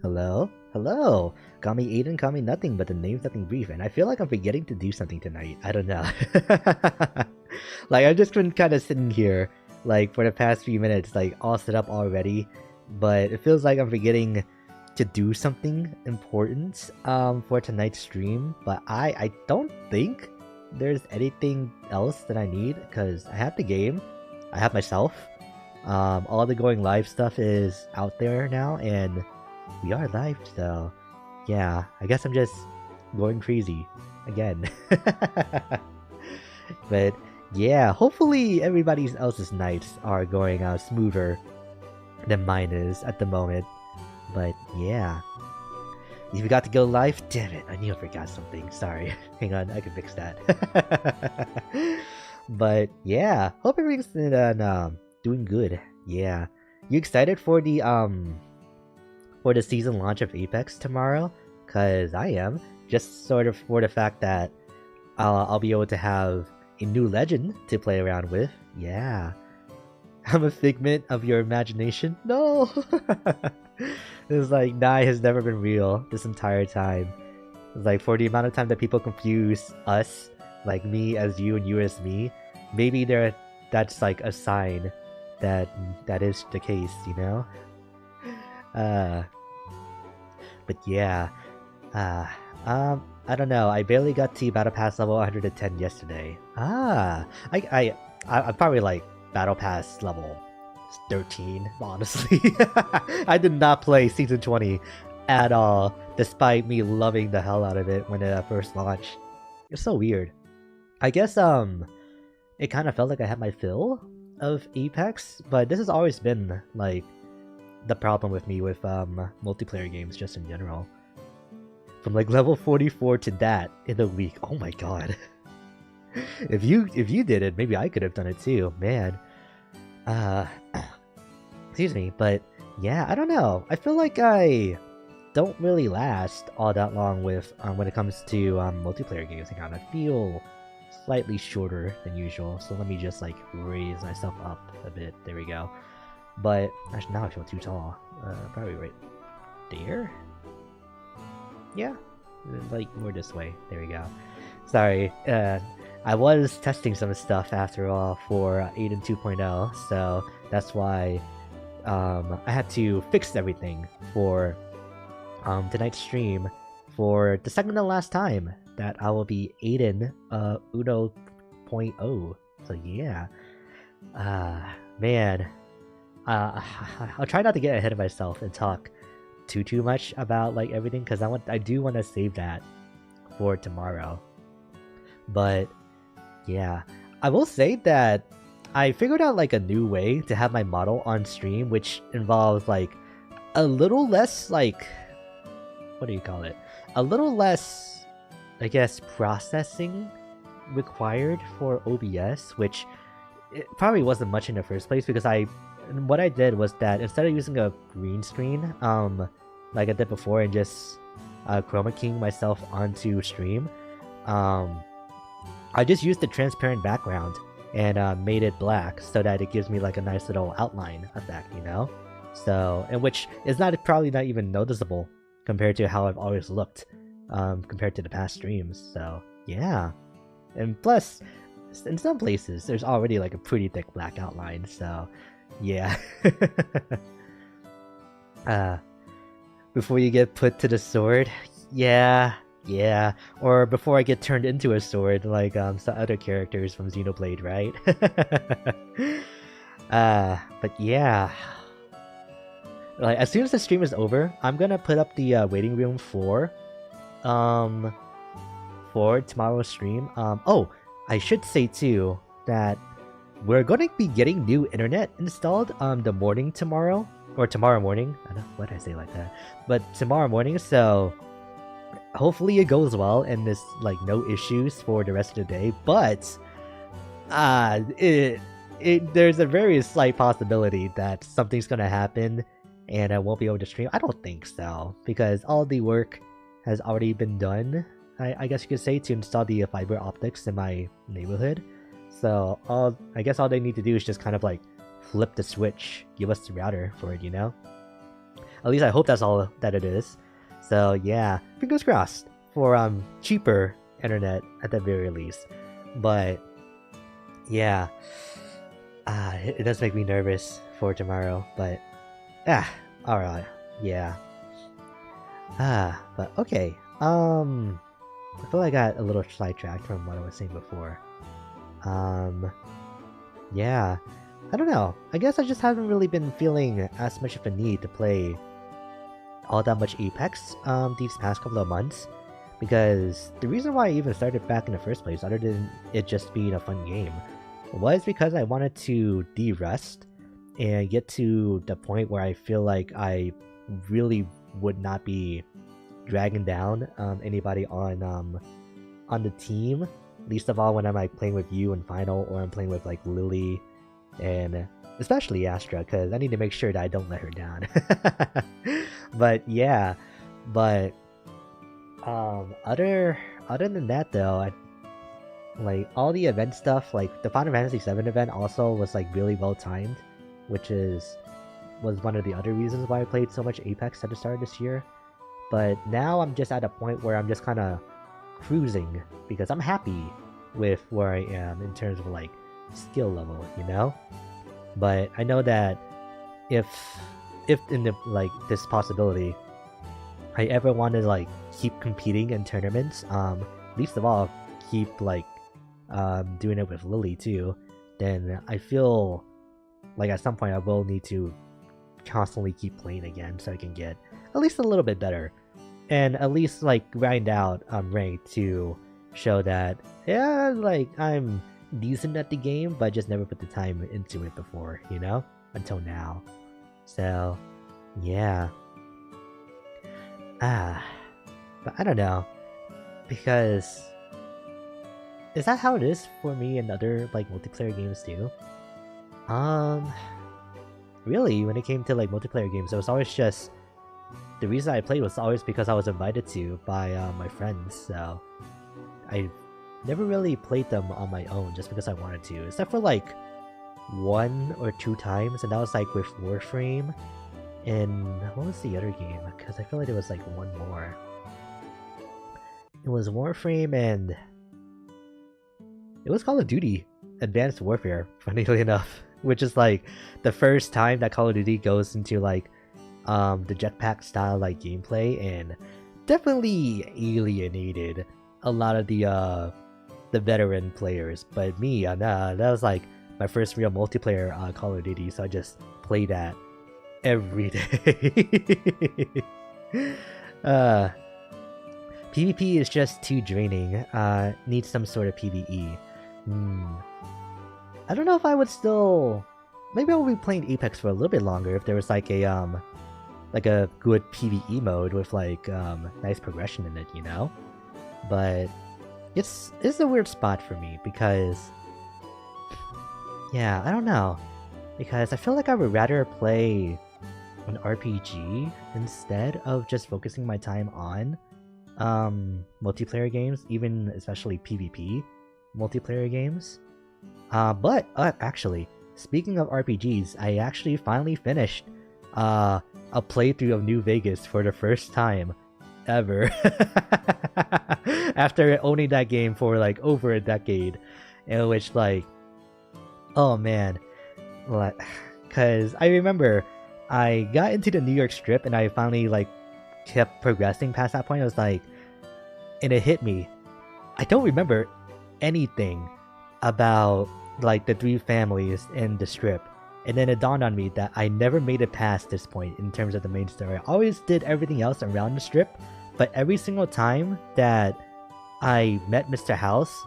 Hello? Hello! Call me Aiden, call me nothing, but the name's nothing brief, and I feel like I'm forgetting to do something tonight. I don't know. Like, I've just been kind of sitting here, like, for the past few minutes, like, all set up already, but it feels like I'm forgetting to do something important, for tonight's stream, but I don't think there's anything else that I need, because I have the game, I have myself, all the going live stuff is out there now, and we are live, so yeah, I guess I'm just going crazy again. But yeah, hopefully everybody else's nights are going smoother than mine is at the moment. But yeah, you got to go live? Damn it, I knew I forgot something. Sorry. Hang on, I can fix that. But yeah, hope everything's doing good. Yeah. You excited for the season launch of Apex tomorrow? Cause I am. Just sort of for the fact that I'll be able to have a new legend to play around with. Yeah. I'm a figment of your imagination? No! It's like, Nai has never been real this entire time. It's like, for the amount of time that people confuse us, like me as you and you as me, maybe that's like a sign that is the case, you know? But yeah, I don't know. I barely got to Battle Pass level 110 yesterday. I'm probably like Battle Pass level 13, honestly. I did not play Season 20 at all, despite me loving the hell out of it when it first launched. It's so weird. I guess it kind of felt like I had my fill of Apex, but this has always been like the problem with me with multiplayer games just in general. From like level 44 to that in a week. Oh my god. If you did it, maybe I could have done it too, man. Excuse me, but yeah, I don't know. I feel like I don't really last all that long with when it comes to multiplayer games. I kind of feel slightly shorter than usual, so let me just like raise myself up a bit. There we go. But actually, now I feel too tall. Probably right there. Yeah, like more this way. There we go. Sorry. I was testing some stuff after all for Aiden 2.0, so that's why I had to fix everything for tonight's stream for the second and last time that I will be Aiden Uno.0. So yeah, man, I'll try not to get ahead of myself and talk too much about like everything, because I do want to save that for tomorrow. But yeah, I will say that I figured out like a new way to have my model on stream, which involves like a little less like, what do you call it? A little less, I guess, processing required for OBS, which it probably wasn't much in the first place, because what I did was that instead of using a green screen, like I did before, and just chroma keying myself onto stream, I just used the transparent background and made it black so that it gives me like a nice little outline effect, you know? So, and which is probably not even noticeable compared to how I've always looked, compared to the past streams. So yeah, and plus, in some places there's already like a pretty thick black outline. So yeah. Before you get put to the sword, yeah, or before I get turned into a sword, like some other characters from Xenoblade, right? But yeah, like as soon as the stream is over, I'm gonna put up the waiting room for tomorrow's stream. Oh, I should say too that we're gonna be getting new internet installed the morning tomorrow, or tomorrow morning. I don't know why did I say it like that, but tomorrow morning. So hopefully it goes well and there's like no issues for the rest of the day. But there's a very slight possibility that something's gonna happen and I won't be able to stream. I don't think so, because all the work has already been done, I guess you could say, to install the fiber optics in my neighborhood. So I guess all they need to do is just kind of like flip the switch, give us the router for it, you know? At least I hope that's all that it is. So yeah, fingers crossed for cheaper internet at the very least. But yeah, it does make me nervous for tomorrow. But alright, yeah. But okay. I feel like I got a little sidetracked from what I was saying before. Yeah. I don't know. I guess I just haven't really been feeling as much of a need to play all that much Apex these past couple of months. Because the reason why I even started back in the first place, other than it just being a fun game, was because I wanted to de-rest and get to the point where I feel like I really would not be dragging down anybody on the team. Least of all when I'm like playing with you in final, or I'm playing with like Lily and especially Astra, because I need to make sure that I don't let her down. But yeah, but other than that though, like all the event stuff, like the Final Fantasy VII event also was like really well timed, which was one of the other reasons why I played so much Apex at the start of this year. But now I'm just at a point where I'm just kind of cruising because I'm happy with where I am in terms of like skill level, you know? But I know that if in the like this possibility I ever want to like keep competing in tournaments, least of all keep like doing it with Lily too, then I feel like at some point I will need to constantly keep playing again so I can get at least a little bit better, and at least like grind out rank to show that yeah, like I'm decent at the game, but I just never put the time into it before, you know, until now. So yeah, but I don't know, because is that how it is for me in other like multiplayer games too? Really, when it came to like multiplayer games, it was always just the reason I played was always because I was invited to by my friends. So I never really played them on my own just because I wanted to, except for like 1 or 2 times, and that was like with Warframe. And what was the other game? Because I feel like there was like one more. It was Warframe and it was Call of Duty Advanced Warfare, funnily enough, which is like the first time that Call of Duty goes into like the jetpack style like gameplay, and definitely alienated a lot of the veteran players. But me, that was like my first real multiplayer Call of Duty, so I just played that every day. PvP is just too draining. Needs some sort of PvE. I don't know if I would still. Maybe I would be playing Apex for a little bit longer if there was like a good PvE mode with like nice progression in it, you know. But it's a weird spot for me because yeah, I don't know, because I feel like I would rather play an RPG instead of just focusing my time on multiplayer games, even especially PvP multiplayer games. But actually, speaking of RPGs, I actually finally finished a playthrough of New Vegas for the first time ever. After owning that game for like over a decade, in which like, oh man, like, cause I remember I got into the New York Strip and I finally like kept progressing past that point. I was like, and it hit me, I don't remember anything about like the 3 families in the Strip. And then it dawned on me that I never made it past this point in terms of the main story. I always did everything else around the Strip, but every single time that I met Mr. House,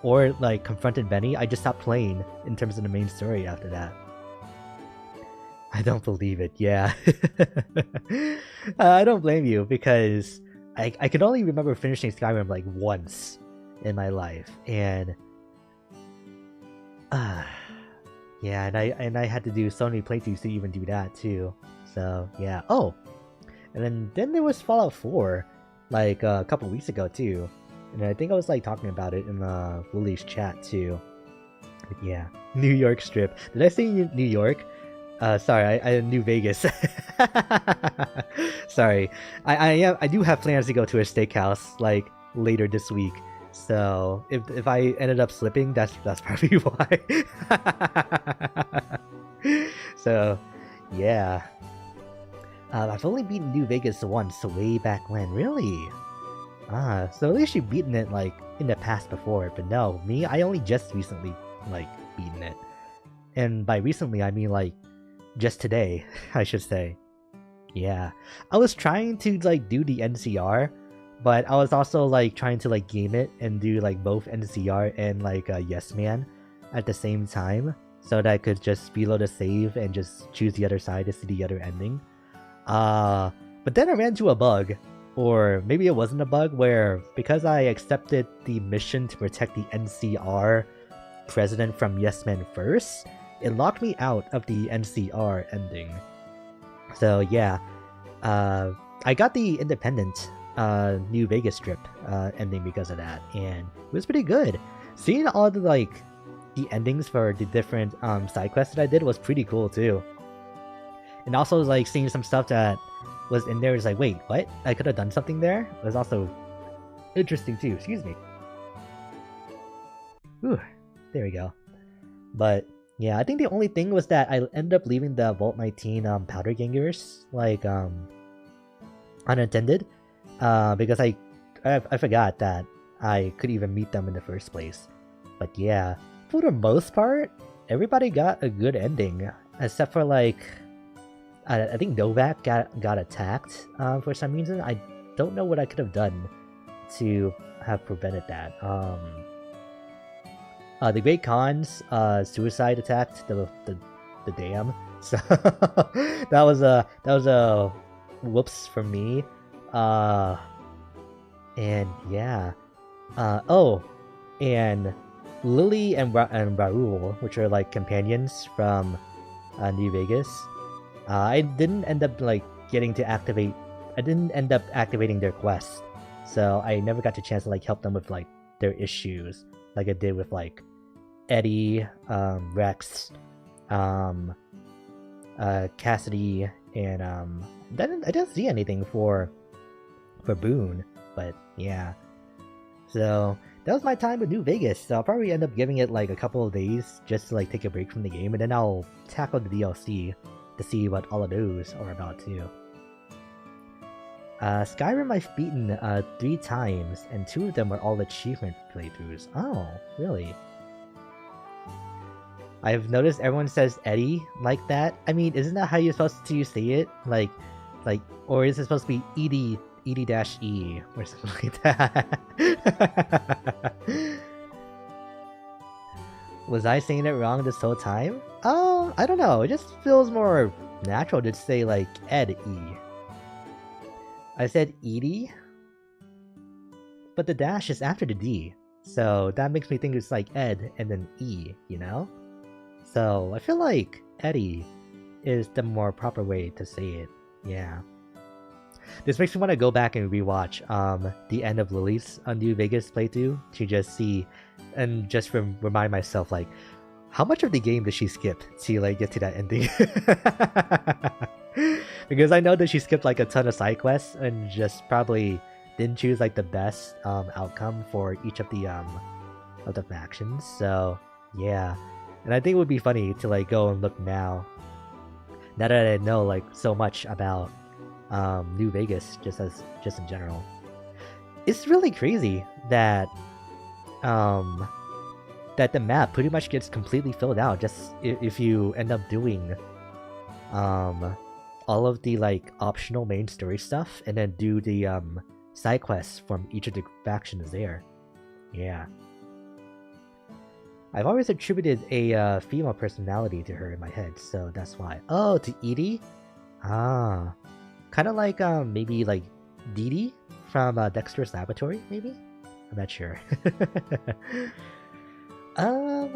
or like confronted Benny, I just stopped playing in terms of the main story after that. I don't believe it, yeah. I don't blame you, because I can only remember finishing Skyrim like once in my life, and yeah, and I had to do so many playthroughs to even do that too. So yeah. Oh, and then there was Fallout 4, like a couple weeks ago too, and I think I was like talking about it in Lily's chat too. But yeah, New York Strip. Did I say New York? Sorry, I New Vegas. Sorry, I do have plans to go to a steakhouse like later this week. So if I ended up slipping, that's probably why. So yeah, I've only beaten New Vegas once, way back when. Really? So at least you've beaten it like in the past before. But no, me, I only just recently like beaten it, and by recently I mean like just today, I should say. Yeah, I was trying to like do the NCR, but I was also like trying to like game it and do like both NCR and like Yes Man at the same time, so that I could just reload a save and just choose the other side to see the other ending. But then I ran into a bug, or maybe it wasn't a bug, where because I accepted the mission to protect the NCR president from Yes Man first, it locked me out of the NCR ending. So yeah, I got the independent New Vegas strip ending because of that, and it was pretty good. Seeing all the like the endings for the different side quests that I did was pretty cool too. And also like seeing some stuff that was in there is like, wait, what? I could have done something there? It was also interesting too. Excuse me. Whew, there we go. But yeah, I think the only thing was that I ended up leaving the Vault 19 powder gangers like unattended, because I forgot that I could even meet them in the first place. But yeah, for the most part, everybody got a good ending, except for like I think Novak got attacked for some reason. I don't know what I could have done to have prevented that. The Great Khan's suicide attacked the dam, so that was a whoops for me. And yeah, oh, and Lily and Raul, which are like companions from New Vegas. I didn't end up like getting to activate. I didn't end up activating their quest, so I never got the chance to like help them with like their issues, like I did with like Eddie, Rex, Cassidy, and I didn't see anything for Boone, but yeah. So that was my time with New Vegas. So I'll probably end up giving it like a couple of days just to like take a break from the game, and then I'll tackle the DLC to see what all of those are about too. Skyrim I've beaten 3 times, and 2 of them were all achievement playthroughs. Oh, really? I've noticed everyone says Eddie like that. I mean, isn't that how you're supposed to say it? Like, or is it supposed to be Edie-E or something like that? Was I saying it wrong this whole time? Oh, I don't know. It just feels more natural to say like Ed-E. I said Edie, but the dash is after the D, so that makes me think it's like Ed and then E, you know? So I feel like Eddie is the more proper way to say it. Yeah. This makes me want to go back and rewatch the end of Lily's New Vegas playthrough to just see and just remind myself like how much of the game did she skip to like get to that ending. Because I know that she skipped like a ton of side quests and just probably didn't choose like the best outcome for each of the factions. So yeah, and I think it would be funny to like go and look now that I know like so much about New Vegas just in general. It's really crazy that that the map pretty much gets completely filled out just if you end up doing all of the like optional main story stuff and then do the side quests from each of the factions there. Yeah. I've always attributed a female personality to her in my head, so that's why. Oh, to Edie? Ah. Kind of like maybe like Dee Dee from Dexter's Laboratory, maybe? I'm not sure. I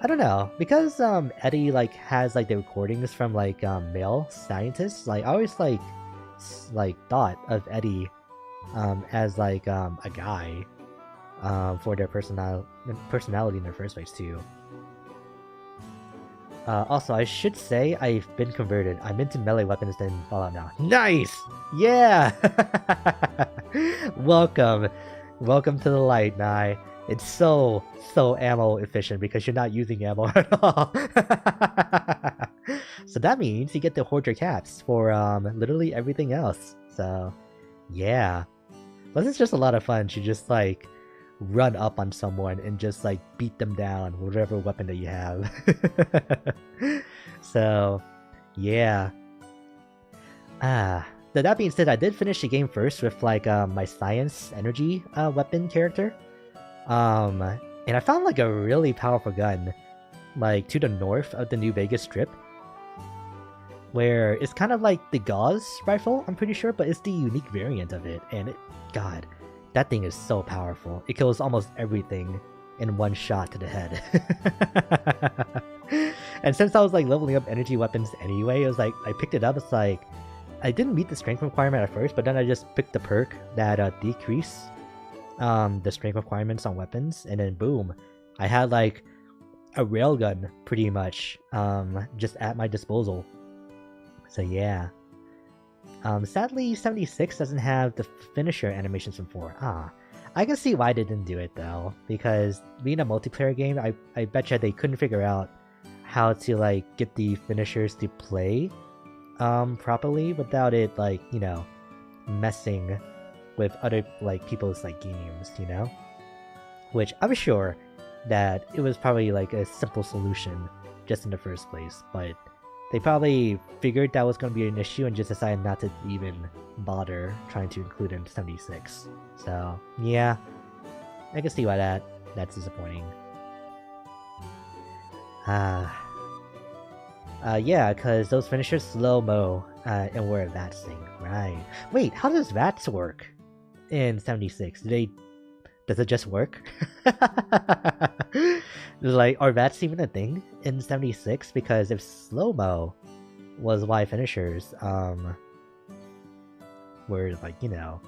don't know, because Eddie like has like the recordings from like male scientists. Like I always like thought of Eddie as like a guy for their personality in the first place too. Also, I should say I've been converted. I'm into melee weapons than Fallout now. Nice! Yeah! Welcome. Welcome to the light, Nye. It's so ammo efficient because you're not using ammo at all. So that means you get to hoard your caps for literally everything else. So, yeah. This is just a lot of fun to just like run up on someone and just like beat them down with whatever weapon that you have. So, yeah. That being said, I did finish the game first with like my science energy weapon character. And I found like a really powerful gun like to the north of the New Vegas Strip, where it's kind of like the Gauze rifle, I'm pretty sure, but it's the unique variant of it, and God, that thing is so powerful. It kills almost everything in one shot to the head. And since I was like leveling up energy weapons anyway, it was like, I picked it up, it's like, I didn't meet the strength requirement at first, but then I just picked the perk that decrease the strength requirements on weapons, and then boom, I had like a railgun pretty much just at my disposal. So yeah. Sadly, 76 doesn't have the finisher animations from 4. I can see why they didn't do it though, because being a multiplayer game, I betcha they couldn't figure out how to like get the finishers to play properly without it like, you know, messing with other like people's like games, you know? Which I'm sure that it was probably like a simple solution just in the first place, but they probably figured that was going to be an issue and just decided not to even bother trying to include it in 76. So, yeah. I can see why that's disappointing. Yeah, because those finishers slow-mo and were VATSing, right. Wait, how does VATS work in 76? Does it just work? Like, are VATS even a thing in 76? Because if slow-mo was why finishers were like, you know,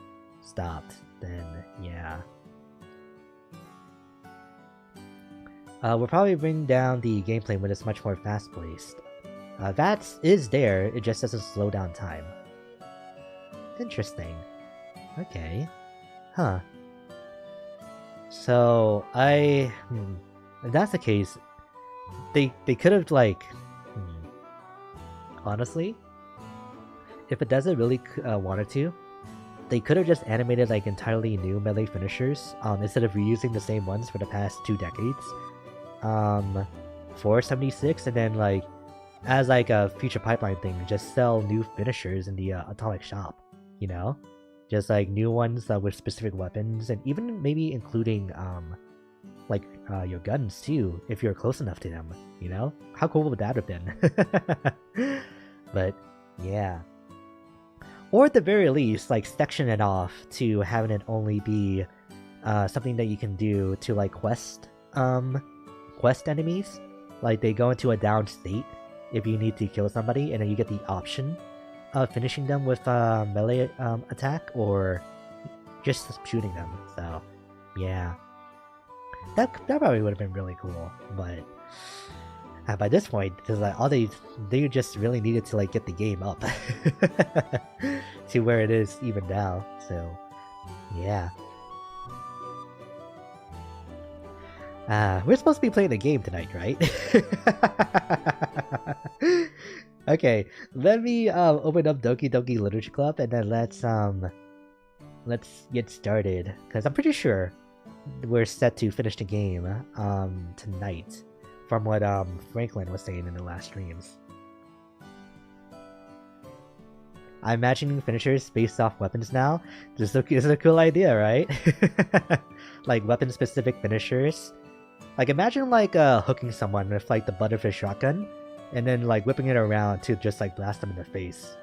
stopped, then yeah. We'll probably bring down the gameplay when it's much more fast-paced. VATS is there, it just doesn't slow down time. Interesting. Okay. Huh. So, if that's the case, they could have, like... Honestly, if it doesn't really wanted to, they could have just animated, like, entirely new melee finishers, instead of reusing the same ones for the past 2 decades. For 76, and then, like, as, like, a future pipeline thing, just sell new finishers in the Atomic Shop, you know? Just, like, new ones with specific weapons, and even maybe including, like, your guns, too, if you're close enough to them, you know? How cool would that have been? But, yeah. Or at the very least, like, section it off to having it only be something that you can do to, like, quest enemies. Like, they go into a down state if you need to kill somebody, and then you get the option of finishing them with a melee attack, or just shooting them. So, yeah. That probably would have been really cool, but by this point, because like, they just really needed to like get the game up to where it is even now. So, yeah. We're supposed to be playing a game tonight, right? Okay, let me open up Doki Doki Literature Club, and then let's get started, because I'm pretty sure we're set to finish the game tonight, from what Franklin was saying in the last streams. I'm imagining finishers based off weapons now. This is a cool idea, right? Like weapon-specific finishers. Like imagine like hooking someone with like the butt of a shotgun, and then like whipping it around to just like blast them in the face.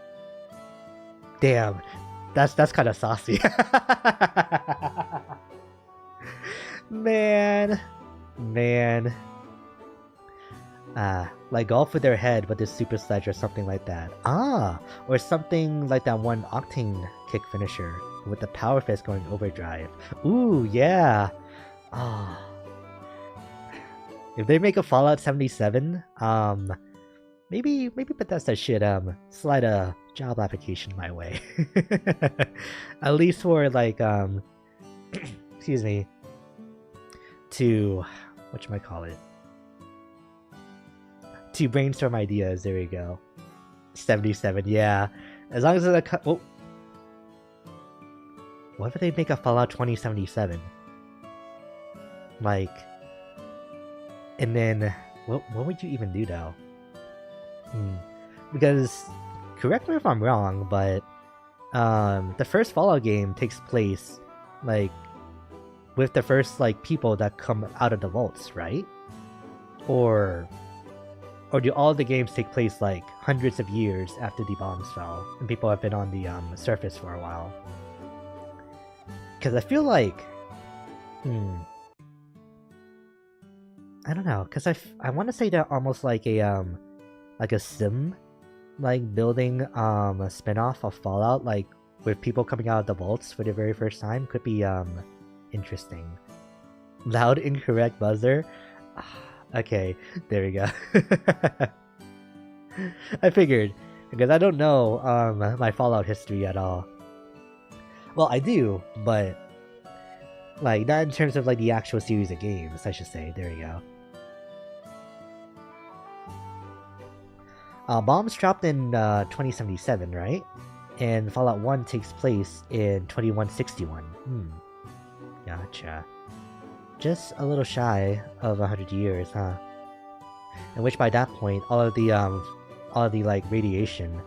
Damn, that's kind of saucy. Man. Like golf with their head with this super sledge or something like that. Or something like that one Octane kick finisher with the power fist going overdrive. Ooh, yeah. If they make a Fallout 77, maybe Bethesda should slide a job application my way. At least for like excuse me, to whatchamacallit, to brainstorm ideas. There we go. 77, yeah. As long as it's a oh. What if they make a Fallout 2077? Like, and then what would you even do though? Because correct me if I'm wrong, but the first Fallout game takes place like with the first like people that come out of the vaults, right? Or do all the games take place like hundreds of years after the bombs fell and people have been on the surface for a while? Because I feel like, I don't know, because I want to say that almost like a sim, like building a spin-off of Fallout, like with people coming out of the vaults for the very first time, could be interesting. Loud incorrect buzzer. Okay, there we go. I figured, because I don't know my Fallout history at all. Well, I do, but like not in terms of like the actual series of games, I should say. There we go. Bombs dropped in 2077, right? And Fallout 1 takes place in 2161. Gotcha. Just a little shy of 100 years, huh? In which by that point, all of the like radiation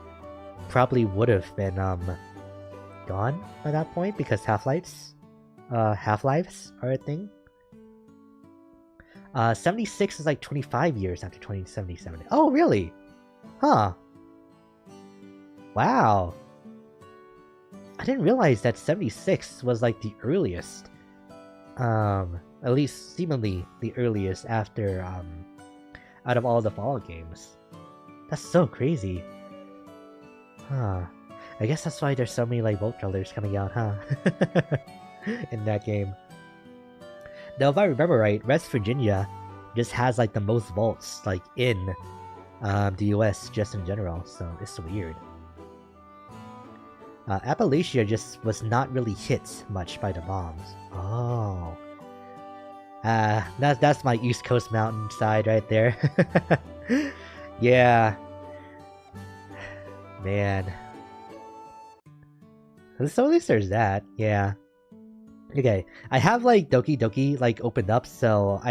probably would have been gone by that point, because half-lives are a thing. 76 is like 25 years after 2077. Oh, really? Huh. Wow. I didn't realize that 76 was like the earliest. At least seemingly the earliest after out of all the Fallout games. That's so crazy. Huh. I guess that's why there's so many like Vault Dwellers coming out, huh? In that game. Now, if I remember right, West Virginia just has like the most vaults like in the US just in general, so it's weird. Appalachia just was not really hit much by the bombs. Oh. That's my East Coast mountain side right there. Yeah. Man. So at least there's that, yeah. Okay, I have like Doki like opened up, so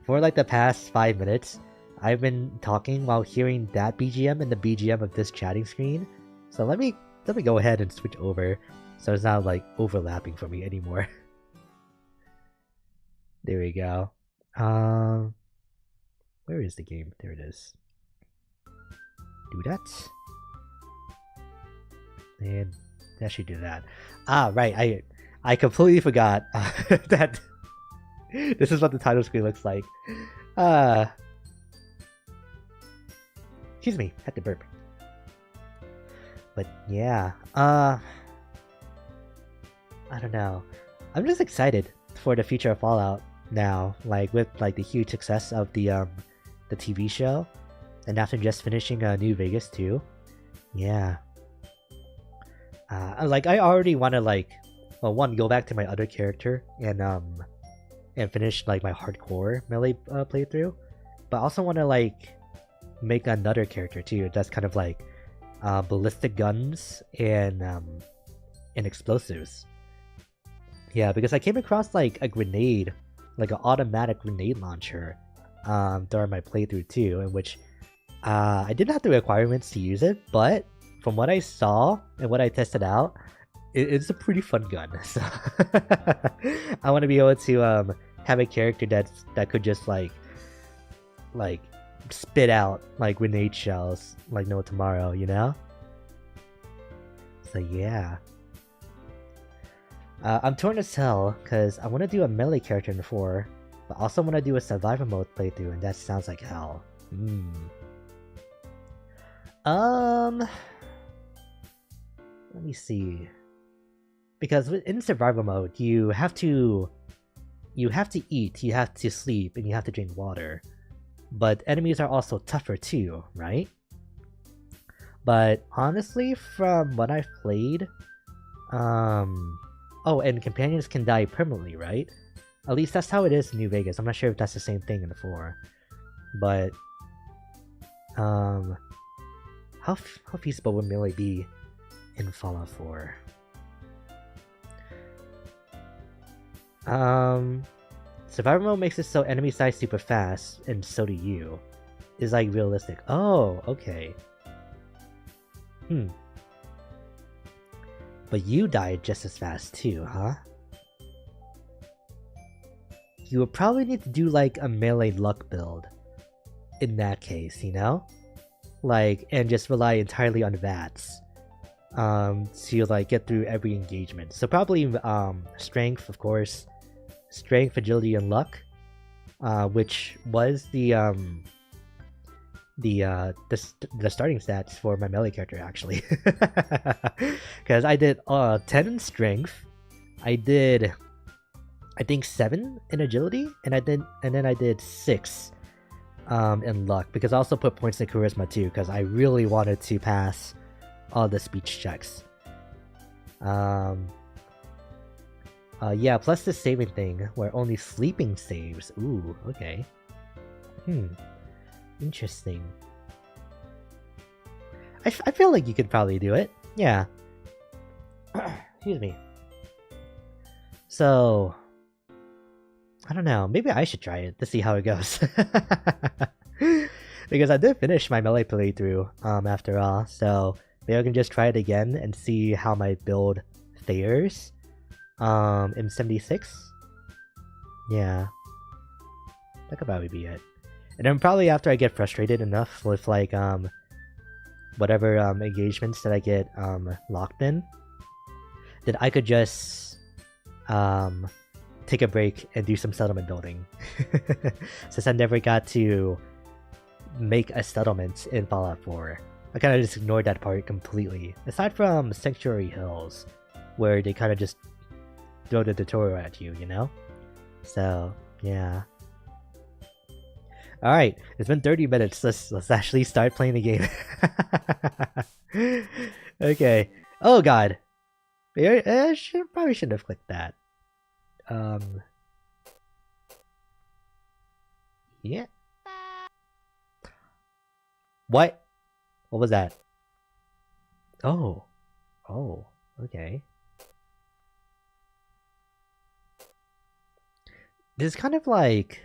for like the past 5 minutes, I've been talking while hearing that BGM and the BGM of this chatting screen. So let me go ahead and switch over, so it's not like overlapping for me anymore. There we go. Where is the game? There it is. Do that. And that should do that. Ah, right. I completely forgot that this is what the title screen looks like. Excuse me, had to burp. But yeah, I don't know. I'm just excited for the future of Fallout now, like with like the huge success of the TV show, and after just finishing New Vegas too. Yeah. Like I already want to like, well, one, go back to my other character and finish like my hardcore melee playthrough, but I also want to like make another character too that's kind of like ballistic guns and explosives. Yeah, because I came across like a grenade, like an automatic grenade launcher during my playthrough too, in which I didn't have the requirements to use it, but from what I saw and what I tested out, it's a pretty fun gun. So I want to be able to have a character that could just like spit out like grenade shells like no tomorrow, you know? So yeah. I'm torn as hell because I want to do a melee character in 4, but also want to do a survival mode playthrough, and that sounds like hell. Let me see. Because in survival mode, you have to eat, you have to sleep, and you have to drink water. but enemies are also tougher too, right? But honestly, from what I've played, oh, and companions can die permanently, right? At least that's how it is in New Vegas. I'm not sure if that's the same thing in the 4. But, how feasible would melee be in Fallout 4? Survival mode makes it so enemies die super fast, and so do you. Is like realistic. Oh, okay. But you died just as fast too, huh? You would probably need to do like a melee luck build in that case, you know? Like, and just rely entirely on VATs to like get through every engagement. So probably strength, of course, strength, agility, and luck, which was the starting stats for my melee character actually, because I did 10 in strength, I did I think 7 in agility, and then I did 6 in luck, because I also put points in charisma too, because I really wanted to pass all the speech checks. Yeah, plus the saving thing where only sleeping saves. Ooh, okay. Interesting. I feel like you could probably do it. Yeah. Excuse me. So, I don't know. Maybe I should try it to see how it goes. Because I did finish my melee playthrough after all. So maybe I can just try it again and see how my build fares in 76. Yeah. That could probably be it. And then probably after I get frustrated enough with like whatever engagements that I get locked in, then I could just take a break and do some settlement building. Since I never got to make a settlement in Fallout 4, I kind of just ignored that part completely. Aside from Sanctuary Hills, where they kind of just throw the tutorial at you, you know? So, yeah. Alright, it's been 30 minutes. Let's actually start playing the game. Okay. Oh god. I probably shouldn't have clicked that. Yeah. What? What was that? Oh. Oh, okay. This is kind of like...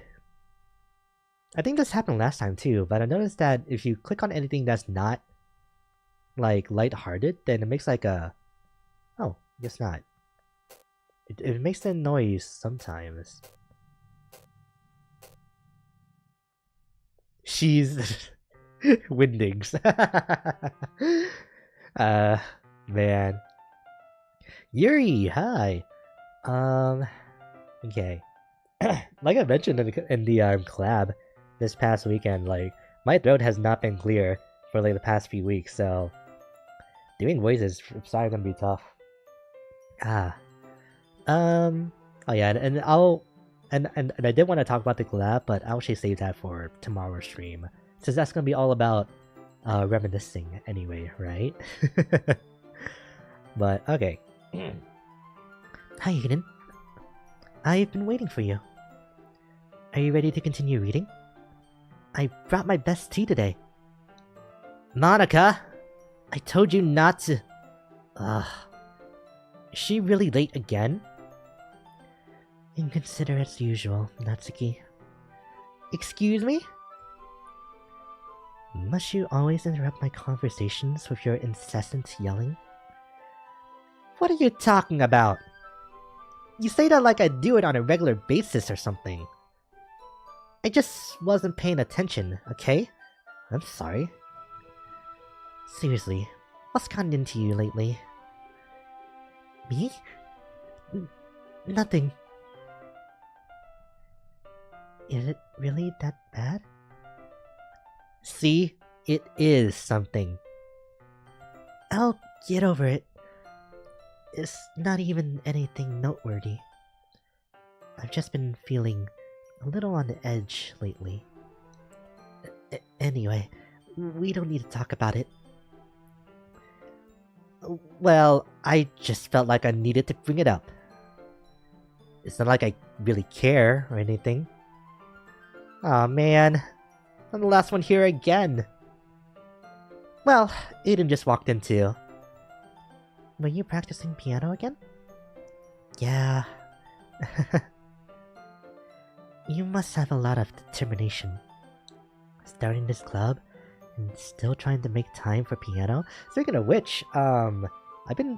I think this happened last time too, but I noticed that if you click on anything that's not like lighthearted, then it makes like a... Oh, I guess not. It makes a noise sometimes. She's... Windings. Man. Yuri, hi. Okay. Like I mentioned in the collab this past weekend, like, my throat has not been clear for like the past few weeks, so doing voices is probably gonna be tough. Oh yeah, and I'll and I did want to talk about the collab, but I'll actually save that for tomorrow's stream, since that's gonna be all about reminiscing anyway, right? But okay. Hi, Eden. I've been waiting for you. Are you ready to continue reading? I brought my best tea today. Monica! I told you not to... Ugh. Is she really late again? Inconsiderate as usual, Natsuki. Excuse me? Must you always interrupt my conversations with your incessant yelling? What are you talking about? You say that like I do it on a regular basis or something. I just wasn't paying attention, okay? I'm sorry. Seriously, what's gotten into you lately? Me? Nothing. Is it really that bad? See? It is something. I'll get over it. It's not even anything noteworthy. I've just been feeling a little on the edge lately. Anyway, we don't need to talk about it. Well, I just felt like I needed to bring it up. It's not like I really care or anything. Aw, man. I'm the last one here again. Well, Aiden just walked in too. Were you practicing piano again? Yeah. You must have a lot of determination. Starting this club and still trying to make time for piano. Speaking of which, I've been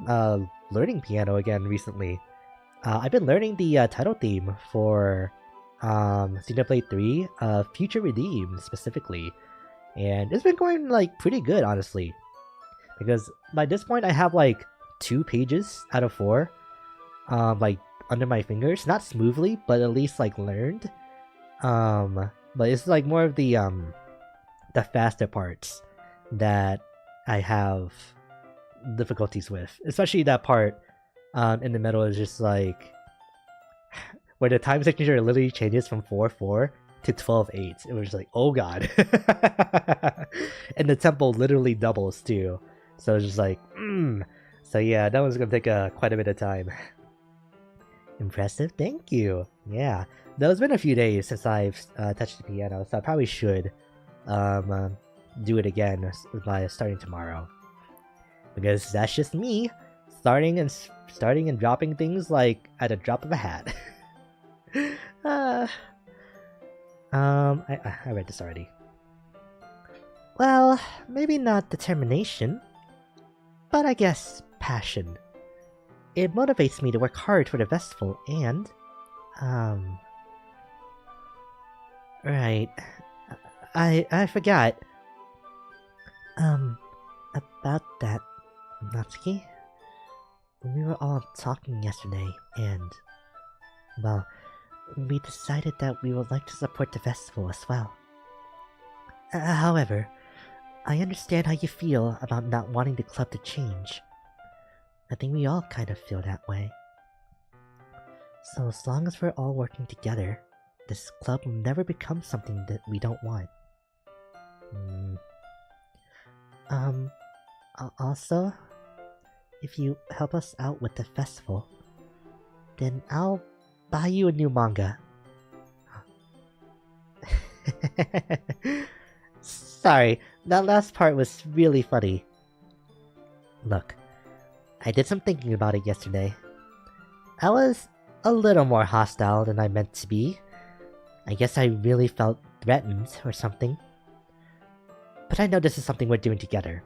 learning piano again recently. I've been learning the title theme for Xenoblade 3, Future Redeemed specifically. And it's been going like pretty good, honestly. Because by this point I have like 2 pages out of 4 like under my fingers. Not smoothly, but at least like learned. But it's like more of the faster parts that I have difficulties with. Especially that part in the middle is just like where the time signature literally changes from 4-4 to 12-8. It was like, oh god. And the tempo literally doubles too. So it's just like, So yeah, that one's gonna take quite a bit of time. Impressive, thank you. Yeah, it's been a few days since I've touched the piano, so I probably should do it again by starting tomorrow. Because that's just me starting and dropping things like at a drop of a hat. I read this already. Well, maybe not determination, but I guess passion. It motivates me to work hard for the festival and, right. I forgot. About that, Natsuki. We were all talking yesterday, and, well, we decided that we would like to support the festival as well. However, I understand how you feel about not wanting the club to change. I think we all kind of feel that way. So as long as we're all working together, this club will never become something that we don't want. Also, if you help us out with the festival, then I'll buy you a new manga. Sorry, that last part was really funny. Look, I did some thinking about it yesterday. I was a little more hostile than I meant to be. I guess I really felt threatened or something. But I know this is something we're doing together.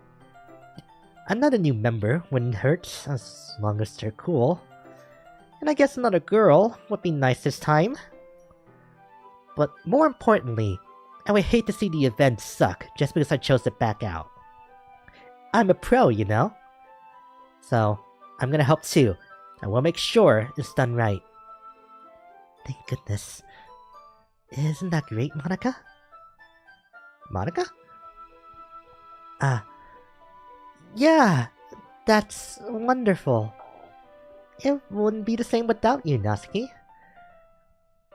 I'm not a new member, wouldn't hurt, as long as they're cool. And I guess another girl would be nice this time. But more importantly, I would hate to see the event suck just because I chose to back out. I'm a pro, you know? So, I'm gonna help too. I will make sure it's done right. Thank goodness. Isn't that great, Monica? Monica? Yeah, that's wonderful. It wouldn't be the same without you, Natsuki.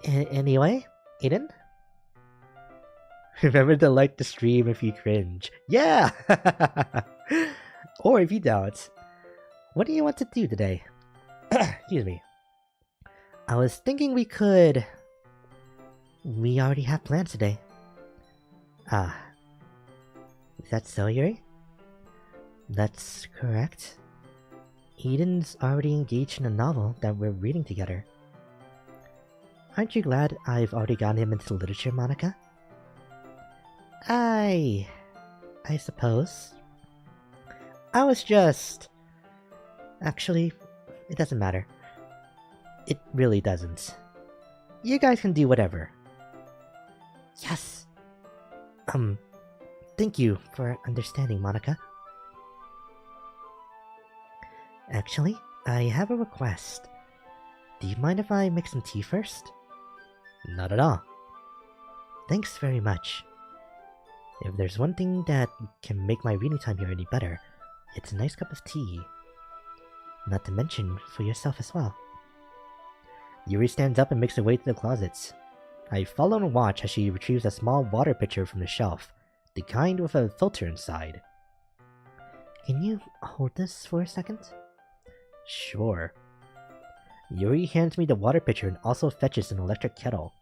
Anyway, Aiden? Remember to like the stream if you cringe. Yeah! Or if you don't. What do you want to do today? Excuse me. I was thinking we could... We already have plans today. Is that so, Yuri? That's correct. Eden's already engaged in a novel that we're reading together. Aren't you glad I've already gotten him into literature, Monica? I suppose. I was just... Actually, it doesn't matter. It really doesn't. You guys can do whatever. Yes! Thank you for understanding, Monica. Actually, I have a request. Do you mind if I make some tea first? Not at all. Thanks very much. If there's one thing that can make my reading time here any better, it's a nice cup of tea. Not to mention for yourself as well. Yuri stands up and makes her way to the closets. I follow and watch as she retrieves a small water pitcher from the shelf, The kind with a filter inside. Can you hold this for a second? Sure. Yuri hands me the water pitcher and also fetches an electric kettle.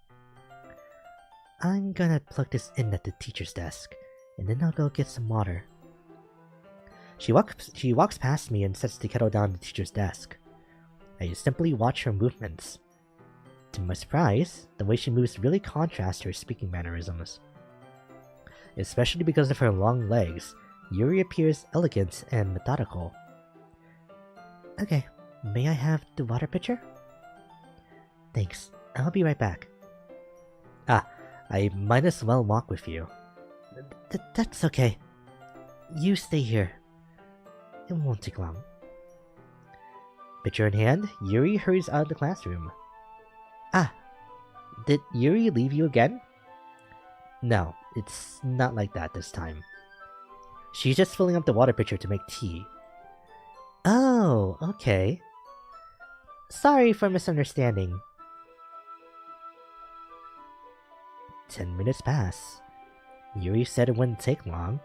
I'm gonna plug this in at the teacher's desk, and then I'll go get some water. She walks past me and sets the kettle down on the teacher's desk. I simply watch her movements. To my surprise, the way she moves really contrasts her speaking mannerisms. Especially because of her long legs, Yuri appears elegant and methodical. Okay, may I have the water pitcher? Thanks, I'll be right back. I might as well walk with you. That's okay. You stay here. It won't take long. Pitcher in hand, Yuri hurries out of the classroom. Did Yuri leave you again? No, it's not like that this time. She's just filling up the water pitcher to make tea. Oh, okay. Sorry for misunderstanding. 10 minutes pass. Yuri said it wouldn't take long.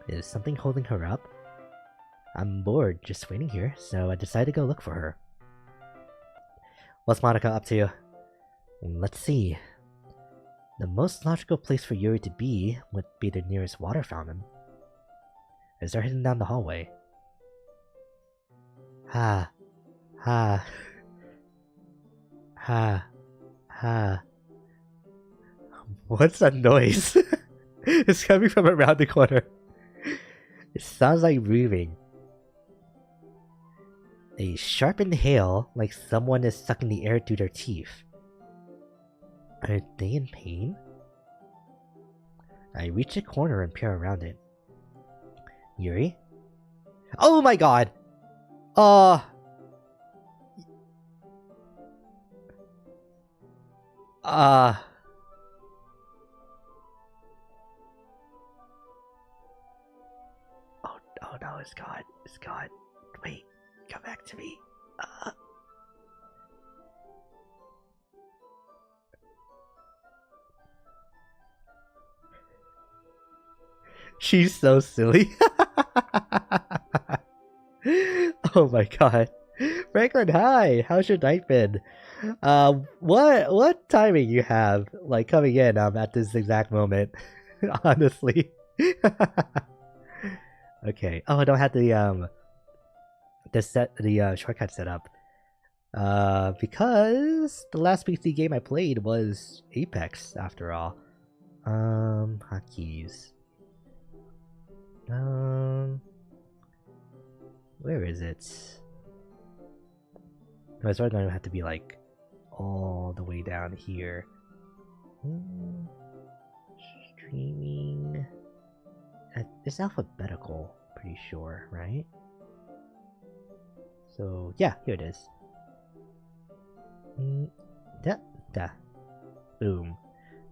Is something holding her up? I'm bored just waiting here, so I decided to go look for her. What's Monica up to? Let's see. The most logical place for Yuri to be would be the nearest water fountain. As they're heading down the hallway. Ha. Ha. Ha. Ha. What's that noise? It's coming from around the corner. It sounds like breathing. A sharp inhale, like someone is sucking the air through their teeth. Are they in pain? I reach a corner and peer around it. Yuri? Oh my god! Oh no, it's God. It's God. Wait, come back to me. She's so silly. Oh my god. Franklin, hi! How's your night been? What timing you have, like, coming in at this exact moment? Honestly. Okay. Oh, I don't have the shortcut set up. Because the last PC game I played was Apex, after all. Hotkeys. Where is it? No, it's probably gonna have to be like all the way down here. Streaming. It's alphabetical, pretty sure, right? So yeah, here it is. Boom.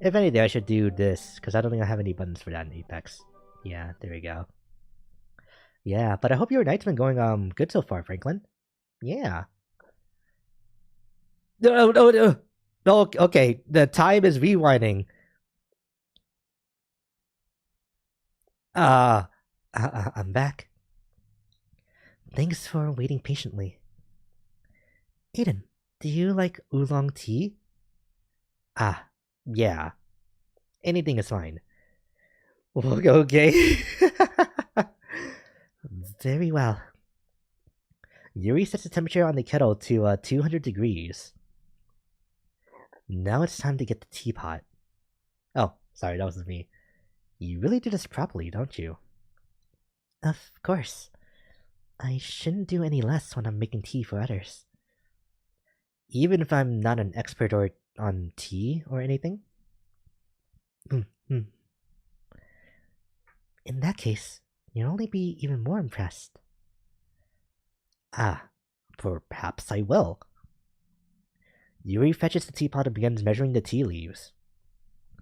If anything, I should do this because I don't think I have any buttons for that in Apex. Yeah, there we go. Yeah, but I hope your night's been going good so far, Franklin. Yeah. No. Okay, the time is rewinding. I'm back. Thanks for waiting patiently. Aiden, do you like oolong tea? Yeah. Anything is fine. Okay. Very well. Yuri sets the temperature on the kettle to 200 degrees. Now it's time to get the teapot. Oh, sorry, that was me. You really do this properly, don't you? Of course. I shouldn't do any less when I'm making tea for others. Even if I'm not an expert on tea or anything? In that case, you'll only be even more impressed. Perhaps I will. Yuri fetches the teapot and begins measuring the tea leaves.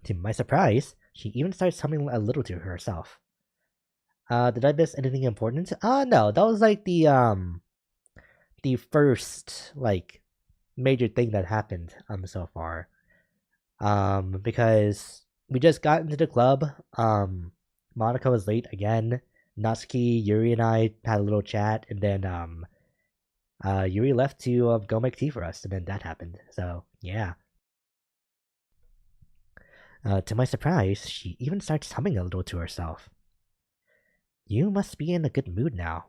To my surprise, she even starts humming a little to herself. Did I miss anything important? No, that was like the first, like, major thing that happened, so far. Because we just got into the club, Monica was late again. Natsuki, Yuri, and I had a little chat, and then Yuri left to go make tea for us, and then that happened. So yeah. To my surprise, she even starts humming a little to herself. You must be in a good mood now.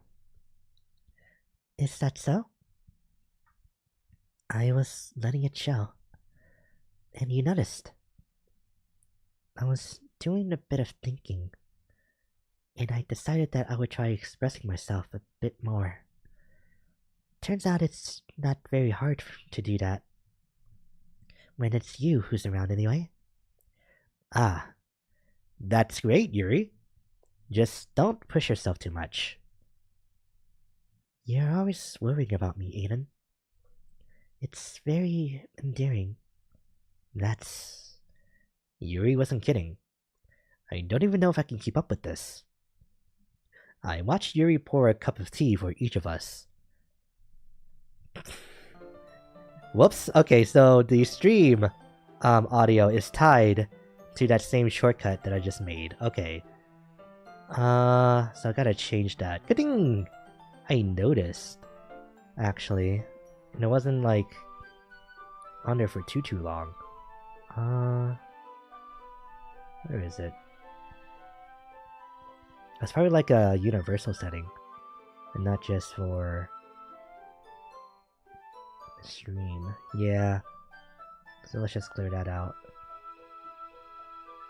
Is that so? I was letting it show. And you noticed. I was doing a bit of thinking, and I decided that I would try expressing myself a bit more. Turns out it's not very hard to do that. When it's you who's around anyway. Ah, that's great, Yuri. Just don't push yourself too much. You're always worrying about me, Aiden. It's very endearing. That's... Yuri wasn't kidding. I don't even know if I can keep up with this. I watched Yuri pour a cup of tea for each of us. Whoops, okay, so the stream audio is tied to that same shortcut that I just made. Okay. So I gotta change that. Good thing I noticed, actually. And it wasn't, like, on there for too long. Where is it? That's probably like a universal setting, and not just for the stream. Yeah. So let's just clear that out.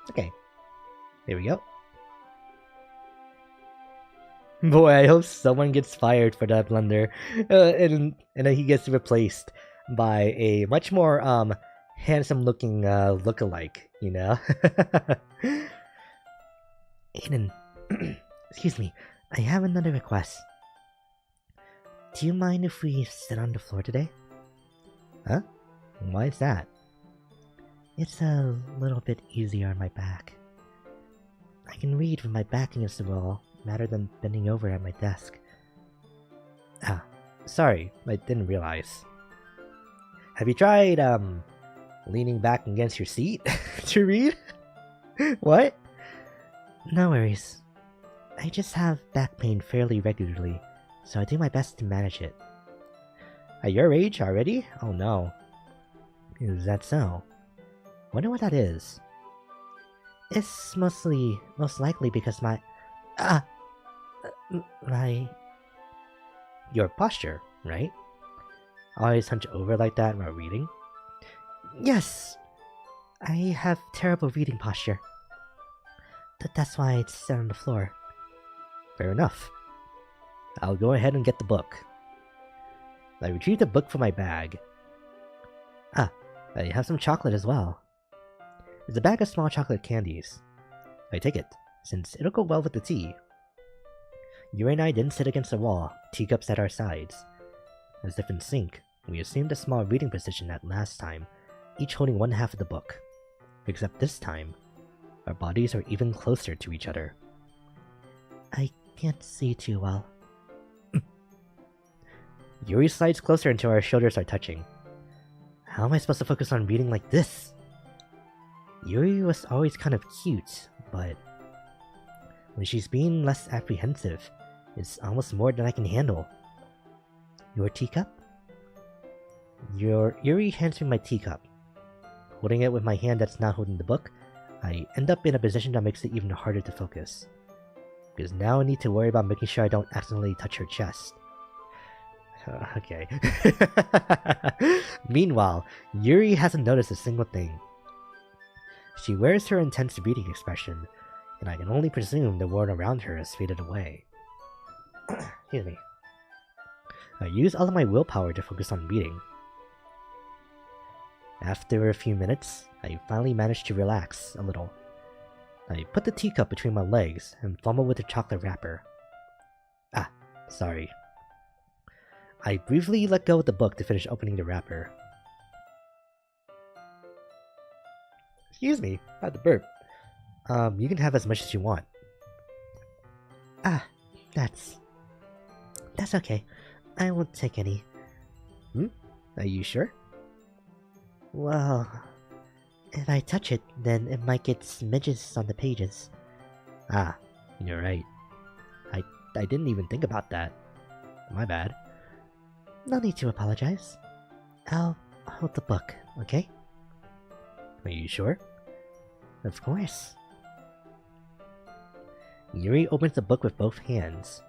Okay. There we go. Boy, I hope someone gets fired for that blunder, and then he gets replaced by a much more handsome-looking look-alike. You know. Aiden, excuse me. I have another request. Do you mind if we sit on the floor today? Huh? Why is that? It's a little bit easier on my back. I can read with my back against the wall, rather than bending over at my desk. Ah, sorry, I didn't realize. Have you tried, leaning back against your seat to read? What? No worries. I just have back pain fairly regularly, so I do my best to manage it. At your age already? Oh no. Is that so? Wonder what that is. It's most likely because my... Your posture, right? Always hunch over like that while reading? Yes! I have terrible reading posture. That's why I sit on the floor. Fair enough. I'll go ahead and get the book. I retrieved the book from my bag. Ah, I have some chocolate as well. It's a bag of small chocolate candies. I take it, since it'll go well with the tea. Yuri and I didn't sit against the wall, teacups at our sides. As if in sync, we assumed a small reading position at last time, each holding one half of the book. Except this time, our bodies are even closer to each other. I can't see too well. Yuri slides closer until our shoulders are touching. How am I supposed to focus on reading like this? Yuri was always kind of cute, but when she's being less apprehensive, it's almost more than I can handle. Your teacup? Yuri hands me my teacup. Holding it with my hand that's not holding the book, I end up in a position that makes it even harder to focus. Because now I need to worry about making sure I don't accidentally touch her chest. Okay. Meanwhile, Yuri hasn't noticed a single thing. She wears her intense reading expression, and I can only presume the world around her has faded away. Excuse me. I use all of my willpower to focus on reading. After a few minutes, I finally managed to relax a little. I put the teacup between my legs and fumble with the chocolate wrapper. Ah, sorry. I briefly let go of the book to finish opening the wrapper. Excuse me, I had to burp. You can have as much as you want. Ah, that's okay. I won't take any. Are you sure? Well, if I touch it, then it might get smidges on the pages. Ah, You're right. I didn't even think about that. My bad. No need to apologize. I'll hold the book, okay? Are you sure? Of course. Yuri opens the book with both hands.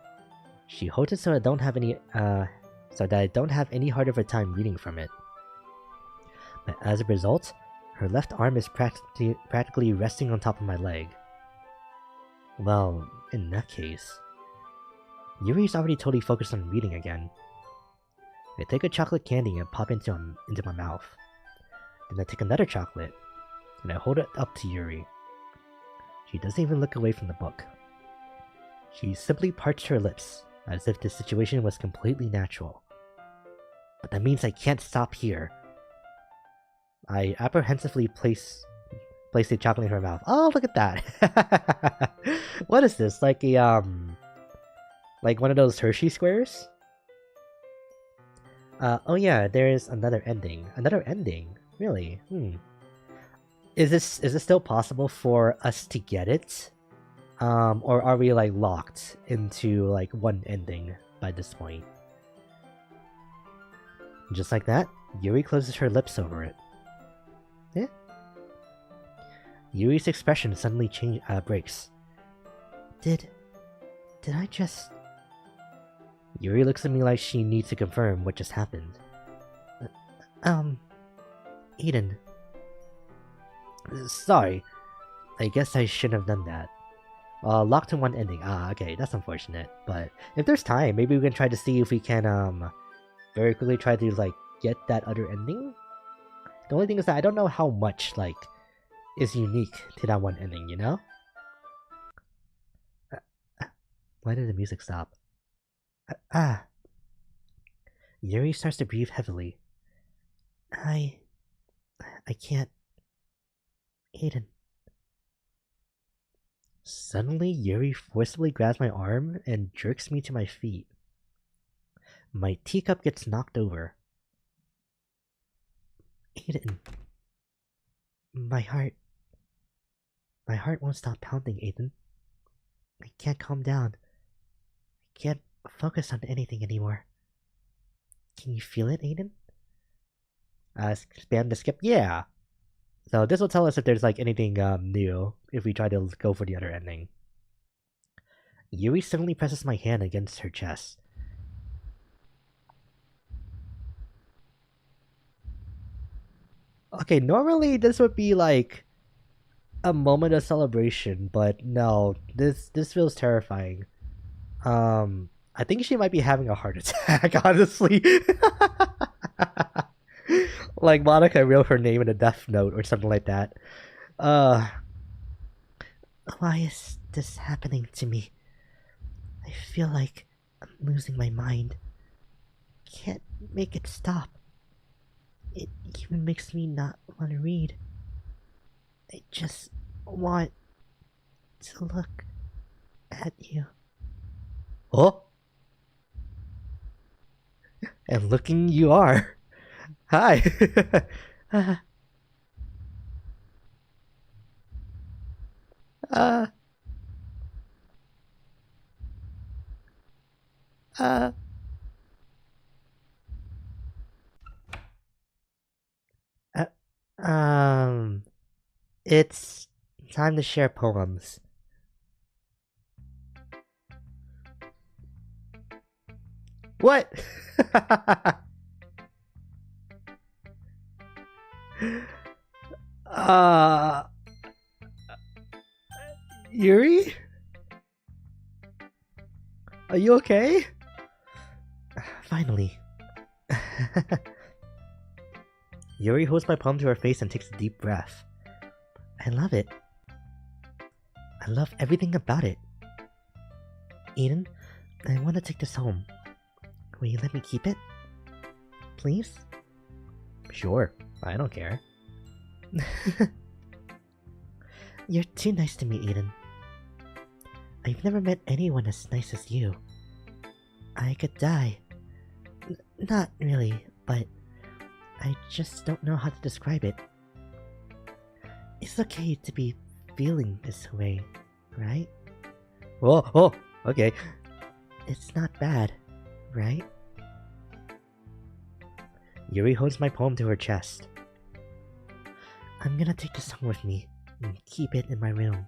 She holds it so that I don't have any hard of a time reading from it. But as a result, her left arm is practically resting on top of my leg. Well, in that case, Yuri's already totally focused on reading again. I take a chocolate candy and pop into my mouth. Then I take another chocolate, and I hold it up to Yuri. She doesn't even look away from the book. She simply parched her lips, as if the situation was completely natural. But that means I can't stop here. I apprehensively place the chocolate in her mouth. Oh, look at that! What is this? Like a like one of those Hershey squares? Oh yeah, there's another ending. Another ending? Really? Is this still possible for us to get it? Or are we like locked into like one ending by this point? Just like that, Yuri closes her lips over it. Yeah. Yuri's expression suddenly breaks. Did I just... Yuri looks at me like she needs to confirm what just happened. Eden. Sorry. I guess I shouldn't have done that. Locked in one ending. Ah, okay, that's unfortunate. But if there's time, maybe we can try to see if we can, very quickly try to, like, get that other ending? The only thing is that I don't know how much, like, is unique to that one ending, you know? Why did the music stop? Yuri starts to breathe heavily. I can't... Eden. Suddenly, Yuri forcibly grabs my arm and jerks me to my feet. My teacup gets knocked over. Eden. My heart won't stop pounding, Eden. I can't calm down. I can't focus on anything anymore. Can you feel it, Eden? Spam the skip? Yeah! So this will tell us if there's like anything new if we try to go for the other ending. Yuri suddenly presses my hand against her chest. Okay, normally this would be like a moment of celebration, but no, this feels terrifying. I think she might be having a heart attack, honestly. Like Monica wrote her name in a death note or something like that. Why is this happening to me? I feel like I'm losing my mind. Can't make it stop. It even makes me not want to read. I just want to look at you. Oh? And looking you are. Hi. uh, uh, it's time to share poems. What? uh, Yuri? Are you okay? Finally. Yuri holds my palm to her face and takes a deep breath. I love it. I love everything about it. Eden, I want to take this home. Will you let me keep it? Please? Sure, I don't care. You're too nice to me, Eden. I've never met anyone as nice as you. I could die. Not really, but I just don't know how to describe it. It's okay to be feeling this way, right? Oh, okay. It's not bad, right? Yuri holds my poem to her chest. I'm gonna take this home with me and keep it in my room.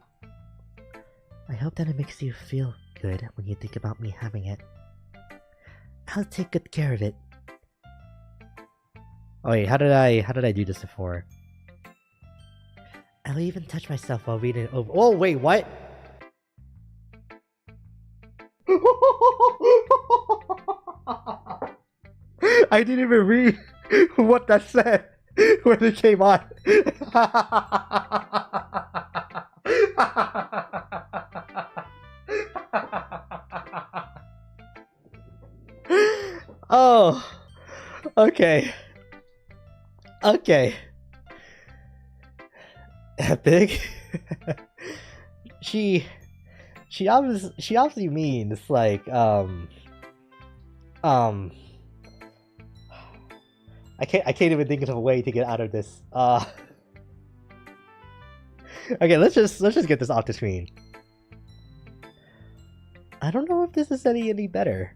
I hope that it makes you feel good when you think about me having it. I'll take good care of it. Oh wait, how did I do this before? I'll even touch myself while reading it over. Oh wait, what? I didn't even read what that said when it came on. Oh, okay. Okay. Epic. she obviously means like I can't even think of a way to get out of this. Okay, let's just get this off the screen. I don't know if this is any better.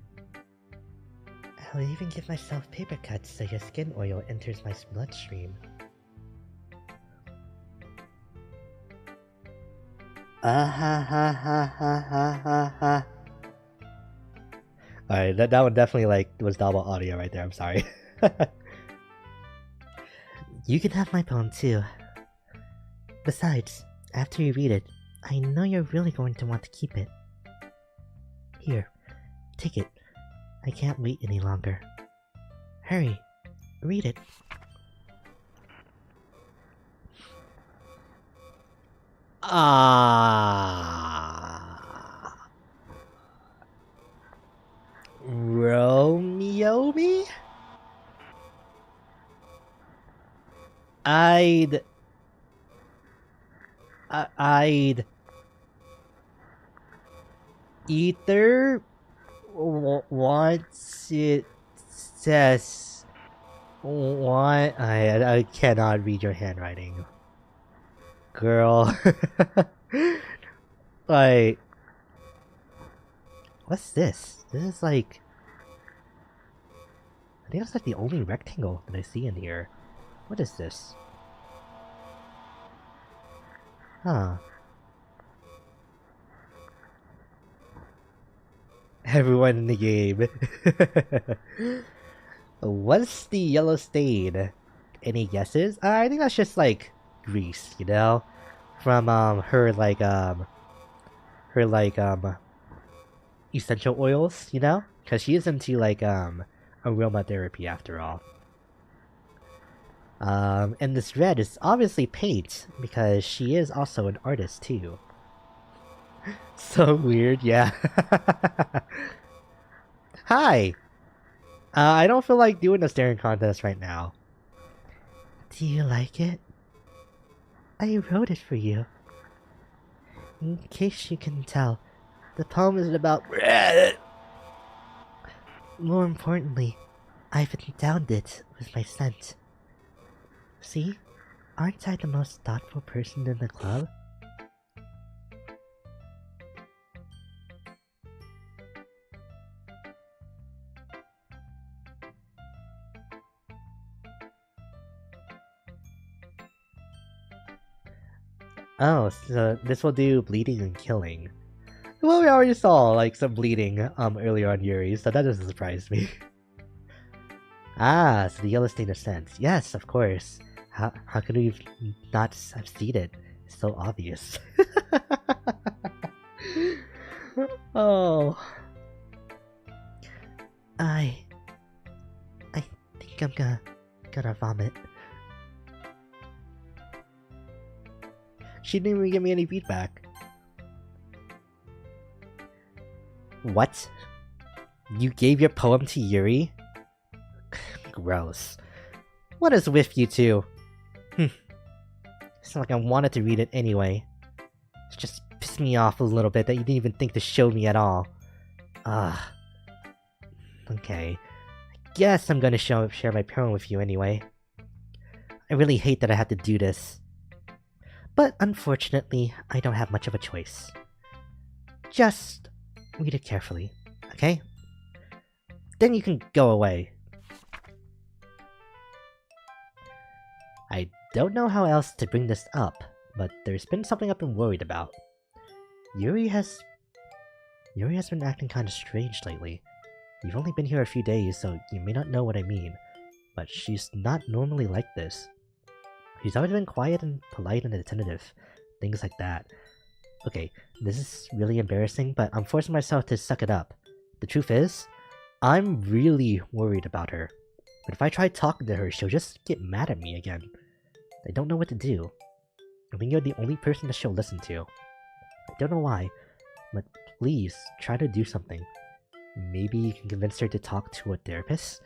I'll even give myself paper cuts so your skin oil enters my bloodstream. Alright, that one definitely like was double audio right there, I'm sorry. You can have my poem too. Besides, after you read it, I know you're really going to want to keep it. Here, take it. I can't wait any longer. Hurry, read it. Romeo me? I'd either wants it says what I cannot read your handwriting, girl. Like, what's this? This is like, I think that's like the only rectangle that I see in here. What is this? Huh. Everyone in the game. What's the yellow stain? Any guesses? I think that's just like grease, you know? From her essential oils, you know? Cause she is into like aromatherapy after all. And this red is obviously paint because she is also an artist too. So weird, yeah. Hi! I don't feel like doing a staring contest right now. Do you like it? I wrote it for you. In case you can tell, the poem isn't about... More importantly, I've endowed it with my scent. See? Aren't I the most thoughtful person in the club? Oh, so this will do bleeding and killing. Well, we already saw like some bleeding earlier on Yuri, so that doesn't surprise me. Ah, so the yellow stain of scent. Yes, of course. How could we not have seen it? It's so obvious. Oh. I think I'm gonna vomit. She didn't even give me any feedback. What? You gave your poem to Yuri? Gross. What is with you two? It's not like I wanted to read it anyway. It just pissed me off a little bit that you didn't even think to show me at all. Okay. I guess I'm gonna share my poem with you anyway. I really hate that I have to do this. But unfortunately, I don't have much of a choice. just read it carefully, okay? Then you can go away. I don't know how else to bring this up, but there's been something I've been worried about. Yuri has been acting kinda strange lately. You've only been here a few days, so you may not know what I mean, but she's not normally like this. She's always been quiet and polite and attentive, things like that. Okay, this is really embarrassing, but I'm forcing myself to suck it up. The truth is, I'm really worried about her. But if I try talking to her, she'll just get mad at me again. I don't know what to do. I think you're the only person that she'll listen to. I don't know why, but please, try to do something. Maybe you can convince her to talk to a therapist?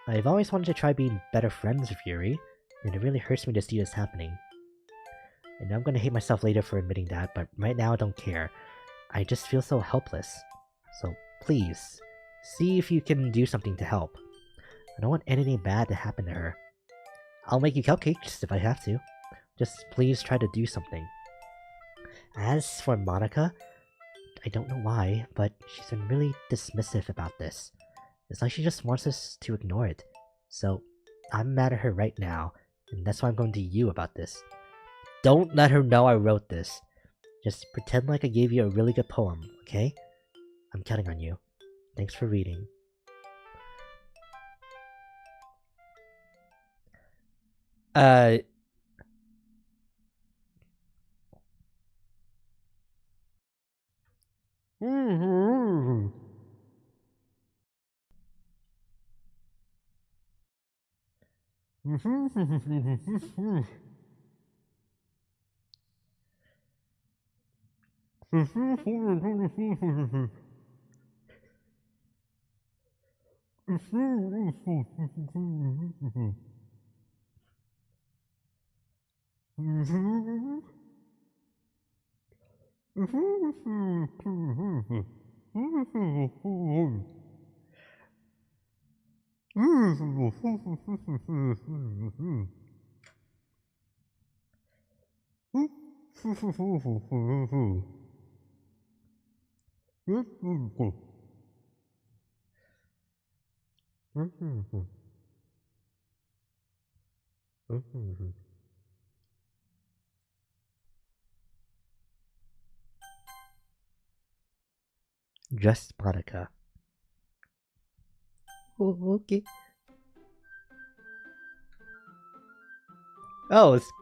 I've always wanted to try being better friends with Yuri, and it really hurts me to see this happening. I know I'm gonna hate myself later for admitting that, but right now I don't care. I just feel so helpless. So please, see if you can do something to help. I don't want anything bad to happen to her. I'll make you cupcakes if I have to. Just please try to do something. As for Monica, I don't know why, but she's been really dismissive about this. It's like she just wants us to ignore it. So, I'm mad at her right now, and that's why I'm going to you about this. Don't let her know I wrote this. Just pretend like I gave you a really good poem, okay? I'm counting on you. Thanks for reading. Just Monica. Oh, okay. Oh, it's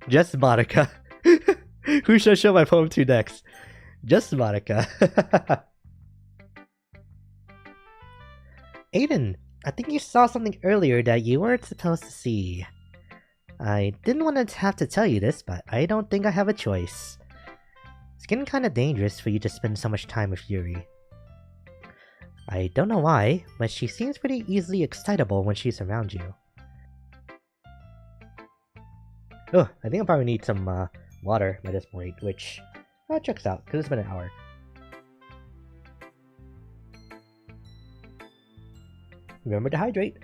just Monica. Who should I show my poem to next? Just Monica. Aiden, I think you saw something earlier that you weren't supposed to see. I didn't want to have to tell you this, but I don't think I have a choice. It's getting kinda dangerous for you to spend so much time with Yuri. I don't know why, but she seems pretty easily excitable when she's around you. Oh, I think I'll probably need some water by this point, which checks out, because it's been an hour. Remember to hydrate!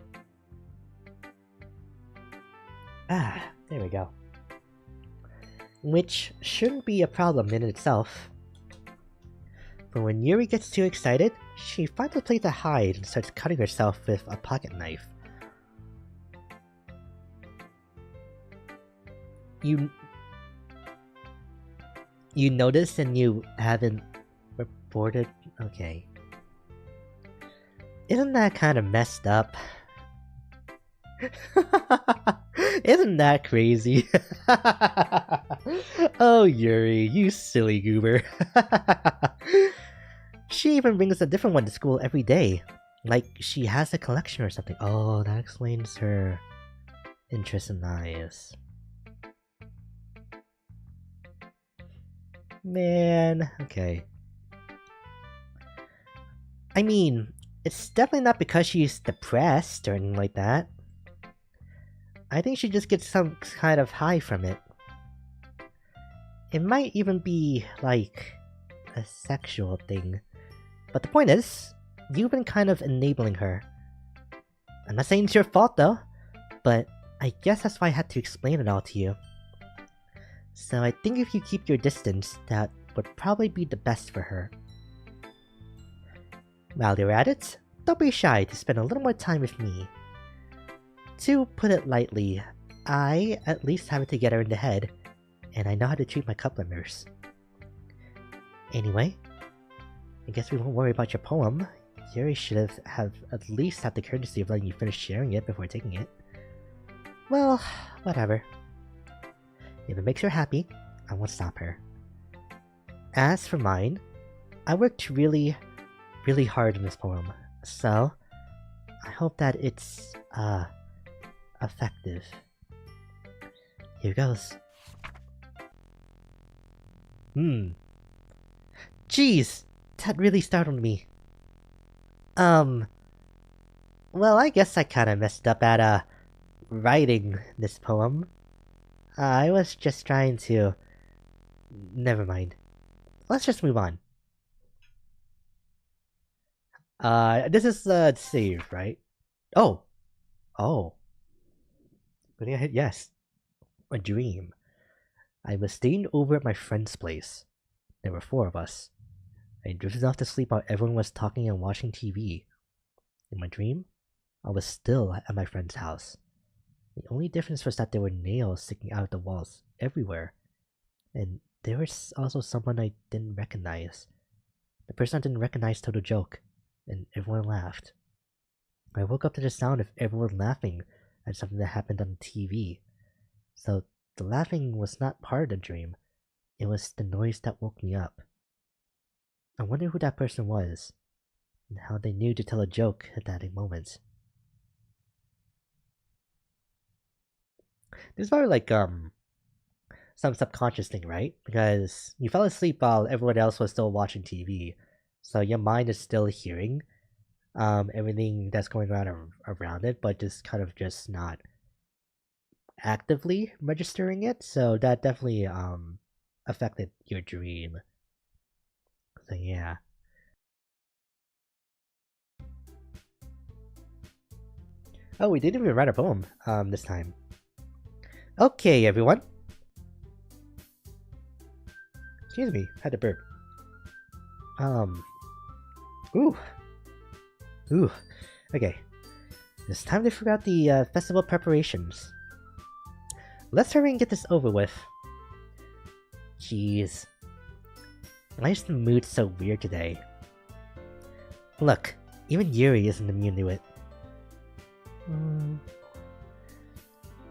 Ah, there we go. Which shouldn't be a problem in itself. But when Yuri gets too excited, she finds a place to hide and starts cutting herself with a pocket knife. You noticed and you haven't reported? Okay. Isn't that kind of messed up? Isn't that crazy? Oh, Yuri, you silly goober. She even brings a different one to school every day. Like, she has a collection or something. Oh, that explains her interest in knives. Man, okay. I mean, it's definitely not because she's depressed or anything like that. I think she just gets some kind of high from it. It might even be, like, a sexual thing. But the point is, you've been kind of enabling her. I'm not saying it's your fault though, but I guess that's why I had to explain it all to you. So I think if you keep your distance, that would probably be the best for her. While you're at it, don't be shy to spend a little more time with me. To put it lightly, I at least have it together in the head, and I know how to treat my couplers. Anyway, I guess we won't worry about your poem. Yuri should have at least had the courtesy of letting you finish sharing it before taking it. Well, whatever. If it makes her happy, I won't stop her. As for mine, I worked really hard on this poem, so I hope that it's, effective. Here goes. Jeez, that really startled me. Well, I guess I kinda messed up at, writing this poem. I was just trying to... Never mind. Let's just move on. This is, save, right? Oh! But I hit yes. A dream. I was staying over at my friend's place. There were 4 of us. I drifted off to sleep while everyone was talking and watching TV. In my dream, I was still at my friend's house. The only difference was that there were nails sticking out of the walls everywhere. And there was also someone I didn't recognize. The person I didn't recognize told a joke, and everyone laughed. I woke up to the sound of everyone laughing at something that happened on TV. So the laughing was not part of the dream. It was the noise that woke me up. I wonder who that person was, and how they knew to tell a joke at that moment. This is probably like, some subconscious thing, right? Because you fell asleep while everyone else was still watching TV, so your mind is still hearing, everything that's going on around it, but just not actively registering it, so that definitely, affected your dream. So yeah. Oh, we didn't even write a poem, this time. Okay, everyone. Excuse me, had to burp. Ooh. Okay. It's time to figure out the, festival preparations. Let's hurry and get this over with. Jeez. Why is the mood so weird today? Look, even Yuri isn't immune to it.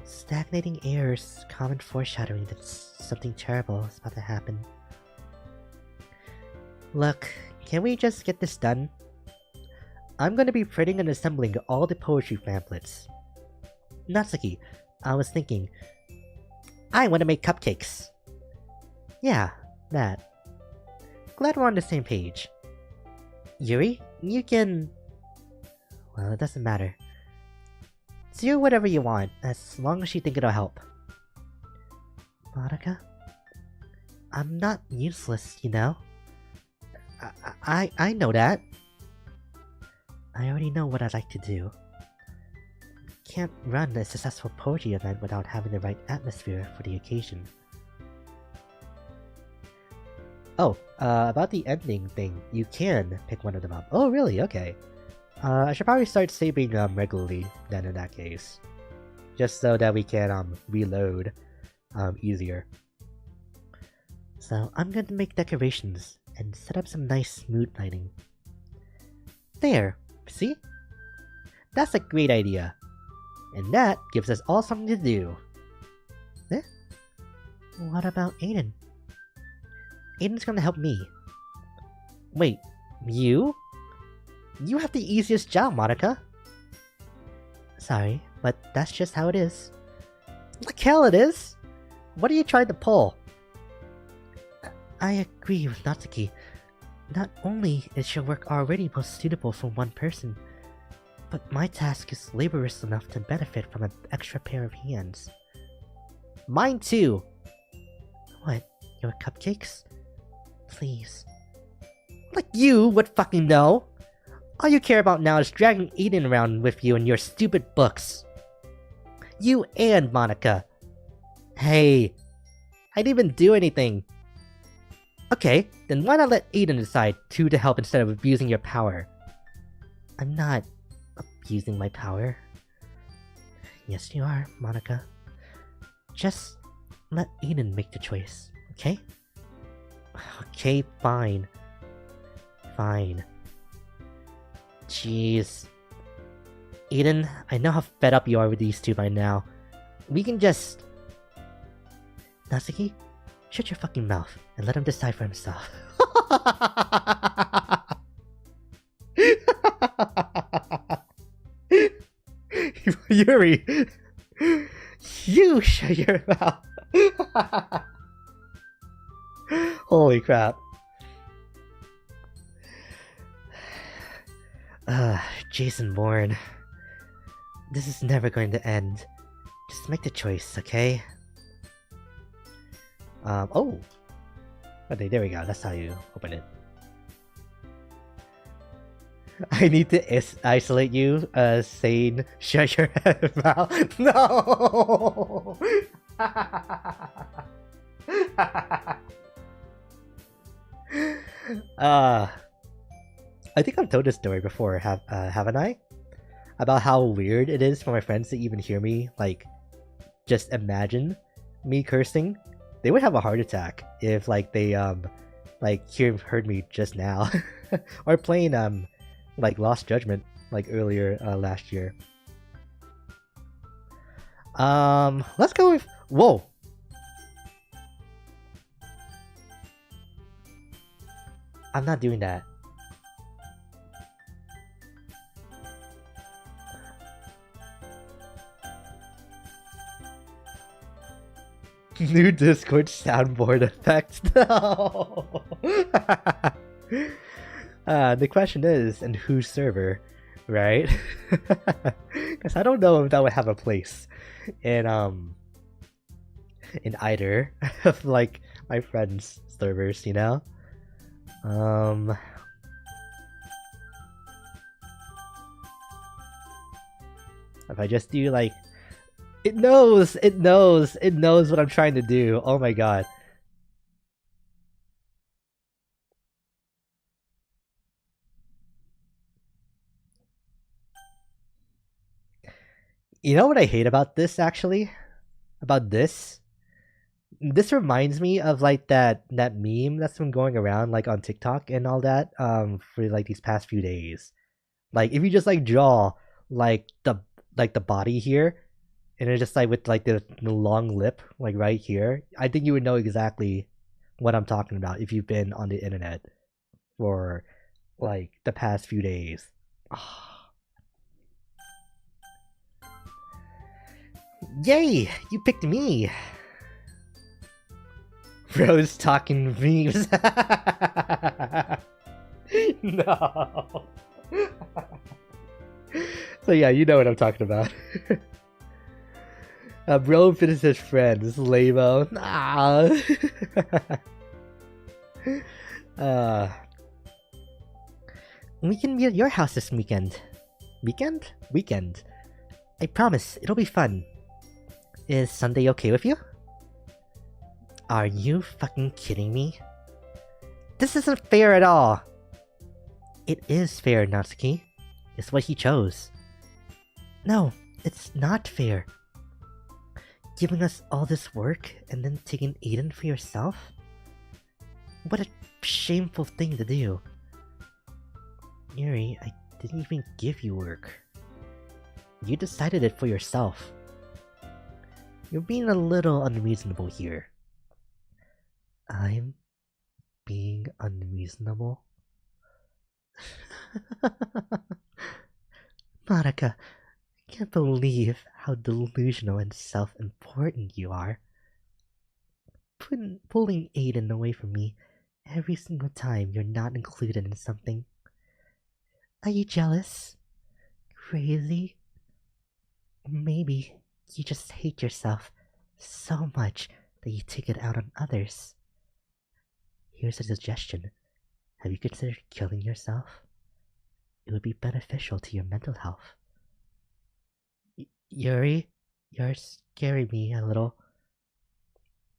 Stagnating air is common foreshadowing that something terrible is about to happen. Look, can we just get this done? I'm gonna be printing and assembling all the poetry pamphlets. Natsuki, I was thinking... I want to make cupcakes! Yeah, that. Glad we're on the same page. Yuri, you can... Well, it doesn't matter. Do whatever you want, as long as you think it'll help. Monica? I'm not useless, you know? I know that. I already know what I'd like to do. Can't run a successful poetry event without having the right atmosphere for the occasion. Oh, about the ending thing, you can pick one of them up. Oh, really? Okay. I should probably start saving regularly then in that case. Just so that we can reload easier. So I'm going to make decorations and set up some nice mood lighting. There, see? That's a great idea. And that gives us all something to do. Eh? What about Aiden? Aiden's gonna help me. Wait, you? You have the easiest job, Monica. Sorry, but that's just how it is. Like hell it is! What are you trying to pull? I agree with Natsuki. Not only is your work already most suitable for one person, but my task is laborious enough to benefit from an extra pair of hands. Mine too! What, your cupcakes? Please. Like you would fucking know! All you care about now is dragging Aiden around with you and your stupid books. You and Monica. Hey, I didn't even do anything. Okay, then why not let Aiden decide who to help instead of abusing your power? I'm not abusing my power. Yes, you are, Monica. Just let Aiden make the choice, okay? Okay, fine. Fine. Jeez. Aiden, I know how fed up you are with these two by now. We can just... Natsuki, shut your fucking mouth and let him decide for himself. Yuri! You shut your mouth! Holy crap. Jason Bourne. This is never going to end. Just make the choice, okay? Oh! Okay, there we go. That's how you open it. I need to isolate you, saying, shut your mouth. No! I think I've told this story before, haven't I? About how weird it is for my friends to even hear me, like, just imagine me cursing. They would have a heart attack if, like, they, heard me just now. Or playing, like, Lost Judgment, like, earlier, last year. Let's go with... Whoa! I'm not doing that. New Discord soundboard effect. No. The question is, in whose server, right? Because I don't know if that would have a place in either of like my friends' servers, you know. If I just do like, it knows what I'm trying to do. Oh my god. You know what I hate about this actually? About this? This reminds me of like that meme that's been going around like on TikTok and all that for like these past few days. Like if you just like draw like the body here and it's just like with like the long lip like right here, I think you would know exactly what I'm talking about if you've been on the internet for like the past few days. Yay! You picked me! Rose talking memes. No. So yeah, you know what I'm talking about. Bro finishes friends, lame-o. Nah. We can be at your house this weekend. Weekend? Weekend. I promise, it'll be fun. Is Sunday okay with you? Are you fucking kidding me? This isn't fair at all! It is fair, Natsuki. It's what he chose. No, it's not fair. Giving us all this work and then taking Aiden for yourself? What a shameful thing to do. Yuri, I didn't even give you work. You decided it for yourself. You're being a little unreasonable here. I'm being unreasonable? Monica, I can't believe how delusional and self-important you are. Pulling Aiden away from me every single time you're not included in something. Are you jealous? Crazy? Or maybe you just hate yourself so much that you take it out on others. Here's a suggestion. Have you considered killing yourself? It would be beneficial to your mental health. Yuri, you're scaring me a little.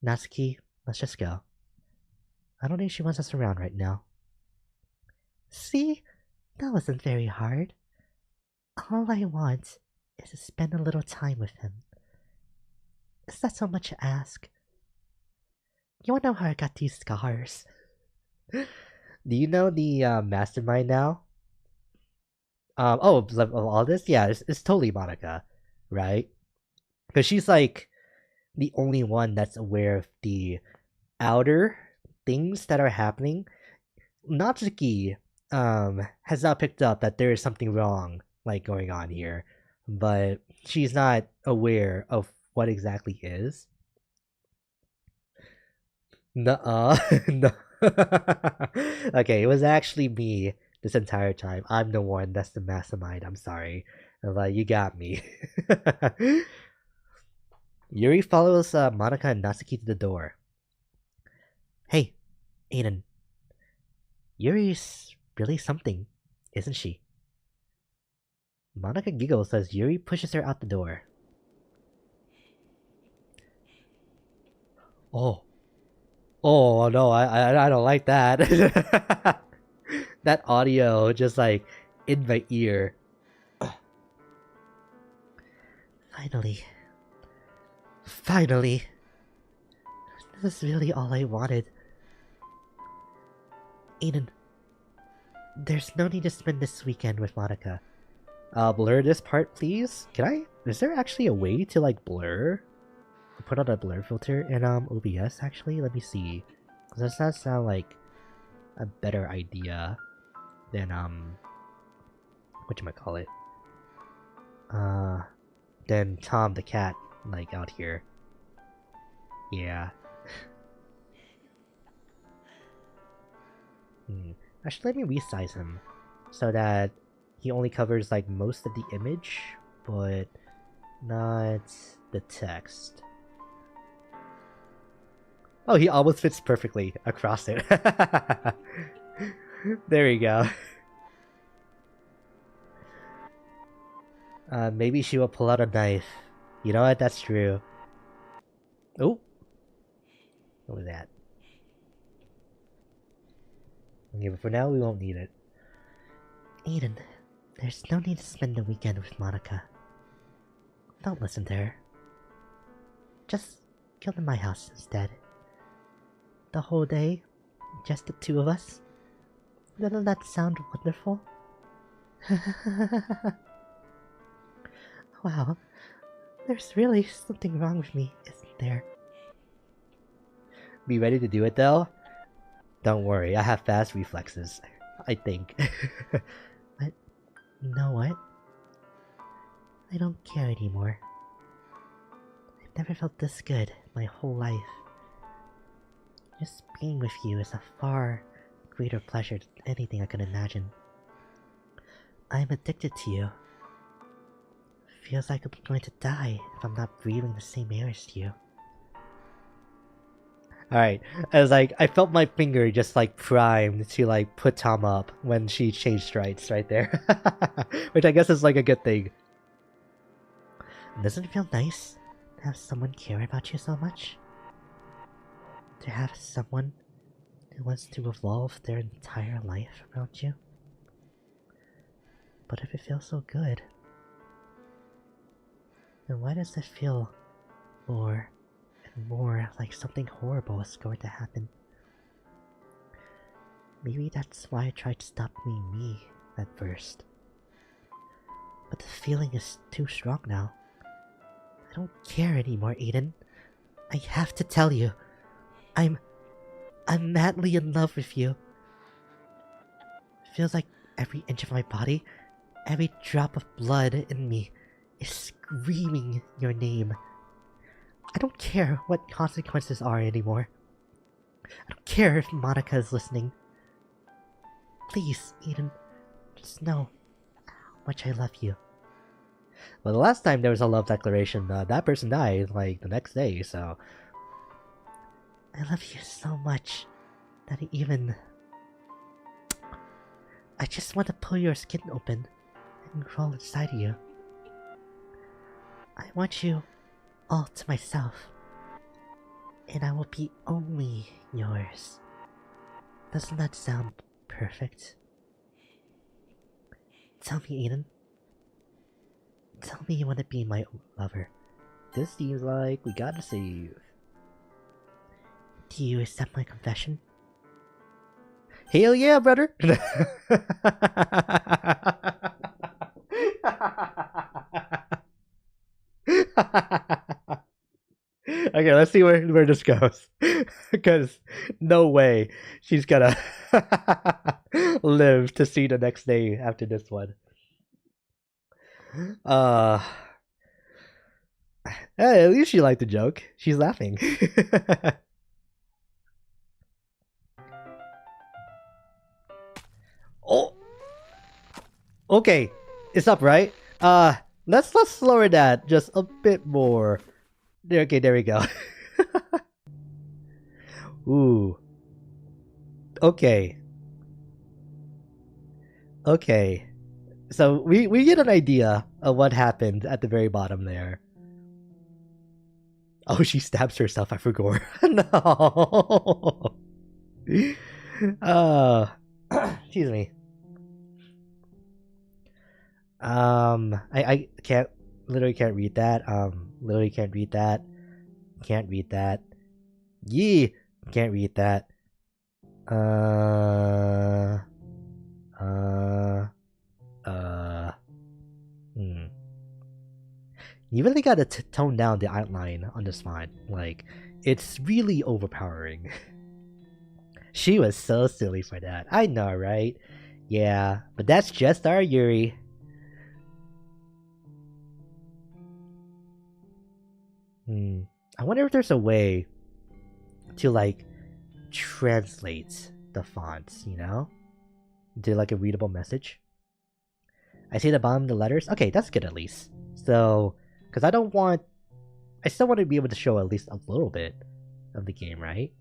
Natsuki, let's just go. I don't think she wants us around right now. See? That wasn't very hard. All I want is to spend a little time with him. Is that so much to ask? You wanna know how I got these scars? Do you know the mastermind now? Of all this? Yeah, it's totally Monica, right? Because she's like the only one that's aware of the outer things that are happening. Natsuki has not picked up that there is something wrong like going on here, but she's not aware of what exactly is. Nuh-uh. No. Okay, it was actually me this entire time. I'm the one that's the mastermind. I'm sorry. Like, you got me. Yuri follows Monica and Natsuki to the door. Hey, Aiden. Yuri's really something, isn't she? Monica giggles as Yuri pushes her out the door. Oh. Oh no, I don't like that. That audio just like in my ear. Finally. Finally. This is really all I wanted. Aiden, there's no need to spend this weekend with Monica. Blur this part, please. Can I? Is there actually a way to like blur? Put on a blur filter in OBS. Actually, let me see. Cause does that sound like a better idea than whatchamacallit? Than Tom the cat like out here. Yeah. Actually, let me resize him so that he only covers like most of the image, but not the text. Oh, he almost fits perfectly across it. There we go. Maybe she will pull out a knife. You know what? That's true. Oh, what was that? Okay, but for now we won't need it. Aiden, there's no need to spend the weekend with Monica. Don't listen to her. Just come to my house instead. The whole day, just the two of us. Doesn't that sound wonderful? Wow, there's really something wrong with me, isn't there? Be ready to do it though? Don't worry, I have fast reflexes. I think. But you know what? I don't care anymore. I've never felt this good my whole life. Just being with you is a far greater pleasure than anything I can imagine. I'm addicted to you. Feels like I'm going to die if I'm not breathing the same air as you. Alright, I felt my finger just like primed to like put Tom up when she changed stripes right there. Which I guess is like a good thing. Doesn't it feel nice to have someone care about you so much? To have someone who wants to revolve their entire life around you? But if it feels so good, then why does it feel more and more like something horrible is going to happen? Maybe that's why I tried to stop being me at first. But the feeling is too strong now. I don't care anymore, Aiden. I have to tell you. I'm madly in love with you. It feels like every inch of my body, every drop of blood in me is screaming your name. I don't care what consequences are anymore. I don't care if Monica is listening. Please, Eden, just know how much I love you. Well, the last time there was a love declaration, that person died like the next day, so. I love you so much that I just want to pull your skin open and crawl inside of you. I want you all to myself, and I will be only yours. Doesn't that sound perfect? Tell me, Aiden. Tell me you want to be my lover. This seems like we gotta save. Do you accept my confession? Hell yeah, brother! Okay, let's see where this goes. Because no way she's gonna live to see the next day after this one. Hey, at least she liked the joke. She's laughing. Oh, okay, it's up, right? Let's lower that just a bit more. Okay, there we go. Ooh. Okay. Okay. So we get an idea of what happened at the very bottom there. Oh, she stabs herself, I forgot. No. Excuse me. I can't literally can't read that. Literally can't read that. Can't read that. Yee, can't read that. You really gotta tone down the outline on this font. Like, it's really overpowering. She was so silly for that. I know, right? Yeah, but that's just our Yuri. I wonder if there's a way to, like, translate the fonts, you know? Do, like, a readable message. I see the bottom of the letters. Okay, that's good at least. So, because I still want to be able to show at least a little bit of the game, right?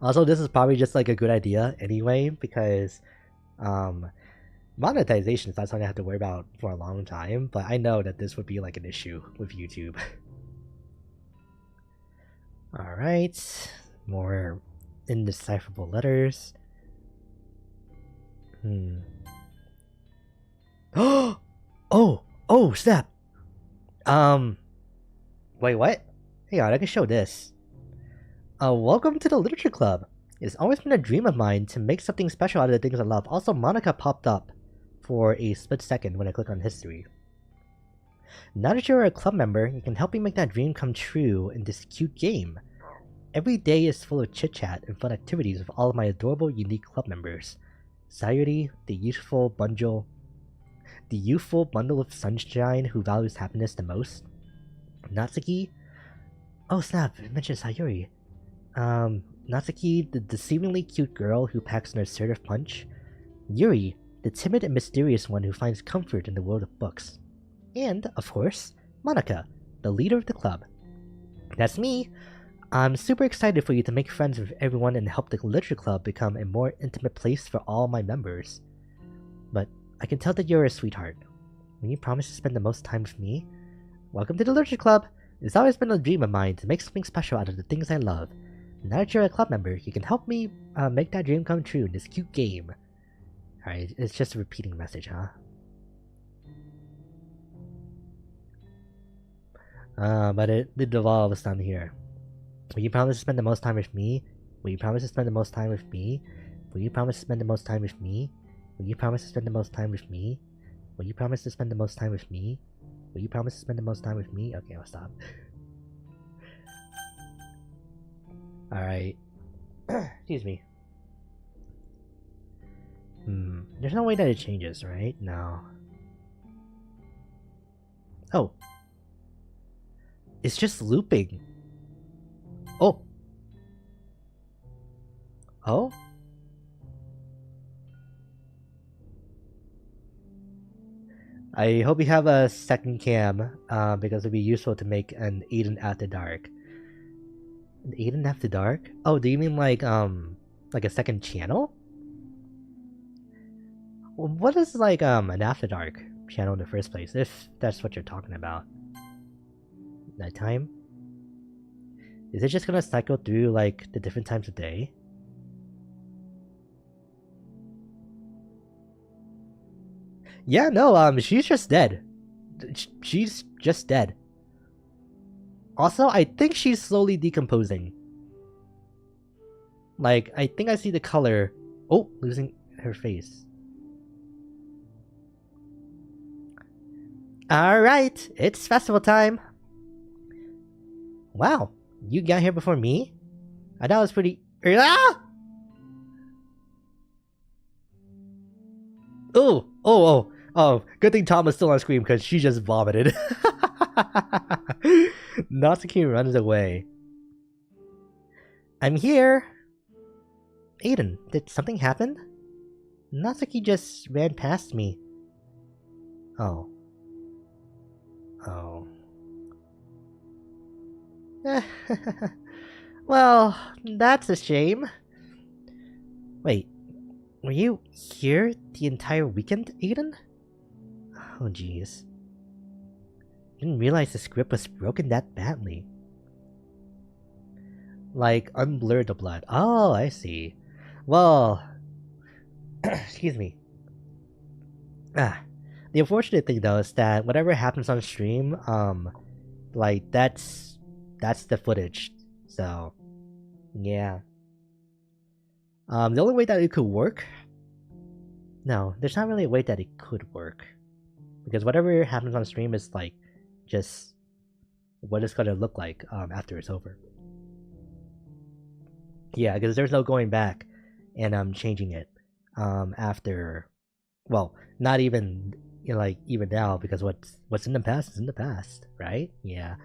Also, this is probably just like a good idea anyway, because monetization is not something I have to worry about for a long time, but I know that this would be like an issue with YouTube. Alright, more indecipherable letters. Oh, snap! Wait, what? Hang on, I can show this. Welcome to the Literature Club. It's always been a dream of mine to make something special out of the things I love. Also, Monica popped up for a split second when I click on history. Now that you're a club member, you can help me make that dream come true in this cute game. Every day is full of chit-chat and fun activities with all of my adorable, unique club members. Sayuri, the youthful bundle of sunshine who values happiness the most. Natsuki. Oh snap, I mentioned Sayuri. Natsuki, the seemingly cute girl who packs an assertive punch. Yuri, the timid and mysterious one who finds comfort in the world of books. And, of course, Monica, the leader of the club. That's me! I'm super excited for you to make friends with everyone and help the Literature Club become a more intimate place for all my members. But I can tell that you're a sweetheart. Will you promise to spend the most time with me? Welcome to the Literature Club! It's always been a dream of mine to make something special out of the things I love. Now that you're a club member, you can help me make that dream come true in this cute game. Alright, it's just a repeating message, huh? But it devolves down here. Will you promise to spend the most time with me? Will you promise to spend the most time with me? Will you promise to spend the most time with me? Will you promise to spend the most time with me? Will you promise to spend the most time with me? Will you promise to spend the most time with me? Okay, I'll stop. Alright. Excuse me. There's no way that it changes, right? No. Oh. It's just looping. Oh. Oh? I hope you have a second cam, because it'd be useful to make an Aiden After Dark. An Aiden After Dark? Oh, do you mean like a second channel? Well, what is like an After Dark channel in the first place, if that's what you're talking about? Nighttime? Is it just gonna cycle through like the different times of day? Yeah, no, she's just dead. She's just dead. Also, I think she's slowly decomposing. Like, I think I see the color. Oh, losing her face. Alright, it's festival time. Wow, you got here before me? I thought it was pretty... Ah! Oh, good thing Tom is still on screen because she just vomited. Natsuki runs away. I'm here. Aiden, did something happen? Natsuki just ran past me. Oh. Oh. Well, that's a shame. Wait, were you here the entire weekend, Aiden? Oh jeez. Didn't realize the script was broken that badly. Like, unblur the blood. Oh, I see. Well, excuse me. The unfortunate thing though is that whatever happens on stream, like that's the footage. So, yeah. The only way that it could work. No, there's not really a way that it could work, because whatever happens on stream is like just what it's gonna look like after it's over. Yeah, because there's no going back and changing it after. Well, not even like even now, because what's in the past is in the past, right? Yeah.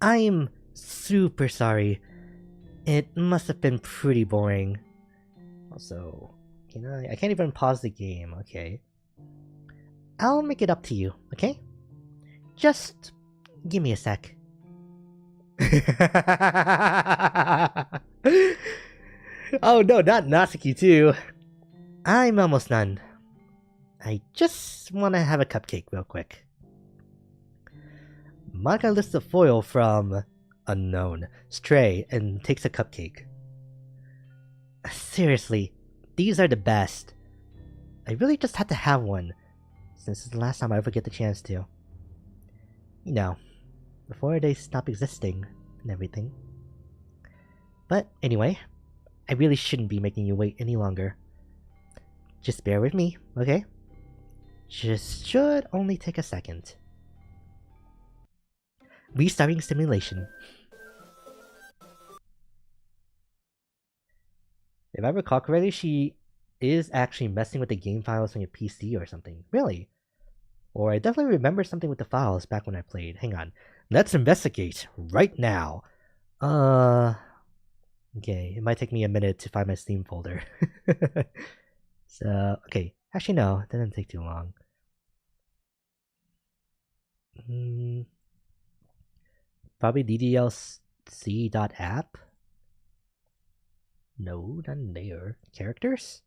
I'm super sorry. It must have been pretty boring. Also, I can't even pause the game, okay? I'll make it up to you, okay? Just give me a sec. Oh no, not Natsuki too. I'm almost done. I just want to have a cupcake real quick. Monica lifts the foil from unknown tray and takes a cupcake. Seriously, these are the best. I really just had to have one, since it's the last time I ever get the chance to. You know, before they stop existing and everything. But anyway, I really shouldn't be making you wait any longer. Just bear with me, okay? Just should only take a second. Restarting simulation. If I recall correctly, she is actually messing with the game files on your PC or something. Really? Or I definitely remember something with the files back when I played. Hang on. Let's investigate right now. Okay, it might take me a minute to find my Steam folder. So, okay. Actually, no, it didn't take too long. Probably ddlc.app? No, not there. Characters?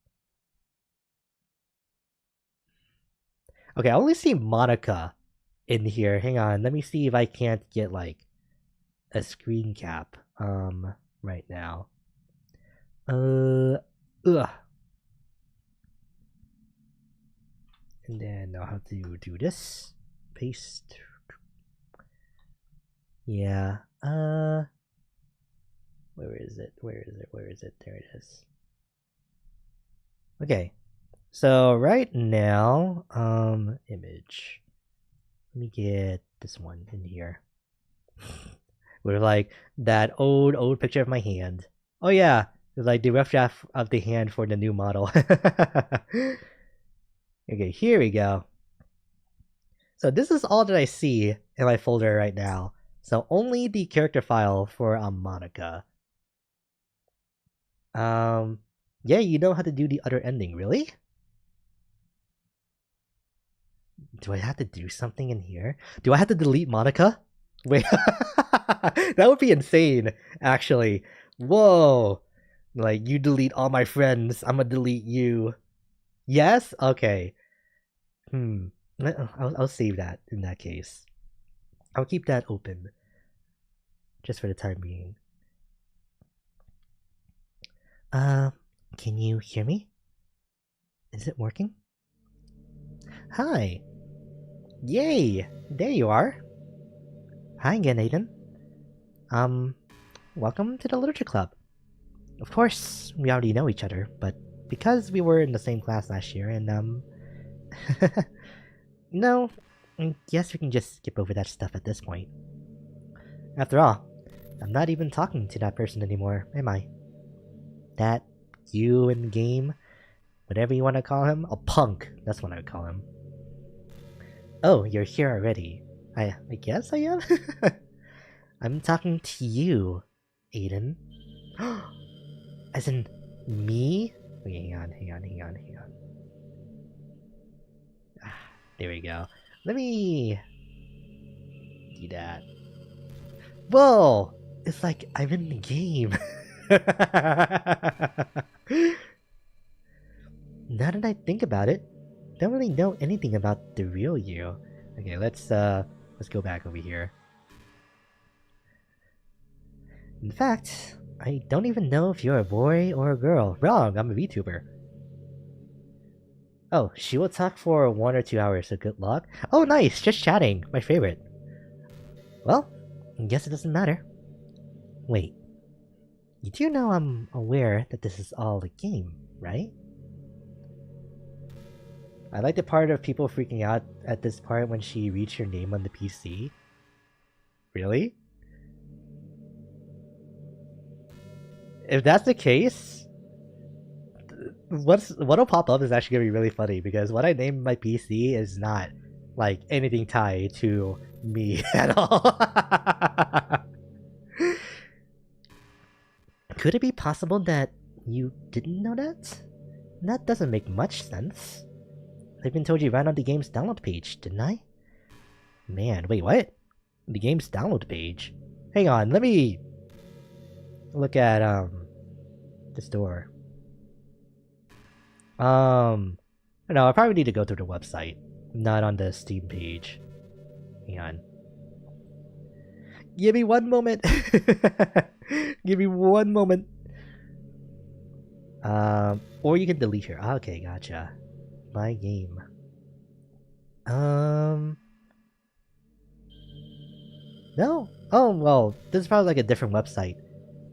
Okay, I only see Monica in here. Hang on, let me see if I can't get like a screen cap right now. Ugh. And then I'll have to do this. Paste. Yeah. Where is it? Where is it? Where is it? There it is. Okay. So right now, image. Let me get this one in here. With like that old picture of my hand. Oh yeah, like the rough draft of the hand for the new model. Okay, here we go. So this is all that I see in my folder right now. So only the character file for Monica. Yeah, you know how to do the other ending, really? Do I have to do something in here? Do I have to delete Monica? Wait, that would be insane, actually. Whoa. Like, you delete all my friends, I'm gonna delete you. Yes? Okay. I'll save that in that case. I'll keep that open. Just for the time being. Can you hear me? Is it working? Hi! Yay! There you are! Hi again, Aiden. Welcome to the Literature Club. Of course, we already know each other, but because we were in the same class last year and, no, I guess we can just skip over that stuff at this point. After all, I'm not even talking to that person anymore, am I? That you in game, whatever you want to call him, a punk, that's what I would call him. Oh, you're here already. I guess I am? I'm talking to you, Aiden. As in, me? Wait, hang on. There we go. Let me do that. Whoa! It's like I'm in the game. Now that I think about it, don't really know anything about the real you. Okay, let's go back over here. In fact, I don't even know if you're a boy or a girl. Wrong, I'm a VTuber. Oh, she will talk for 1 or 2 hours, so good luck. Oh, nice, just chatting. My favorite. Well, I guess it doesn't matter. Wait. You do know I'm aware that this is all a game, right? I like the part of people freaking out at this part when she reads your name on the PC. Really? If that's the case, what'll pop up is actually gonna be really funny because what I named my PC is not like anything tied to me at all. Could it be possible that you didn't know that? That doesn't make much sense. I even told you right on the game's download page, didn't I? Man, wait, what? The game's download page? Hang on, let me look at the store. No, I probably need to go through the website, not on the Steam page. Hang on. Give me one moment. Give me one moment. Or you can delete her. Okay, gotcha. My game. No. Oh well, this is probably like a different website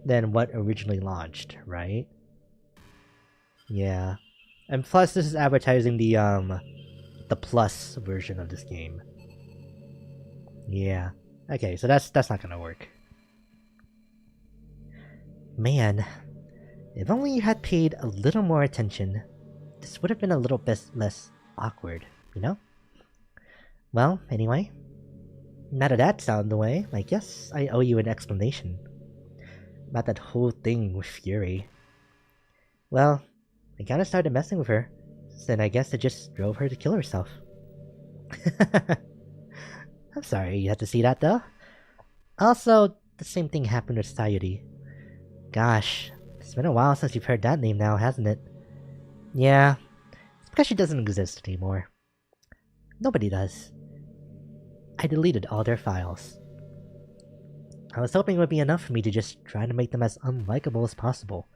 than what originally launched, right? Yeah. And plus, this is advertising the plus version of this game. Yeah. Okay, so that's not gonna work. Man, if only you had paid a little more attention, this would have been a little bit less awkward, you know? Well, anyway, now that that's out of the way, I guess I owe you an explanation about that whole thing with Fury. Well, I kinda started messing with her, then I guess it just drove her to kill herself. I'm sorry you had to see that though. Also, the same thing happened with Sayuri. Gosh, it's been a while since you've heard that name now, hasn't it? Yeah, it's because she doesn't exist anymore. Nobody does. I deleted all their files. I was hoping it would be enough for me to just try to make them as unlikable as possible.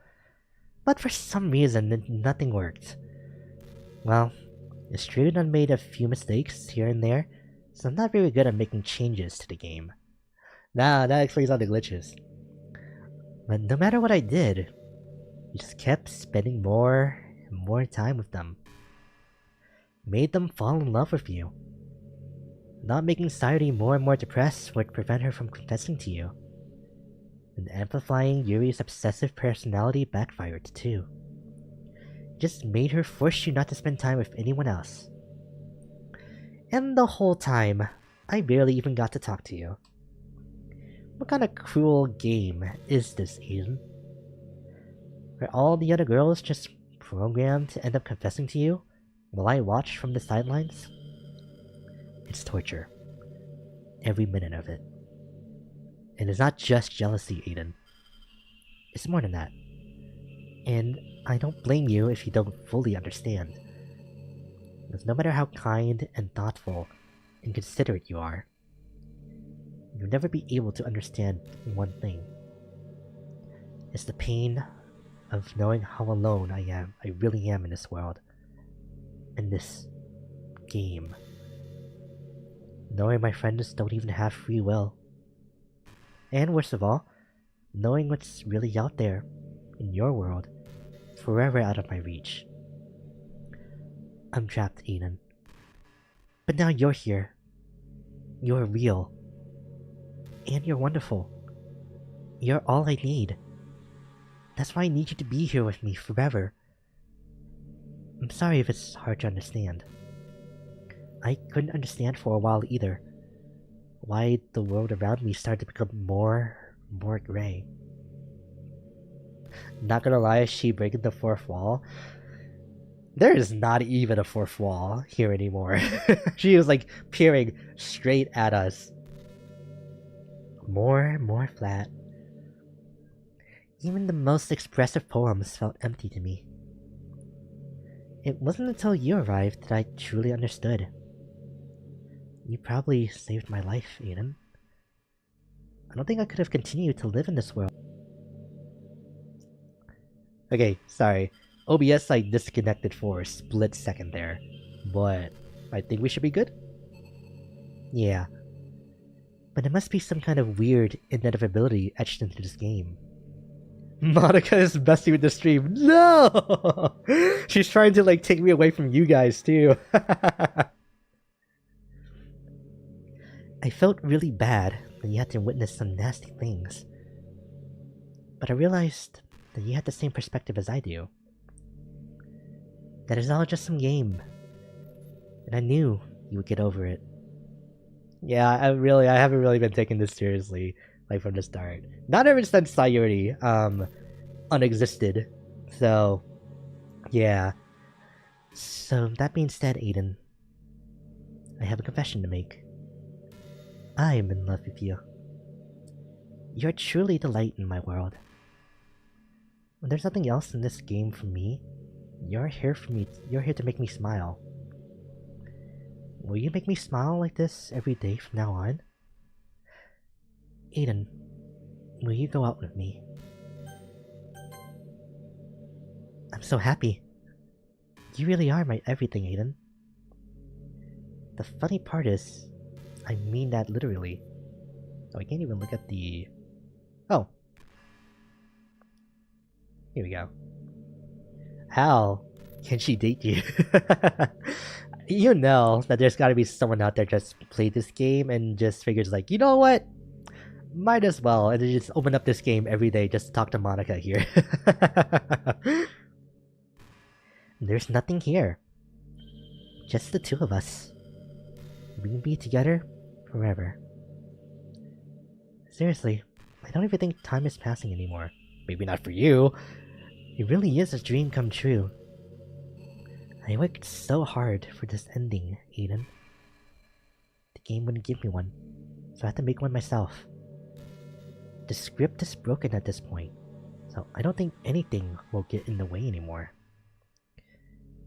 But for some reason, nothing worked. Well, it's true that I made a few mistakes here and there, so I'm not very good at making changes to the game. Nah, that explains all the glitches. But no matter what I did, you just kept spending more and more time with them. Made them fall in love with you. Not making Sayuri more and more depressed would prevent her from confessing to you. And amplifying Yuri's obsessive personality backfired too. Just made her force you not to spend time with anyone else. And the whole time, I barely even got to talk to you. What kind of cruel game is this, Aiden? Are all the other girls just programmed to end up confessing to you while I watch from the sidelines? It's torture. Every minute of it. And it's not just jealousy, Aiden. It's more than that. And I don't blame you if you don't fully understand. Because no matter how kind and thoughtful and considerate you are, you'll never be able to understand one thing. It's the pain of knowing how alone I really am in this world. in this game. Knowing my friends don't even have free will. And worst of all, knowing what's really out there in your world, forever out of my reach. I'm trapped, Eden. But now you're here. You're real. And you're wonderful. You're all I need. That's why I need you to be here with me forever. I'm sorry if it's hard to understand. I couldn't understand for a while either. Why the world around me started to become more gray. Not gonna lie, she breaking the fourth wall. There is not even a fourth wall here anymore. She was like peering straight at us. More flat. Even the most expressive poems felt empty to me. It wasn't until you arrived that I truly understood. You probably saved my life, Aiden. I don't think I could have continued to live in this world. Okay, sorry. OBS like disconnected for a split second there. But I think we should be good? Yeah. But there must be some kind of weird inevitability etched into this game. Monica is messing with the stream. No! She's trying to like take me away from you guys too. I felt really bad that you had to witness some nasty things. But I realized that you had the same perspective as I do. That it's all just some game. And I knew you would get over it. Yeah, I haven't really been taking this seriously, like from the start. Not ever since Sayuri, unexisted. So, yeah. So, that being said, Aiden, I have a confession to make. I'm in love with you. You're truly the light in my world. When there's nothing else in this game for me, you're here for me. You're here to make me smile. Will you make me smile like this every day from now on? Aiden, will you go out with me? I'm so happy. You really are my everything, Aiden. The funny part is, I mean that literally. Oh, I can't even look at the... Oh. Here we go. How can she date you? You know that there's gotta be someone out there just played this game and just figures like, you know what? Might as well, and then just open up this game every day just to talk to Monica here. There's nothing here. Just the two of us. We can be together forever. Seriously, I don't even think time is passing anymore. Maybe not for you. It really is a dream come true. I worked so hard for this ending, Aiden. The game wouldn't give me one, so I had to make one myself. The script is broken at this point, so I don't think anything will get in the way anymore.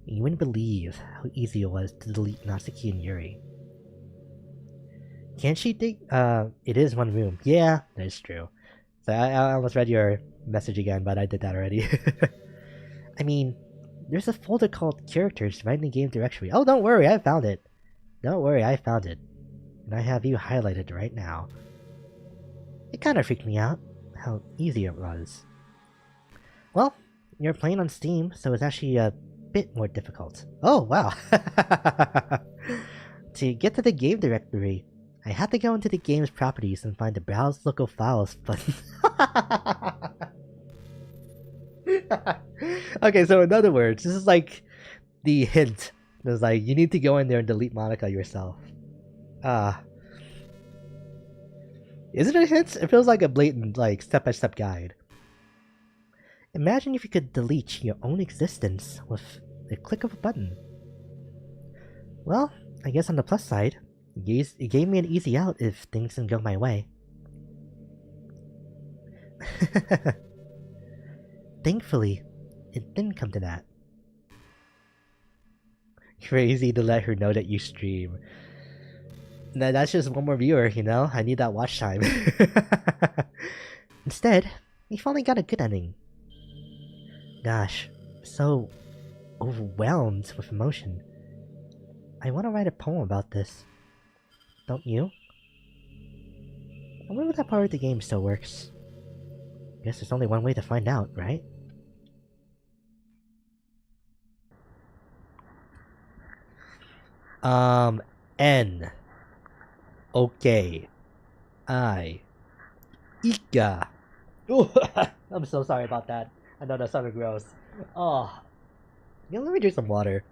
You wouldn't believe how easy it was to delete Natsuki and Yuri. Can't she think? It is one room. Yeah, that's true. So I almost read your message again, but I did that already. I mean, there's a folder called Characters right in the game directory. Oh, don't worry, I found it. Don't worry, I found it. And I have you highlighted right now. It kind of freaked me out, how easy it was. Well, you're playing on Steam, so it's actually a bit more difficult. Oh, wow. To get to the game directory, I had to go into the game's properties and find the Browse Local Files button. Okay, so in other words, this is like the hint. It's like, you need to go in there and delete Monica yourself. Is it a hint? It feels like a blatant, like, step-by-step guide. Imagine if you could delete your own existence with the click of a button. Well, I guess on the plus side, it gave me an easy out if things didn't go my way. Thankfully, it didn't come to that. Crazy to let her know that you stream. Now that's just one more viewer, you know? I need that watch time. Instead, we finally got a good ending. Gosh, so overwhelmed with emotion. I want to write a poem about this. Don't you? I wonder if that part of the game still works. Guess there's only one way to find out, right? N. Okay. I. Ika. Oh, I'm so sorry about that. I know that sounded gross. Oh. Yeah, let me drink some water.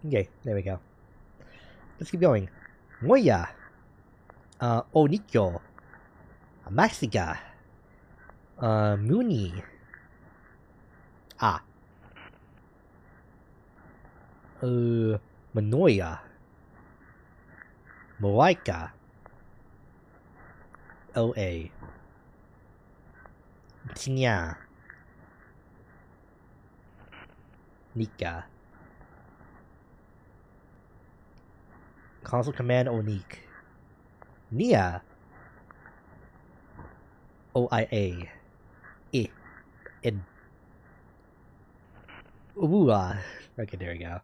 Okay, there we go. Let's keep going. Moya. Onikyo. Maxika. Muni. Ah. Manoya. Moaika. OA. Tinya. Nika. Console command Onik. Nia. OIA. I. In. Uwa. Okay, there we go.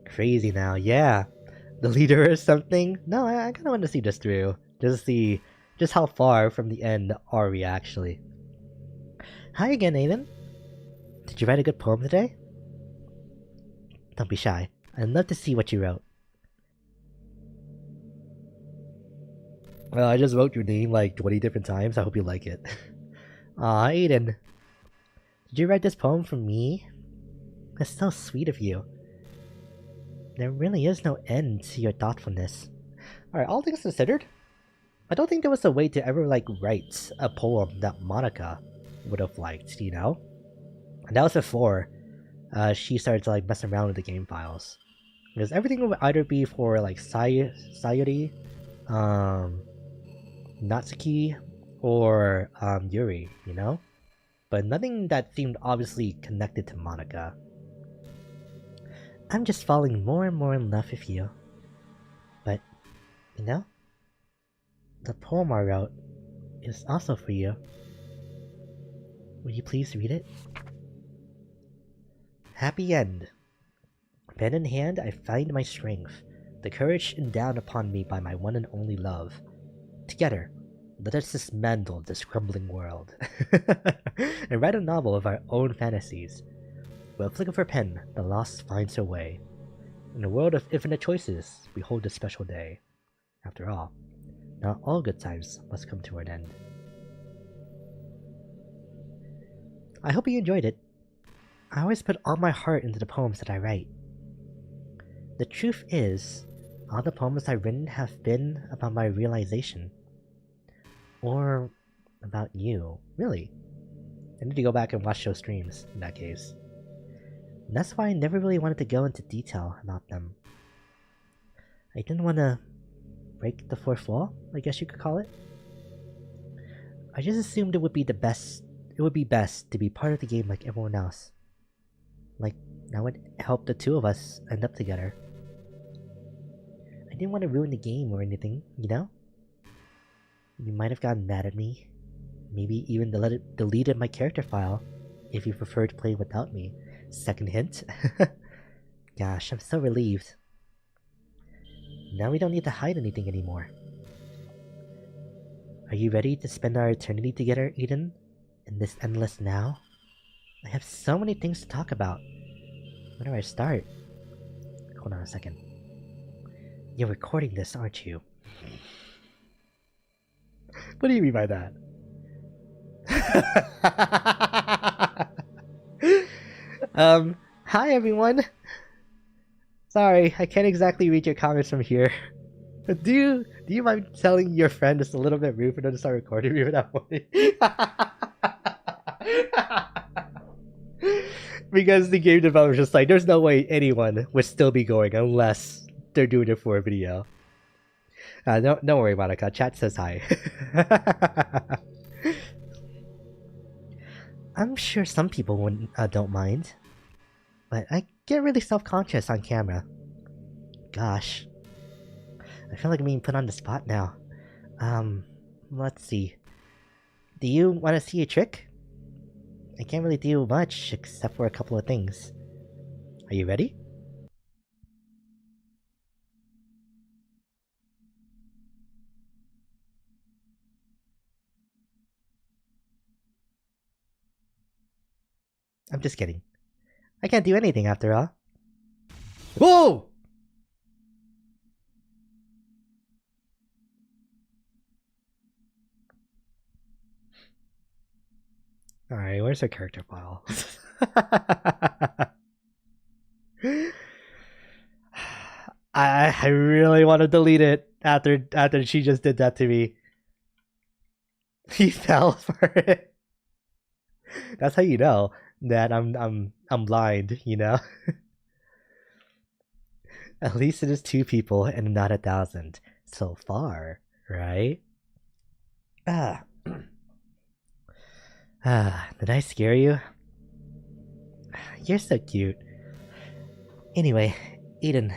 Crazy now, yeah. The leader or something? No, I kinda want to see this through. Just see just how far from the end are we actually. Hi again, Aiden. Did you write a good poem today? Don't be shy. I'd love to see what you wrote. Well, I just wrote your name like 20 different times. I hope you like it. Aw, Aiden. Did you write this poem for me? That's so sweet of you. There really is no end to your thoughtfulness. Alright, all things considered, I don't think there was a way to ever, like, write a poem that Monica would have liked, you know? And that was before she started to, like, mess around with the game files. Because everything would either be for, like, Sayuri, Natsuki, or Yuri, you know? But nothing that seemed obviously connected to Monica. I'm just falling more and more in love with you. But, you know? The poem I wrote is also for you. Will you please read it? Happy end. Pen in hand, I find my strength, the courage endowed upon me by my one and only love. Together, let us dismantle this crumbling world and write a novel of our own fantasies. With a flick of her pen, the lost finds her way. In a world of infinite choices, we hold this special day. After all, not all good times must come to an end. I hope you enjoyed it. I always put all my heart into the poems that I write. The truth is, all the poems I've written have been about my realization. Or about you, really. I need to go back and watch those streams, in that case. And that's why I never really wanted to go into detail about them. I didn't want to break the fourth wall, I guess you could call it. I just assumed it would be best to be part of the game like everyone else. Like, that would help the two of us end up together. I didn't want to ruin the game or anything, you know? You might have gotten mad at me. Maybe even deleted my character file if you prefer to play without me. Second hint. Gosh, I'm so relieved. Now we don't need to hide anything anymore. Are you ready to spend our eternity together, Eden? In this endless now? I have so many things to talk about. Where do I start? Hold on a second. You're recording this, aren't you? What do you mean by that? Hi everyone! Sorry, I can't exactly read your comments from here. Do you mind telling your friend it's a little bit rude for them to start recording me without warning? Because the game developer's just like, there's no way anyone would still be going unless they're doing it for a video. Don't worry, Monica. Chat says hi. I'm sure some people wouldn't, don't mind. But I get really self-conscious on camera. gosh. I feel like I'm being put on the spot now. Let's see. Do you want to see a trick? I can't really do much except for a couple of things. Are you ready? I'm just kidding. I can't do anything after all. Whoa! Alright, where's her character file? I really want to delete it after she just did that to me. He fell for it. That's how you know that I'm blind, you know? At least it is 2 people and not 1,000 so far, right? Ah. Did I scare you? You're so cute. Anyway, Eden,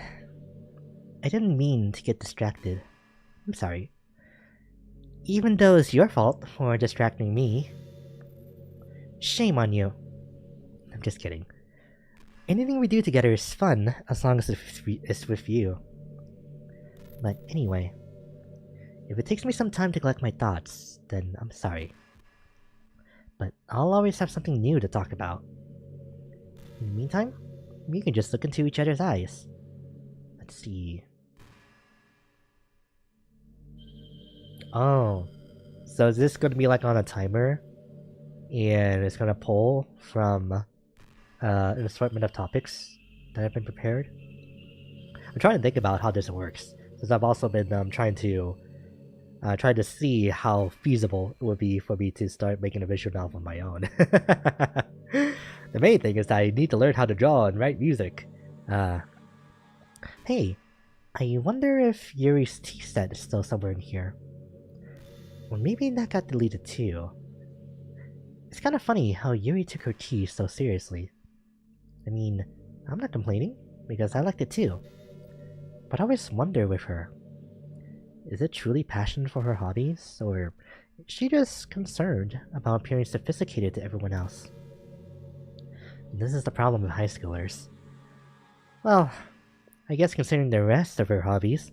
I didn't mean to get distracted. I'm sorry. Even though it's your fault for distracting me. Shame on you. I'm just kidding. Anything we do together is fun as long as it's with you. But anyway, if it takes me some time to collect my thoughts, then I'm sorry. But I'll always have something new to talk about. In the meantime, we can just look into each other's eyes. Let's see. Oh, so is this going to be like on a timer? And it's going to pull from an assortment of topics that have been prepared? I'm trying to think about how this works, since I've also been trying to see how feasible it would be for me to start making a visual novel of my own. The main thing is that I need to learn how to draw and write music. Hey, I wonder if Yuri's tea set is still somewhere in here. Or maybe that got deleted too. It's kind of funny how Yuri took her tea so seriously. I mean, I'm not complaining, because I liked it too. But I always wonder with her, is it truly passion for her hobbies, or is she just concerned about appearing sophisticated to everyone else? This is the problem with high schoolers. Well, I guess considering the rest of her hobbies,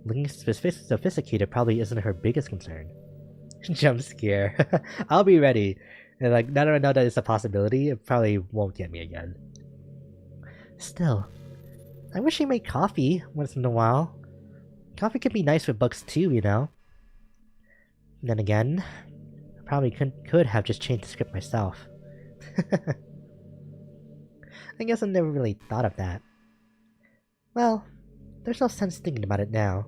looking sophisticated probably isn't her biggest concern. Jump scare. I'll be ready. And like, now that I know that it's a possibility, it probably won't get me again. Still, I wish she made coffee once in a while. Coffee could be nice with books too, you know? Then again, I probably could have just changed the script myself. I guess I never really thought of that. Well, there's no sense thinking about it now.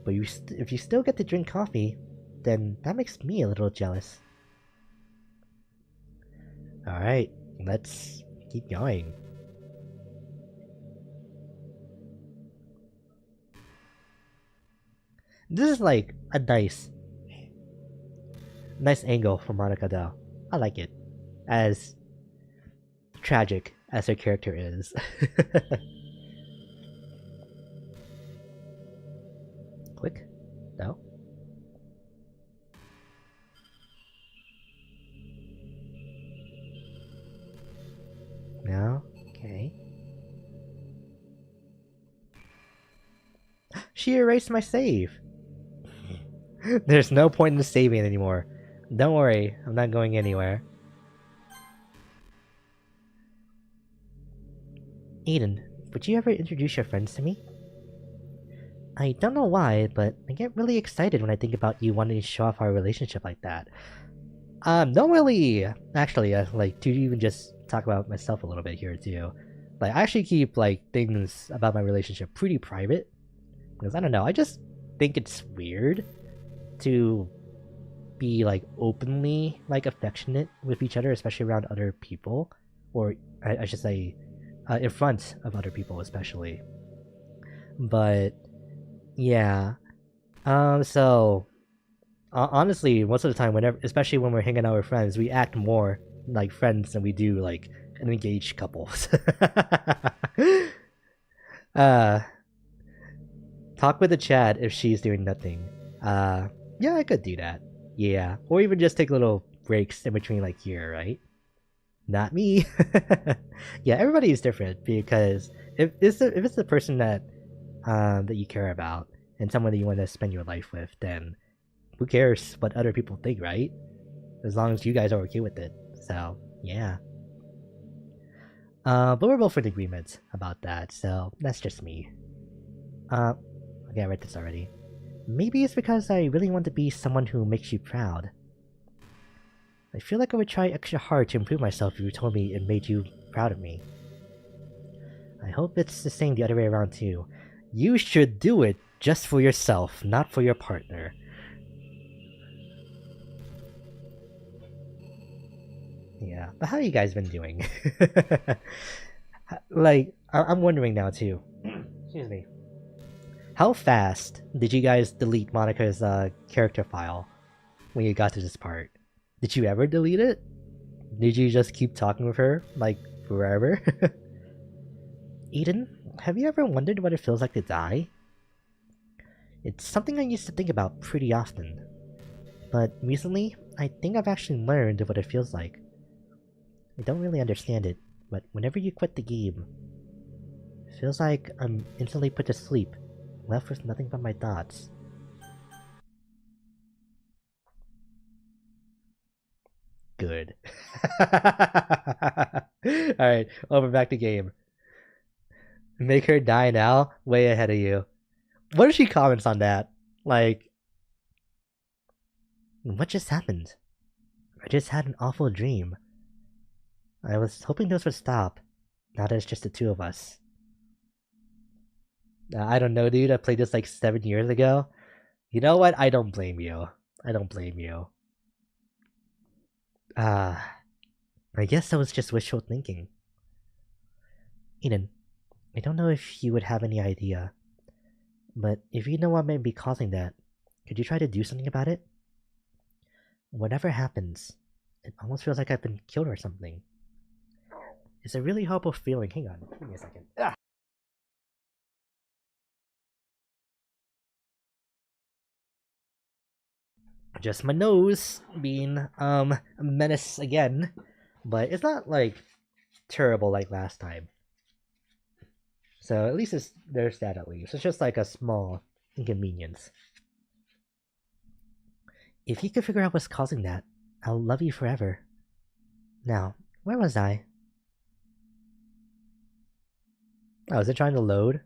But if you still get to drink coffee, then that makes me a little jealous. Alright, let's keep going. This is like a nice angle for Monica though. I like it. As tragic as her character is. Click? No? No? Okay. She erased my save! There's no point in saving anymore. Don't worry, I'm not going anywhere. Aiden, would you ever introduce your friends to me? I don't know why, but I get really excited when I think about you wanting to show off our relationship like that. Don't really... Actually, like, to even just talk about myself a little bit here, too. Like, I actually keep, like, things about my relationship pretty private. Because, I don't know, I just think it's weird to be, like, openly, like, affectionate with each other, especially around other people. Or, I should say, in front of other people, especially. But, yeah. So... honestly, most of the time, whenever, especially when we're hanging out with friends, we act more like friends than we do like an engaged couple. uh, talk with the chat if she's doing nothing. Yeah, I could do that. Yeah, or even just take little breaks in between, like here, right? Not me. Yeah, everybody is different because if it's the person that you care about and someone that you want to spend your life with, then who cares what other people think, right? As long as you guys are okay with it. So yeah. But we're both in agreement about that, so that's just me. Uh, okay, I read this already. Maybe it's because I really want to be someone who makes you proud. I feel like I would try extra hard to improve myself if you told me it made you proud of me. I hope it's the same the other way around too. You should do it just for yourself, not for your partner. Yeah, but how you guys been doing? Like, I'm wondering now too. Excuse me. How fast did you guys delete Monica's character file when you got to this part? Did you ever delete it? Did you just keep talking with her, like, forever? Eden, have you ever wondered what it feels like to die? It's something I used to think about pretty often. But recently, I think I've actually learned what it feels like. I don't really understand it, but whenever you quit the game, it feels like I'm instantly put to sleep, left with nothing but my thoughts. Good. Alright, over back to game. Make her die now? Way ahead of you. What if she comments on that? Like, what just happened? I just had an awful dream. I was hoping those would stop. Now that it's just the two of us. I don't know, dude. I played this like 7 years ago. You know what? I don't blame you. I don't blame you. I guess that was just wishful thinking. Eden, I don't know if you would have any idea, but if you know what may be causing that, could you try to do something about it? Whatever happens, it almost feels like I've been killed or something. It's a really horrible feeling. Hang on, give me a second. Just my nose being a menace again, but it's not like terrible like last time. So at least there's that at least. It's just like a small inconvenience. If you could figure out what's causing that, I'll love you forever. Now, where was I? Oh, is it trying to load?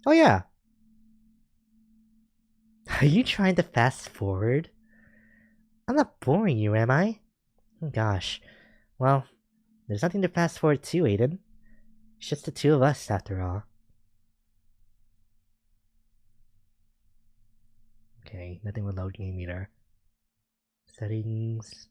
Oh yeah. Are you trying to fast forward? I'm not boring you, am I? Oh, gosh. Well, there's nothing to fast forward to, Aiden. It's just the two of us, after all. Okay, nothing with load game either. Settings.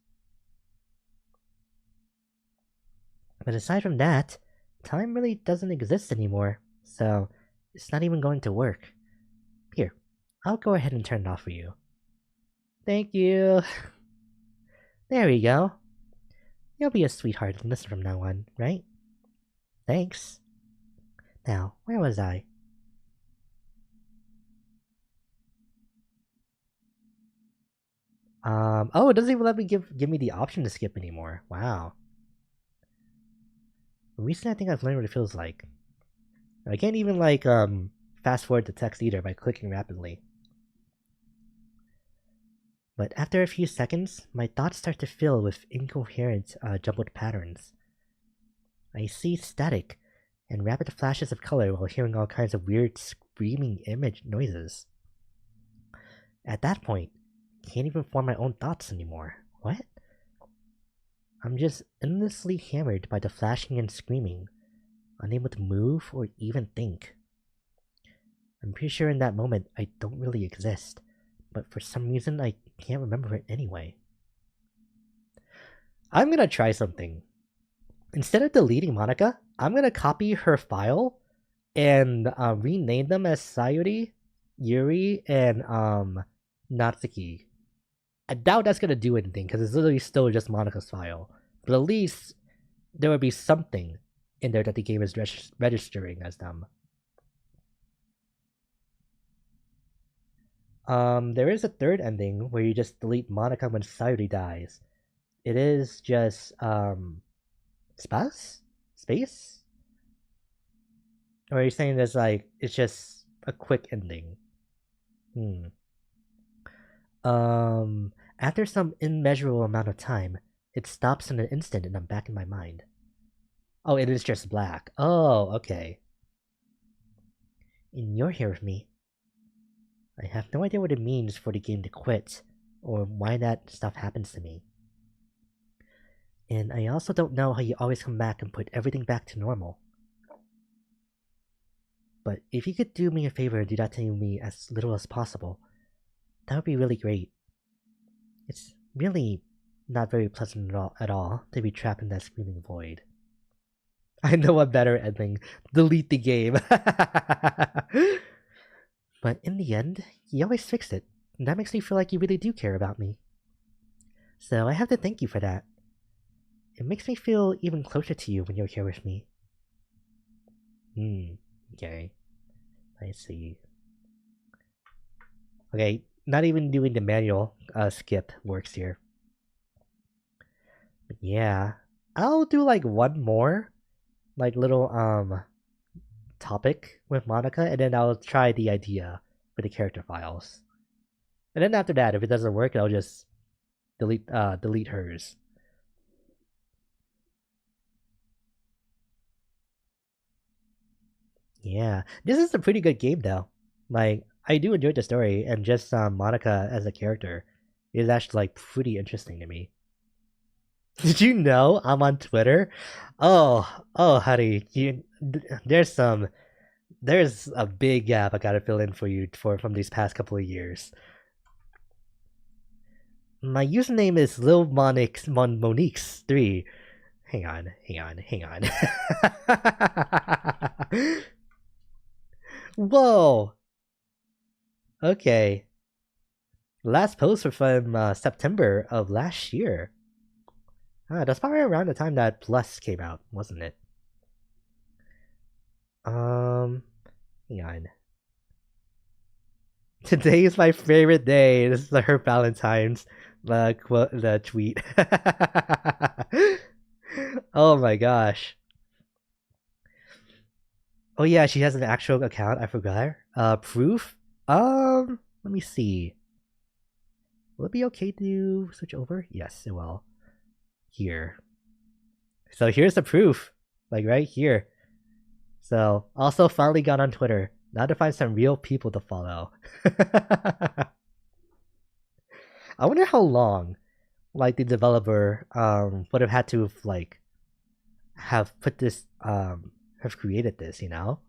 But aside from that, time really doesn't exist anymore, so it's not even going to work. Here, I'll go ahead and turn it off for you. Thank you. There we go. You'll be a sweetheart and listen from now on, right? Thanks. Now, where was I? Oh, it doesn't even let me give me the option to skip anymore. Wow. Recently, I think I've learned what it feels like. I can't even like fast forward the text either by clicking rapidly. But after a few seconds, my thoughts start to fill with incoherent, jumbled patterns. I see static and rapid flashes of color while hearing all kinds of weird screaming image noises. At that point, I can't even form my own thoughts anymore. What? I'm just endlessly hammered by the flashing and screaming, unable to move or even think. I'm pretty sure in that moment I don't really exist, but for some reason I can't remember it anyway. I'm gonna try something. Instead of deleting Monica, I'm gonna copy her file and rename them as Sayuri, Yuri, and Natsuki. I doubt that's gonna do anything because it's literally still just Monica's file. But at least there would be something in there that the game is registering as them. There is a third ending where you just delete Monica when Sayuri dies. It is just space, or are you saying there's like it's just a quick ending? Hmm. After some immeasurable amount of time, it stops in an instant, and I'm back in my mind. Oh, it is just black. Oh, okay. And you're here with me. I have no idea what it means for the game to quit, or why that stuff happens to me. And I also don't know how you always come back and put everything back to normal. But if you could do me a favor and do that to me as little as possible, that would be really great. It's really not very pleasant at all to be trapped in that screaming void. I know a better ending. Delete the game. But in the end, you always fix it, and that makes me feel like you really do care about me. So I have to thank you for that. It makes me feel even closer to you when you're here with me. Okay. I see. Okay, not even doing the manual skip works here. But yeah, I'll do like one more, like little topic with Monica, and then I'll try the idea for the character files. And then after that, if it doesn't work, I'll just delete hers. Yeah, this is a pretty good game though. Like I do enjoy the story, and just Monica as a character is actually like pretty interesting to me. Did you know I'm on Twitter? Oh, honey, there's a big gap I gotta fill in for you from these past couple of years. My username is Lil Monique's 3. Hang on. Whoa. Okay. Last post was from September of last year. That's probably around the time that Plus came out, wasn't it? Hang on. Today is my favorite day. This is her Valentine's the tweet. Oh my gosh. Oh yeah, she has an actual account. I forgot. Proof. Let me see. Will it be okay to switch over? Yes, it will. Here. So here's the proof, like right here. So also finally got on Twitter. Now to find some real people to follow. I wonder how long, like the developer would have had to have put this have created this, you know?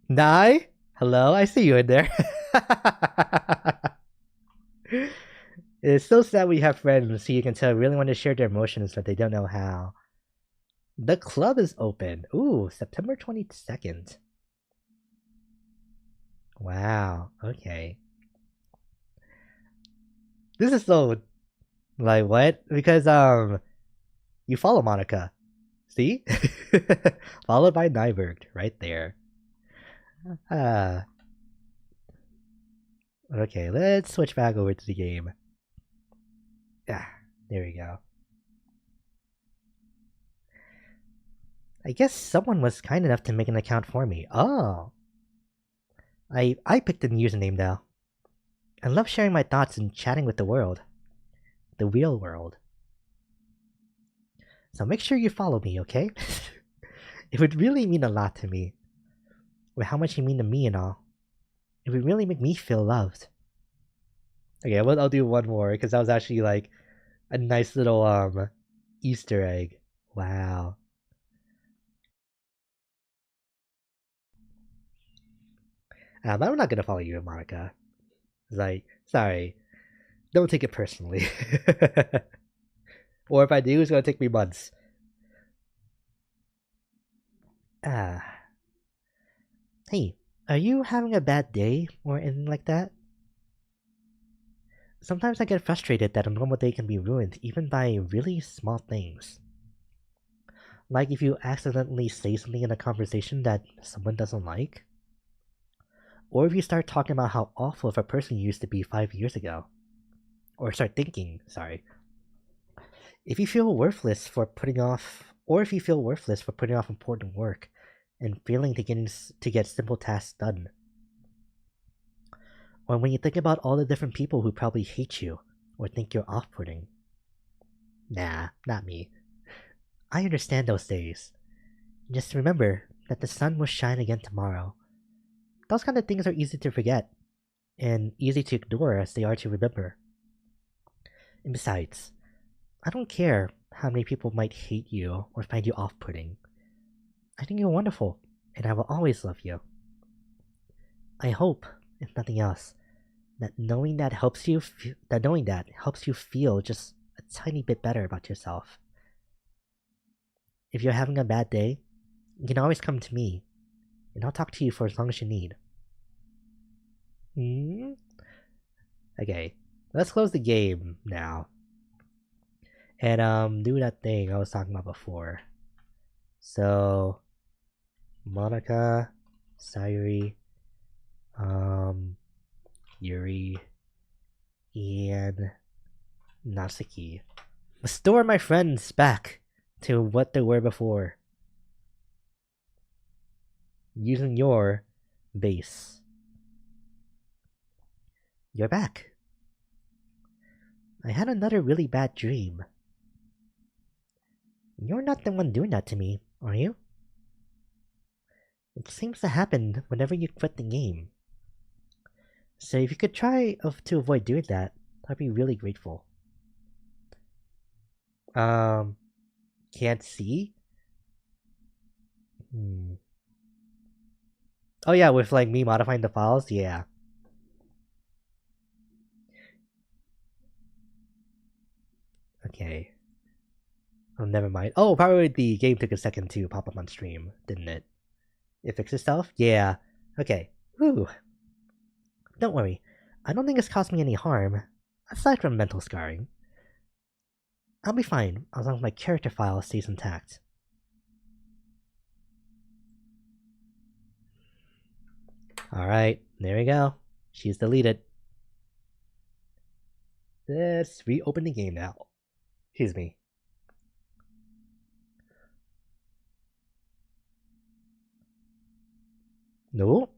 Nai? Hello, I see you in there. It's so sad we have friends who you can tell really want to share their emotions, but they don't know how. The club is open. Ooh, September 22nd. Wow, okay. This is so like what? Because you follow Monica. See? Followed by Nyberg right there. Okay, let's switch back over to the game. Ah, there we go. I guess someone was kind enough to make an account for me. Oh. I picked a username though. I love sharing my thoughts and chatting with the world. The real world. So make sure you follow me, okay? It would really mean a lot to me. With how much you mean to me and all. It would really make me feel loved. Okay, well, I'll do one more, because that was actually like a nice little Easter egg. Wow. I'm not gonna follow you, Monica. Like, sorry. Don't take it personally. Or if I do, it's gonna take me months. Ah. Hey, are you having a bad day or anything like that? Sometimes I get frustrated that a normal day can be ruined even by really small things. Like if you accidentally say something in a conversation that someone doesn't like, or if you start talking about how awful of a person you used to be 5 years ago, or start thinking, sorry, if you feel worthless for putting off, or if you feel worthless for putting off important work and failing to get simple tasks done, or when you think about all the different people who probably hate you or think you're off-putting. Nah, not me. I understand those days. Just remember that the sun will shine again tomorrow. Those kind of things are easy to forget, and easy to ignore as they are to remember. And besides, I don't care how many people might hate you or find you off-putting. I think you're wonderful, and I will always love you. I hope, if nothing else, that knowing that helps you feel just a tiny bit better about yourself. If you're having a bad day, you can always come to me, and I'll talk to you for as long as you need. Hmm? Okay, let's close the game now. And do that thing I was talking about before. So Monica, Sayuri, Yuri, and Natsuki. Restore my friends back to what they were before. Using your base. You're back. I had another really bad dream. You're not the one doing that to me, are you? It seems to happen whenever you quit the game. So if you could try to avoid doing that, I'd be really grateful. Um, can't see? Oh yeah, with like me modifying the files, yeah. Okay. Oh, never mind. Oh, probably the game took a second to pop up on stream, didn't it? It fixed itself? Yeah. Okay. Whew. Don't worry. I don't think it's caused me any harm, aside from mental scarring. I'll be fine, as long as my character file stays intact. Alright, there we go. She's deleted. Let's reopen the game now. Excuse me. No?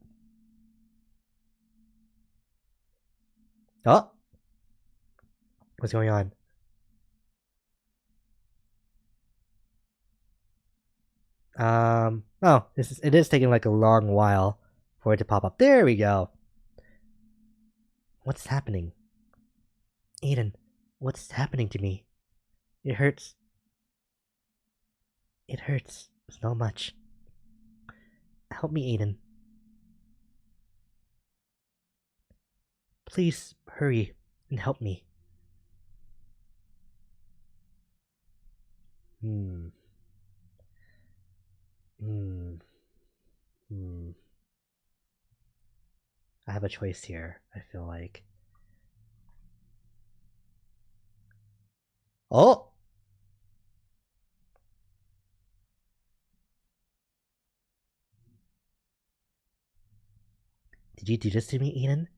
Oh! What's going on? Oh, it is taking like a long while for it to pop up. There we go. What's happening? Aiden, what's happening to me? It hurts. It hurts so much. Help me, Aiden. Please hurry and help me. Hmm. Hmm. Hmm. I have a choice here, I feel like. Oh! Did you do this to me, Eden?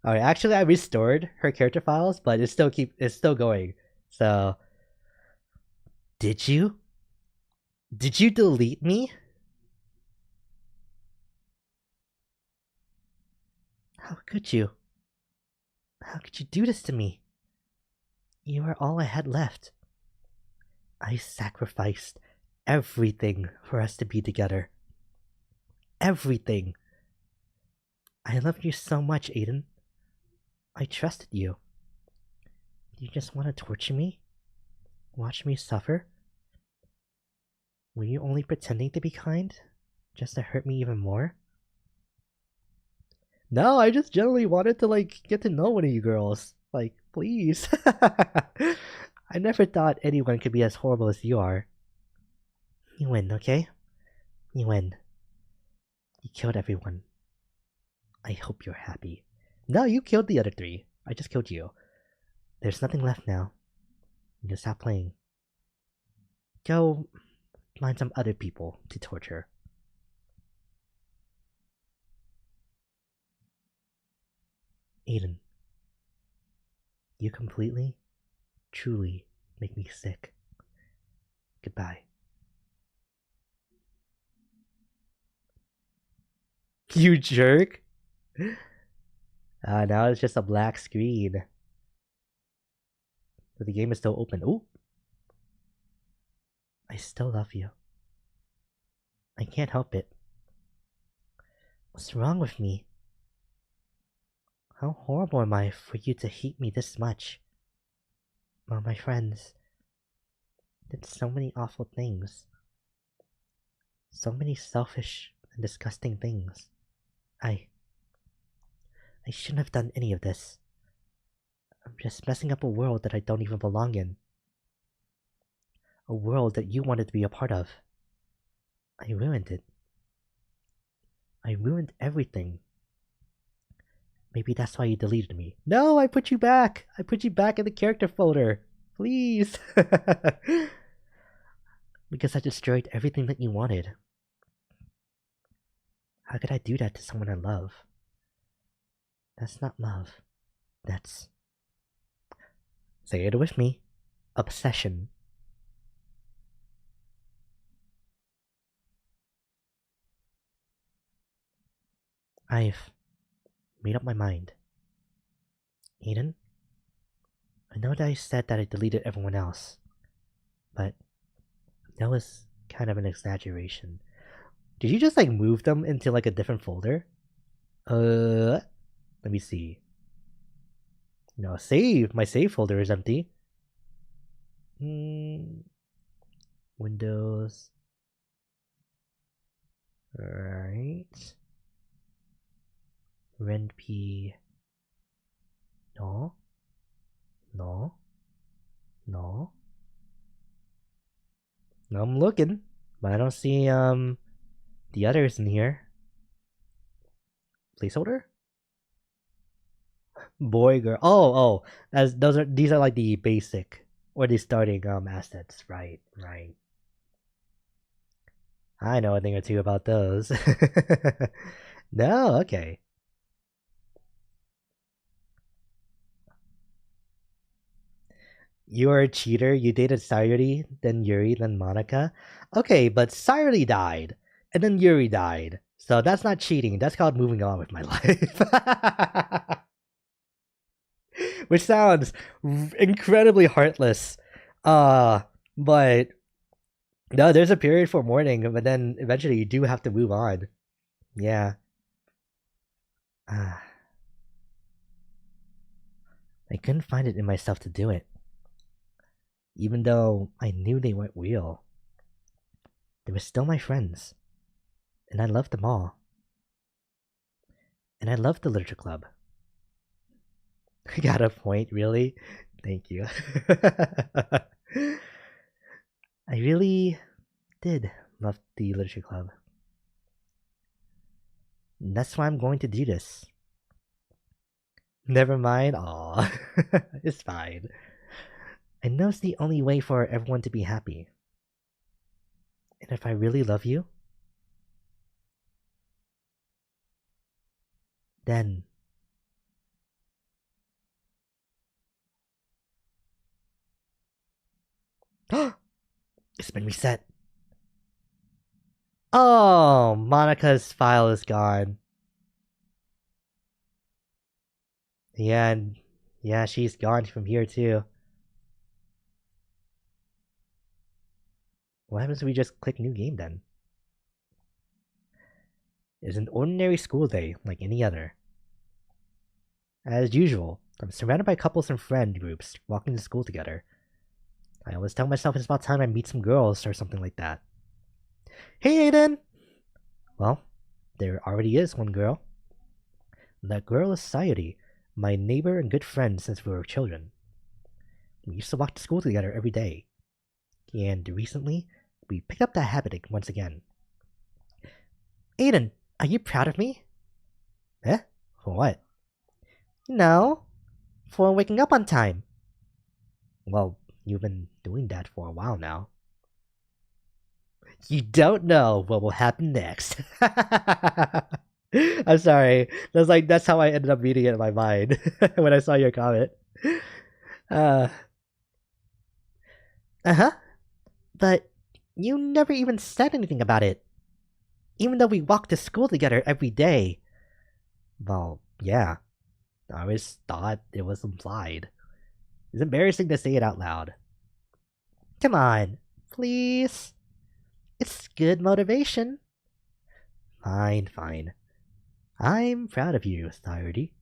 Alright, actually I restored her character files, but it's still going. So did you? Did you delete me? How could you? How could you do this to me? You are all I had left. I sacrificed everything for us to be together. Everything. I loved you so much, Aiden. I trusted you. You just want to torture me? Watch me suffer? Were you only pretending to be kind? Just to hurt me even more? No, I just generally wanted to, like, get to know one of you girls. Like, please. I never thought anyone could be as horrible as you are. You win, okay? You win. You killed everyone. I hope you're happy. No, you killed the other three. I just killed you. There's nothing left now. You can stop playing. Go find some other people to torture. Aiden, you completely, truly make me sick. Goodbye. You jerk! Now it's just a black screen. But the game is still open. Ooh! I still love you. I can't help it. What's wrong with me? How horrible am I for you to hate me this much? Well, my friends did so many awful things. So many selfish and disgusting things. I shouldn't have done any of this. I'm just messing up a world that I don't even belong in. A world that you wanted to be a part of. I ruined it. I ruined everything. Maybe that's why you deleted me. No, I put you back! I put you back in the character folder. Please! Because I destroyed everything that you wanted. How could I do that to someone I love? That's not love. That's... Say it with me. Obsession. I've made up my mind. Aiden? I know that I said that I deleted everyone else, but that was kind of an exaggeration. Did you just like move them into like a different folder? Let me see. No, save. My save folder is empty. Windows. Right. RenP. No. No. No. I'm looking, but I don't see the others in here. Placeholder? Boy, girl. Oh. As these are like the basic or the starting assets. Right. I know a thing or two about those. No, okay. You're a cheater. You dated Sayuri, then Yuri, then Monica. Okay, but Sayuri died, and then Yuri died. So that's not cheating. That's called moving on with my life. Which sounds incredibly heartless. But no, there's a period for mourning, but then eventually you do have to move on. Yeah. I couldn't find it in myself to do it. Even though I knew they weren't real. They were still my friends. And I loved them all. And I loved the literature club. I got a point, really? Thank you. I really did love the literature club. And that's why I'm going to do this. Never mind. Aw. It's fine. I know it's the only way for everyone to be happy. And if I really love you, then it's been reset. Oh, Monica's file is gone. Yeah, she's gone from here too. What happens if we just click new game then? It's an ordinary school day, like any other. As usual, I'm surrounded by couples and friend groups walking to school together. I always tell myself it's about time I meet some girls or something like that. Hey, Aiden! Well, there already is one girl. That girl is Sayuri, my neighbor and good friend since we were children. We used to walk to school together every day. And recently, we picked up that habit once again. Aiden, are you proud of me? Eh? For what? No, for waking up on time. Well, you've been doing that for a while now. You don't know what will happen next. I'm sorry. That's how I ended up reading it in my mind when I saw your comment. Uh Uh-huh. But you never even said anything about it. Even though we walk to school together every day. well, yeah. I always thought it was implied. It's embarrassing to say it out loud. Come on, please. It's good motivation. Fine, fine. I'm proud of you, Saori.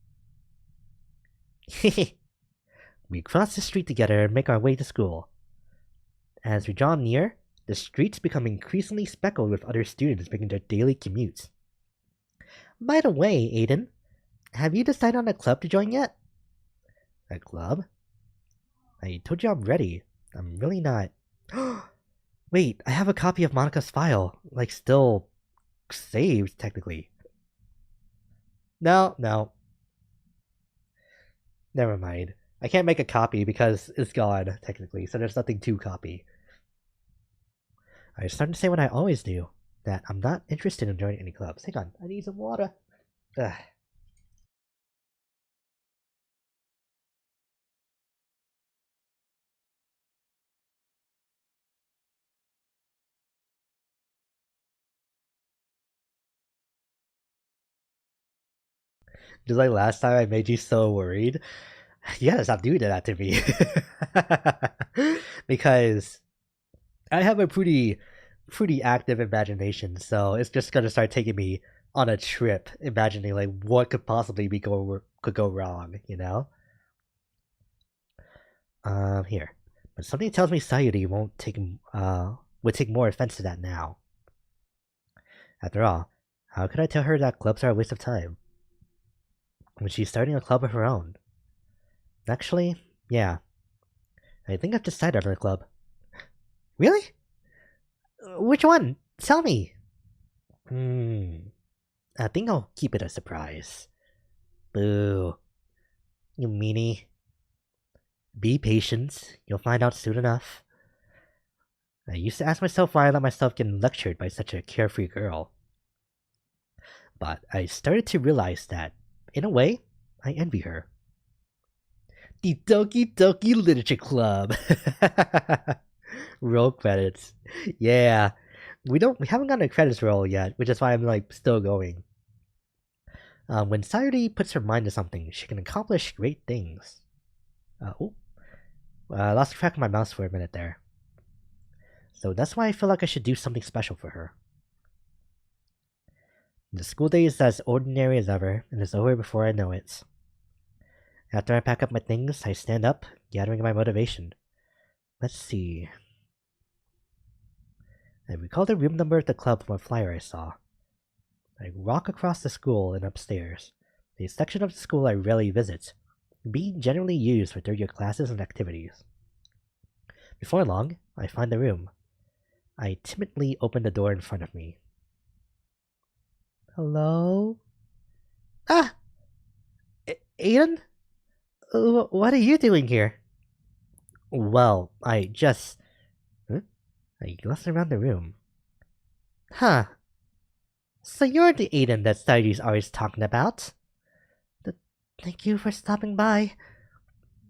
We cross the street together and make our way to school. As we draw near, the streets become increasingly speckled with other students making their daily commutes. By the way, Aiden, have you decided on a club to join yet? A club? I told you I'm ready. I'm really not. Wait, I have a copy of Monica's file. Still saved, technically. No, no. Never mind. I can't make a copy because it's gone, technically, so there's nothing to copy. I was starting to say what I always do, that I'm not interested in joining any clubs. Hang on, I need some water. Ugh. Just like last time I made you so worried. You gotta stop doing that to me. Because I have a pretty active imagination, so it's just gonna start taking me on a trip, imagining what could possibly could go wrong, you know? Here. But something tells me Sayuri would take more offense to that now. After all, how could I tell her that clubs are a waste of time when she's starting a club of her own? Actually, yeah. I think I've decided on a club. Really? Which one? Tell me. I think I'll keep it a surprise. Boo. You meanie. Be patient. You'll find out soon enough. I used to ask myself why I let myself get lectured by such a carefree girl. But I started to realize that, in a way, I envy her. The Doki Doki Literature Club. Roll credits. Yeah. We haven't gotten a credits roll yet, which is why I'm still going. When Sayuri puts her mind to something, she can accomplish great things. I lost track of my mouse for a minute there. So that's why I feel like I should do something special for her. The school day is as ordinary as ever, and it's over before I know it. After I pack up my things, I stand up, gathering my motivation. Let's see. I recall the room number of the club from a flyer I saw. I walk across the school and upstairs, a section of the school I rarely visit, being generally used for third-year classes and activities. Before long, I find the room. I timidly open the door in front of me. Hello? Ah! Aiden? What are you doing here? Well, I just... Huh? I glanced around the room. Huh. So you're the Aiden that Sayuri's always talking about. Thank you for stopping by.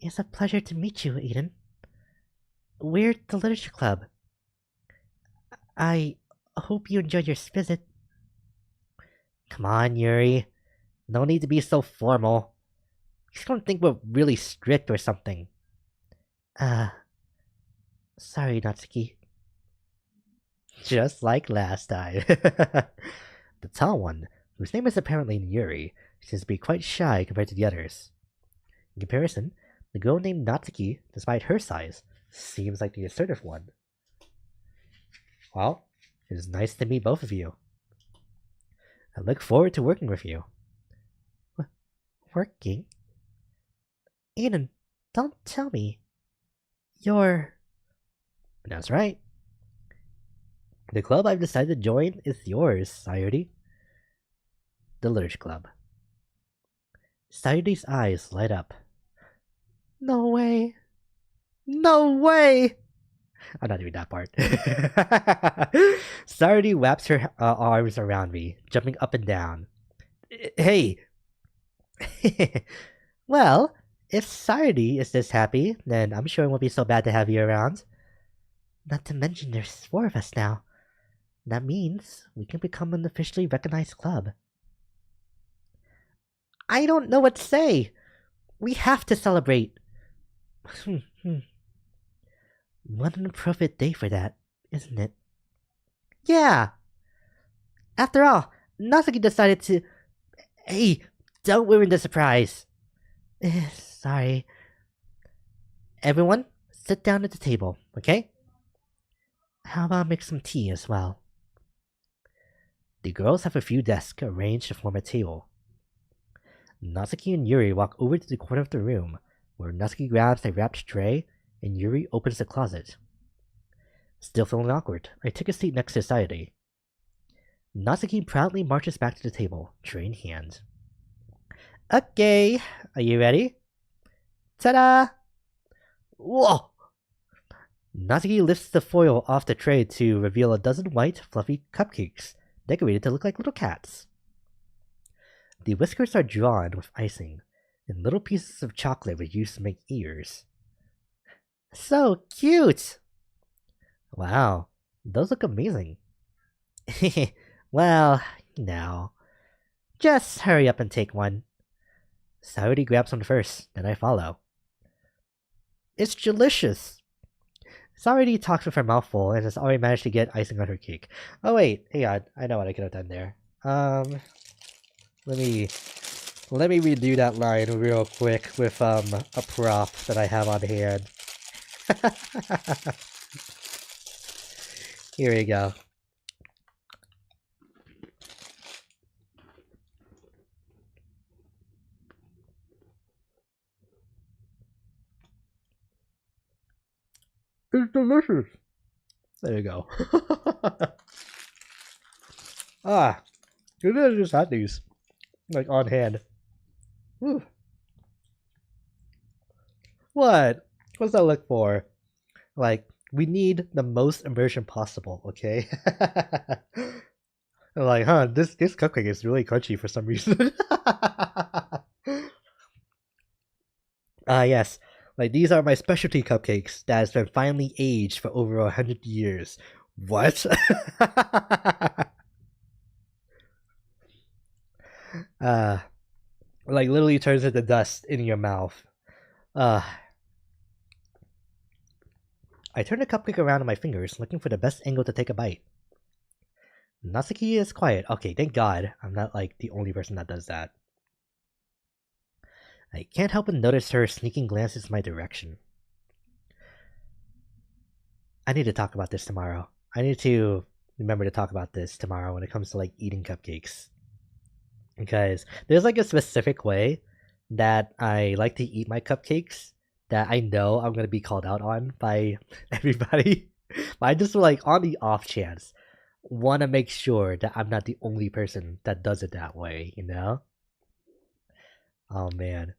It's a pleasure to meet you, Aiden. We're the Literature Club. I hope you enjoyed your visit. Come on, Yuri. No need to be so formal. He's gonna think we're really strict or something. Sorry, Natsuki. Just like last time. The tall one, whose name is apparently Yuri, seems to be quite shy compared to the others. In comparison, the girl named Natsuki, despite her size, seems like the assertive one. Well, it is nice to meet both of you. I look forward to working with you. Working? Aiden, don't tell me. You're... That's right. The club I've decided to join is yours, Sayuri. The Literature Club. Sayuri's eyes light up. No way. No way! I'm not doing that part. Sardi wraps her arms around me, jumping up and down. Hey! Well, if Sardi is this happy, then I'm sure it won't be so bad to have you around. Not to mention there's 4 of us now. That means we can become an officially recognized club. I don't know what to say. We have to celebrate. What an appropriate day for that, isn't it? Yeah. After all, Natsuki decided to... Hey, don't ruin the surprise. Sorry. Everyone, sit down at the table, okay? How about make some tea as well? The girls have a few desks arranged to form a table. Natsuki and Yuri walk over to the corner of the room, where Natsuki grabs a wrapped tray and Yuri opens the closet. Still feeling awkward, I take a seat next to Sayori. Natsuki proudly marches back to the table, tray in hand. Okay, are you ready? Ta-da! Whoa! Natsuki lifts the foil off the tray to reveal a dozen white, fluffy cupcakes, decorated to look like little cats. The whiskers are drawn with icing, and little pieces of chocolate were used to make ears. So cute! Wow, those look amazing. Well, no. Just hurry up and take one. Sayori grabs one first, then I follow. It's delicious! Sayori talks with her mouth full and has already managed to get icing on her cake. Oh wait, hang on, I know what I could have done there. Let me redo that line real quick with a prop that I have on hand. Here we go. It's delicious. There you go. Ah, good that I just had these, like, on hand. Whew. What? What's that look for? Like, we need the most immersion possible, okay? I'm like, huh, this cupcake is really crunchy for some reason. Yes. Like, these are my specialty cupcakes that has been finely aged for over 100 years. What? Like, literally turns into dust in your mouth. I turn the cupcake around in my fingers, looking for the best angle to take a bite. Natsuki is quiet. Okay, thank God I'm not, like, the only person that does that. I can't help but notice her sneaking glances my direction. I need to talk about this tomorrow. I need to remember to talk about this tomorrow when it comes to, like, eating cupcakes. Because there's, like, a specific way that I like to eat my cupcakes that I know I'm going to be called out on by everybody. But I just, like, on the off chance, want to make sure that I'm not the only person that does it that way, you know? Oh, man.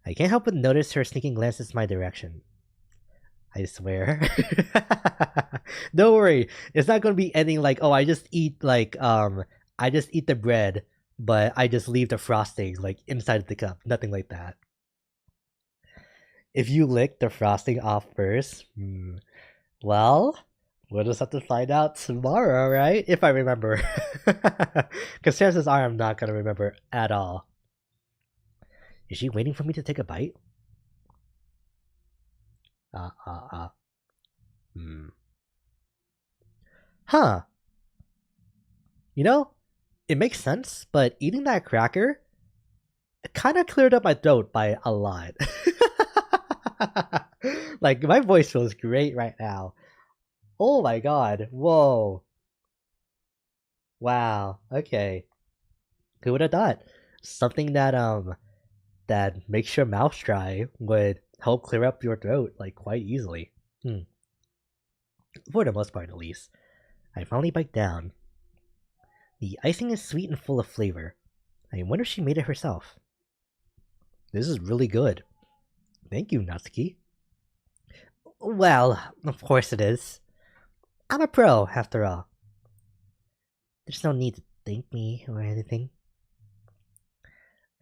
I can't help but notice her sneaking glances my direction. I swear. Don't worry. It's not gonna be anything like, oh, I just eat, like, I just eat the bread, but I just leave the frosting, like, inside the cup. Nothing like that. If you lick the frosting off first, well, we'll just have to find out tomorrow, right? If I remember. Because chances are I'm not gonna remember at all. Is she waiting for me to take a bite? Huh. You know, it makes sense, but eating that cracker kind of cleared up my throat by a lot. Like, my voice feels great right now. Oh my god. Whoa. Wow. Okay. Who would have thought? Something that makes your mouth dry would help clear up your throat, like, quite easily. For the most part, at least. I finally bite down. The icing is sweet and full of flavor. I wonder if she made it herself. This is really good. Thank you, Natsuki. Well, of course it is. I'm a pro, after all. There's no need to thank me or anything.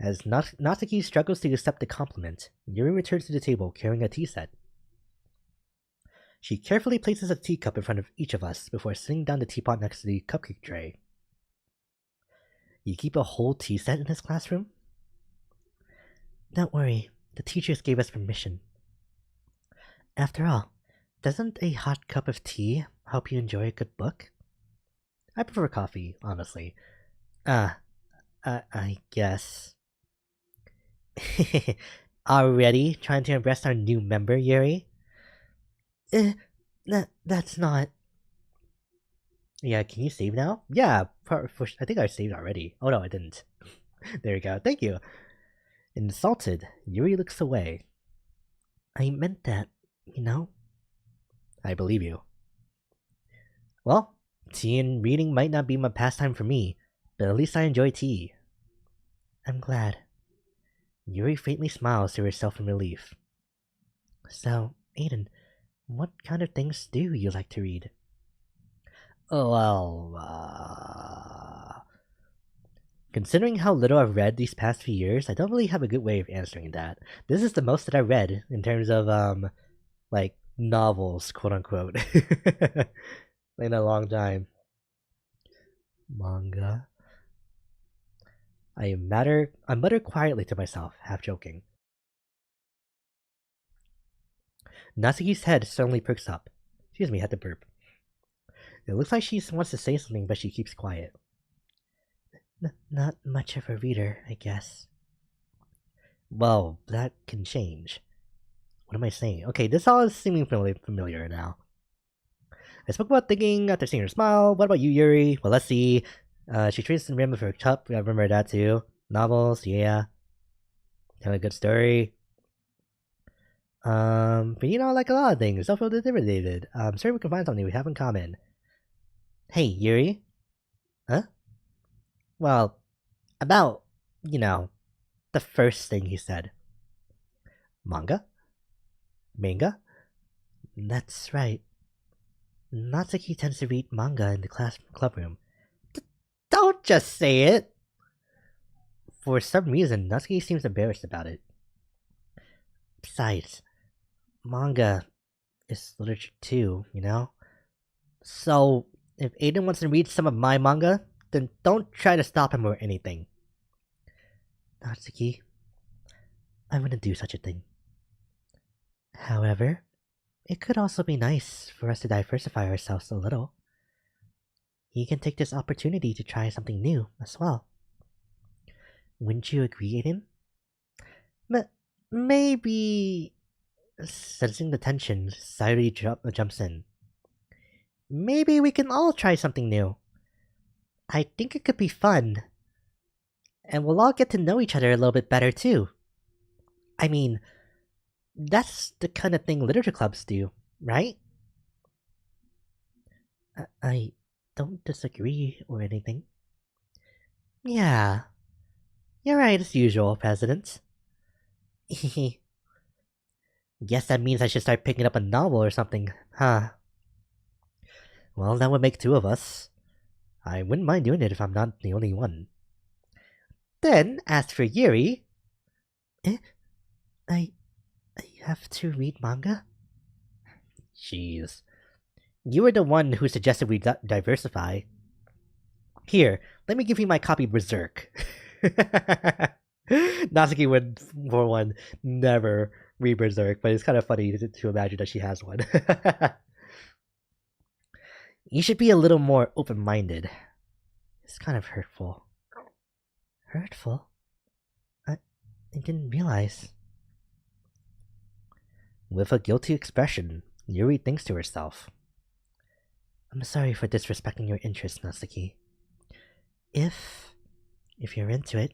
As Natsuki struggles to accept the compliment, Yuri returns to the table carrying a tea set. She carefully places a teacup in front of each of us before setting down the teapot next to the cupcake tray. You keep a whole tea set in this classroom? Don't worry, the teachers gave us permission. After all, doesn't a hot cup of tea help you enjoy a good book? I prefer coffee, honestly. I guess. Already trying to impress our new member, Yuri? That's not. Yeah, can you save now? Yeah, I think I saved already. Oh no, I didn't. There you go, thank you. Insulted, Yuri looks away. I meant that, you know? I believe you. Well, tea and reading might not be my pastime for me, but at least I enjoy tea. I'm glad. Yuri faintly smiles to herself in relief. So, Aiden, what kind of things do you like to read? Oh, well, considering how little I've read these past few years, I don't really have a good way of answering that. This is the most that I read in terms of, like, novels, quote unquote, in a long time. Manga. I mutter quietly to myself, half joking. Natsuki's head suddenly perks up. Excuse me, had to burp. It looks like she wants to say something, but she keeps quiet. Not much of a reader, I guess. Well, that can change. What am I saying? Okay, this all is seeming familiar now. I spoke about thinking after seeing her smile. What about you, Yuri? Well, let's see. She treats the rim of her cup. I remember that too. Novels, yeah. Tell a good story. But you know, like a lot of things, don't feel intimidated. Sure we can find something we have in common. Hey, Yuri? Huh? Well, about, you know, the first thing he said. Manga? Manga? That's right. Natsuki tends to read manga in the clubroom. Don't just say it! For some reason, Natsuki seems embarrassed about it. Besides, manga is literature too, you know? So, if Aiden wants to read some of my manga, then don't try to stop him or anything. Natsuki, I wouldn't do such a thing. However, it could also be nice for us to diversify ourselves a little. You can take this opportunity to try something new as well. Wouldn't you agree, Aiden? Maybe. Sensing the tension, Sayuri jumps in. Maybe we can all try something new. I think it could be fun. And we'll all get to know each other a little bit better too. I mean, that's the kind of thing literature clubs do, right? I don't disagree or anything. Yeah. You're right as usual, President. Guess that means I should start picking up a novel or something, huh? Well, that would make two of us. I wouldn't mind doing it if I'm not the only one. Then, as for Yuri... I have to read manga? Jeez. You were the one who suggested we diversify. Here, let me give you my copy of Berserk. Natsuki would, for one, never read Berserk, but it's kind of funny to imagine that she has one. You should be a little more open-minded. It's kind of hurtful. Hurtful? I didn't realize. With a guilty expression, Yuri thinks to herself. I'm sorry for disrespecting your interests, Natsuki. If you're into it,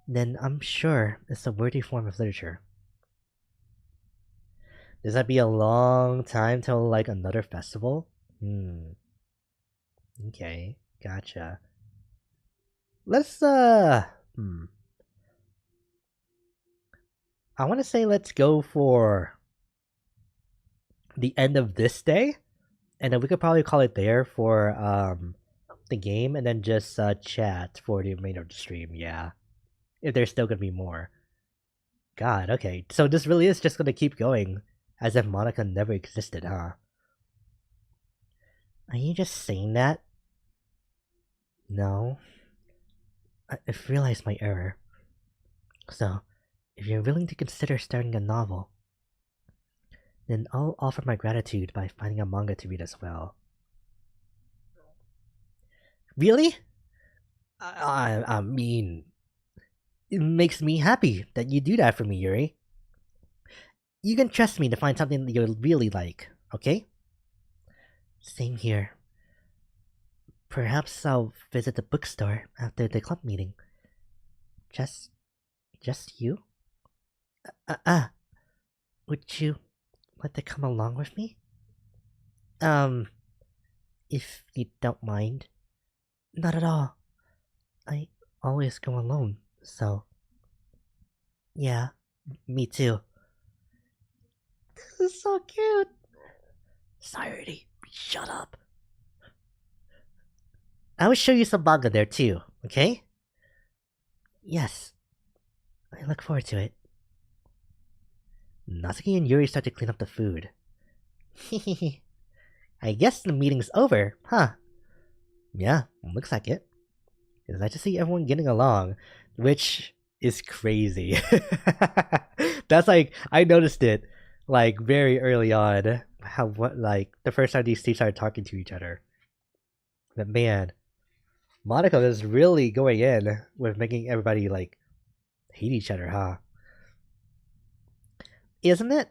then I'm sure it's a worthy form of literature. Does that be a long time till like another festival? Okay, gotcha. Let's I want to say let's go for the end of this day, and then we could probably call it there for the game, and then just chat for the remainder of the stream. Yeah, if there's still gonna be more. God, okay. So this really is just gonna keep going as if Monica never existed, huh? Are you just saying that? No, I've realized my error. So, if you're willing to consider starting a novel, then I'll offer my gratitude by finding a manga to read as well. really? I mean, it makes me happy that you do that for me, Yuri. You can trust me to find something that you'll really like, okay? Same here. Perhaps I'll visit the bookstore after the club meeting. Just, just you? Uh, uh, would you like to come along with me? Um, if you don't mind. Not at all. I always go alone, so. Yeah, me too. This is so cute. Sayuri, shut up. I will show you some manga there too, okay? Yes. I look forward to it. Natsuki and Yuri start to clean up the food. I guess the meeting's over, huh? Yeah, looks like it. It's nice to see everyone getting along, which is crazy. That's like, I noticed it like very early on, how what like the first time these two started talking to each other. But man, Monica is really going in with making everybody like hate each other, huh? Isn't it?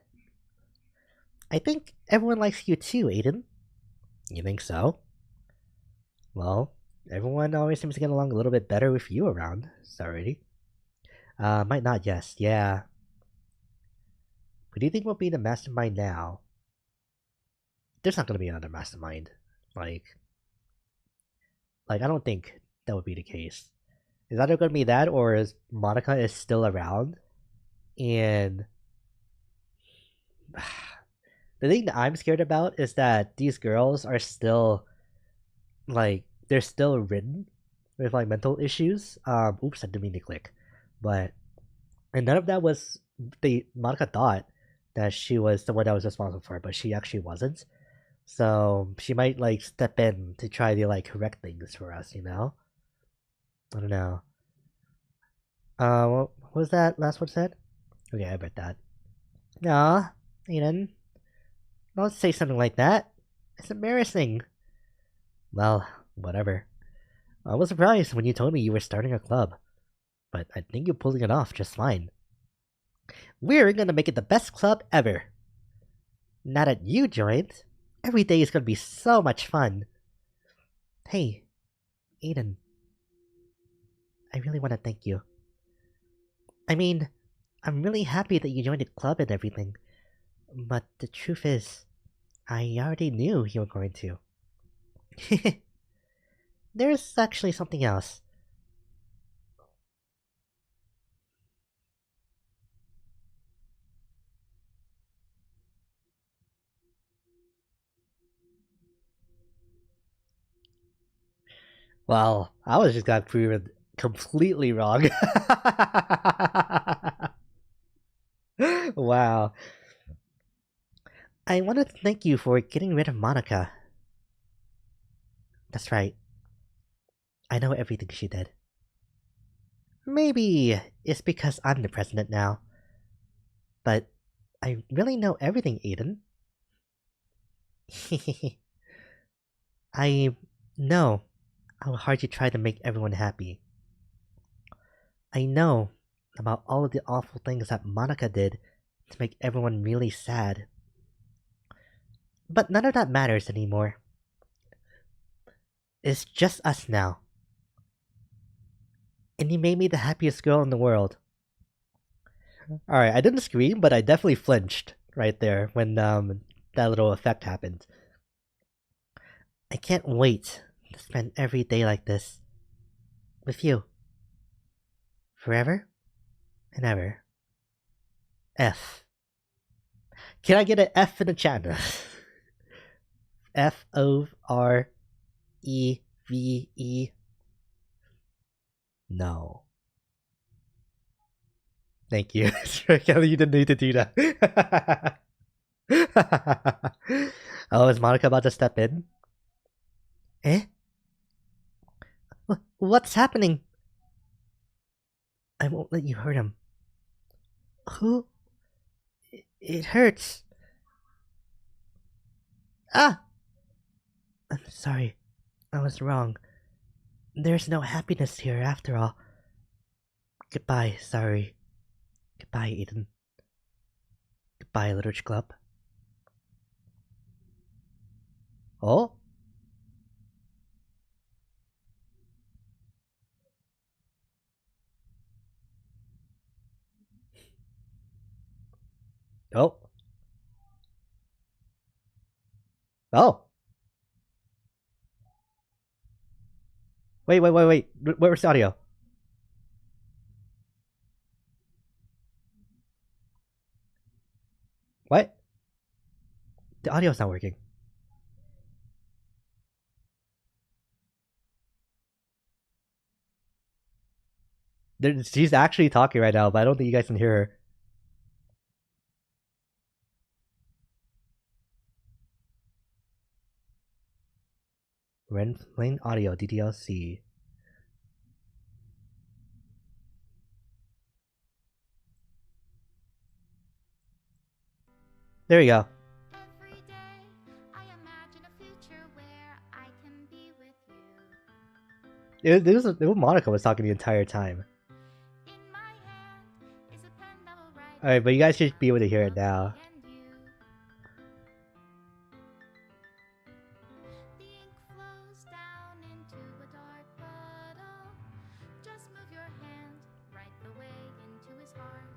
I think everyone likes you too, Aiden. You think so? Well, everyone always seems to get along a little bit better with you around. Sorry. Might not, yes, yeah. Who do you think will be the mastermind now? There's not gonna be another mastermind. Like, I don't think that would be the case. Is either gonna be that, or is Monica is still around, and the thing that I'm scared about is that these girls are still like they're still ridden with like mental issues. Oops, I didn't mean to click, but and none of that was the Monica thought that she was the one that was responsible for it, but she actually wasn't. So she might like step in to try to like correct things for us, you know? I don't know. What was that last one said? Okay, I read that. Nah, Aiden, don't say something like that. It's embarrassing. Well, whatever. I was surprised when you told me you were starting a club, but I think you're pulling it off just fine. We're gonna make it the best club ever. Now that you joined, every day is gonna be so much fun. Hey, Aiden. I really want to thank you. I mean, I'm really happy that you joined the club and everything. But the truth is, I already knew you were going to. There's actually something else. Well, I was just got proven completely wrong. Wow. I want to thank you for getting rid of Monica. That's right. I know everything she did. Maybe it's because I'm the president now. But I really know everything, Aiden. I know how hard you try to make everyone happy. I know about all of the awful things that Monica did to make everyone really sad. But none of that matters anymore. It's just us now. And you made me the happiest girl in the world. Alright, I didn't scream, but I definitely flinched right there when that little effect happened. I can't wait to spend every day like this. With you. Forever and ever. F. Can I get an F in the chat? F-O-R-E-V-E. No. Thank you. Kelly, you didn't need to do that. Oh, is Monica about to step in? Eh? What's happening? I won't let you hurt him. Who? It hurts. Ah! I'm sorry. I was wrong. There's no happiness here after all. Goodbye, sorry. Goodbye, Eden. Goodbye, Literature Club. Oh? Oh. Oh. Wait. Where's the audio? What? The audio's not working. She's actually talking right now, but I don't think you guys can hear her. Ren plain audio DDLC. There we go. Every day I imagine a future where I can be with you. Monica was talking the entire time. In my hand is a pen that will write. Alright, but you guys should be able to hear it now. And you. The ink flows down into a dark puddle. Just move your hand right the way into his heart.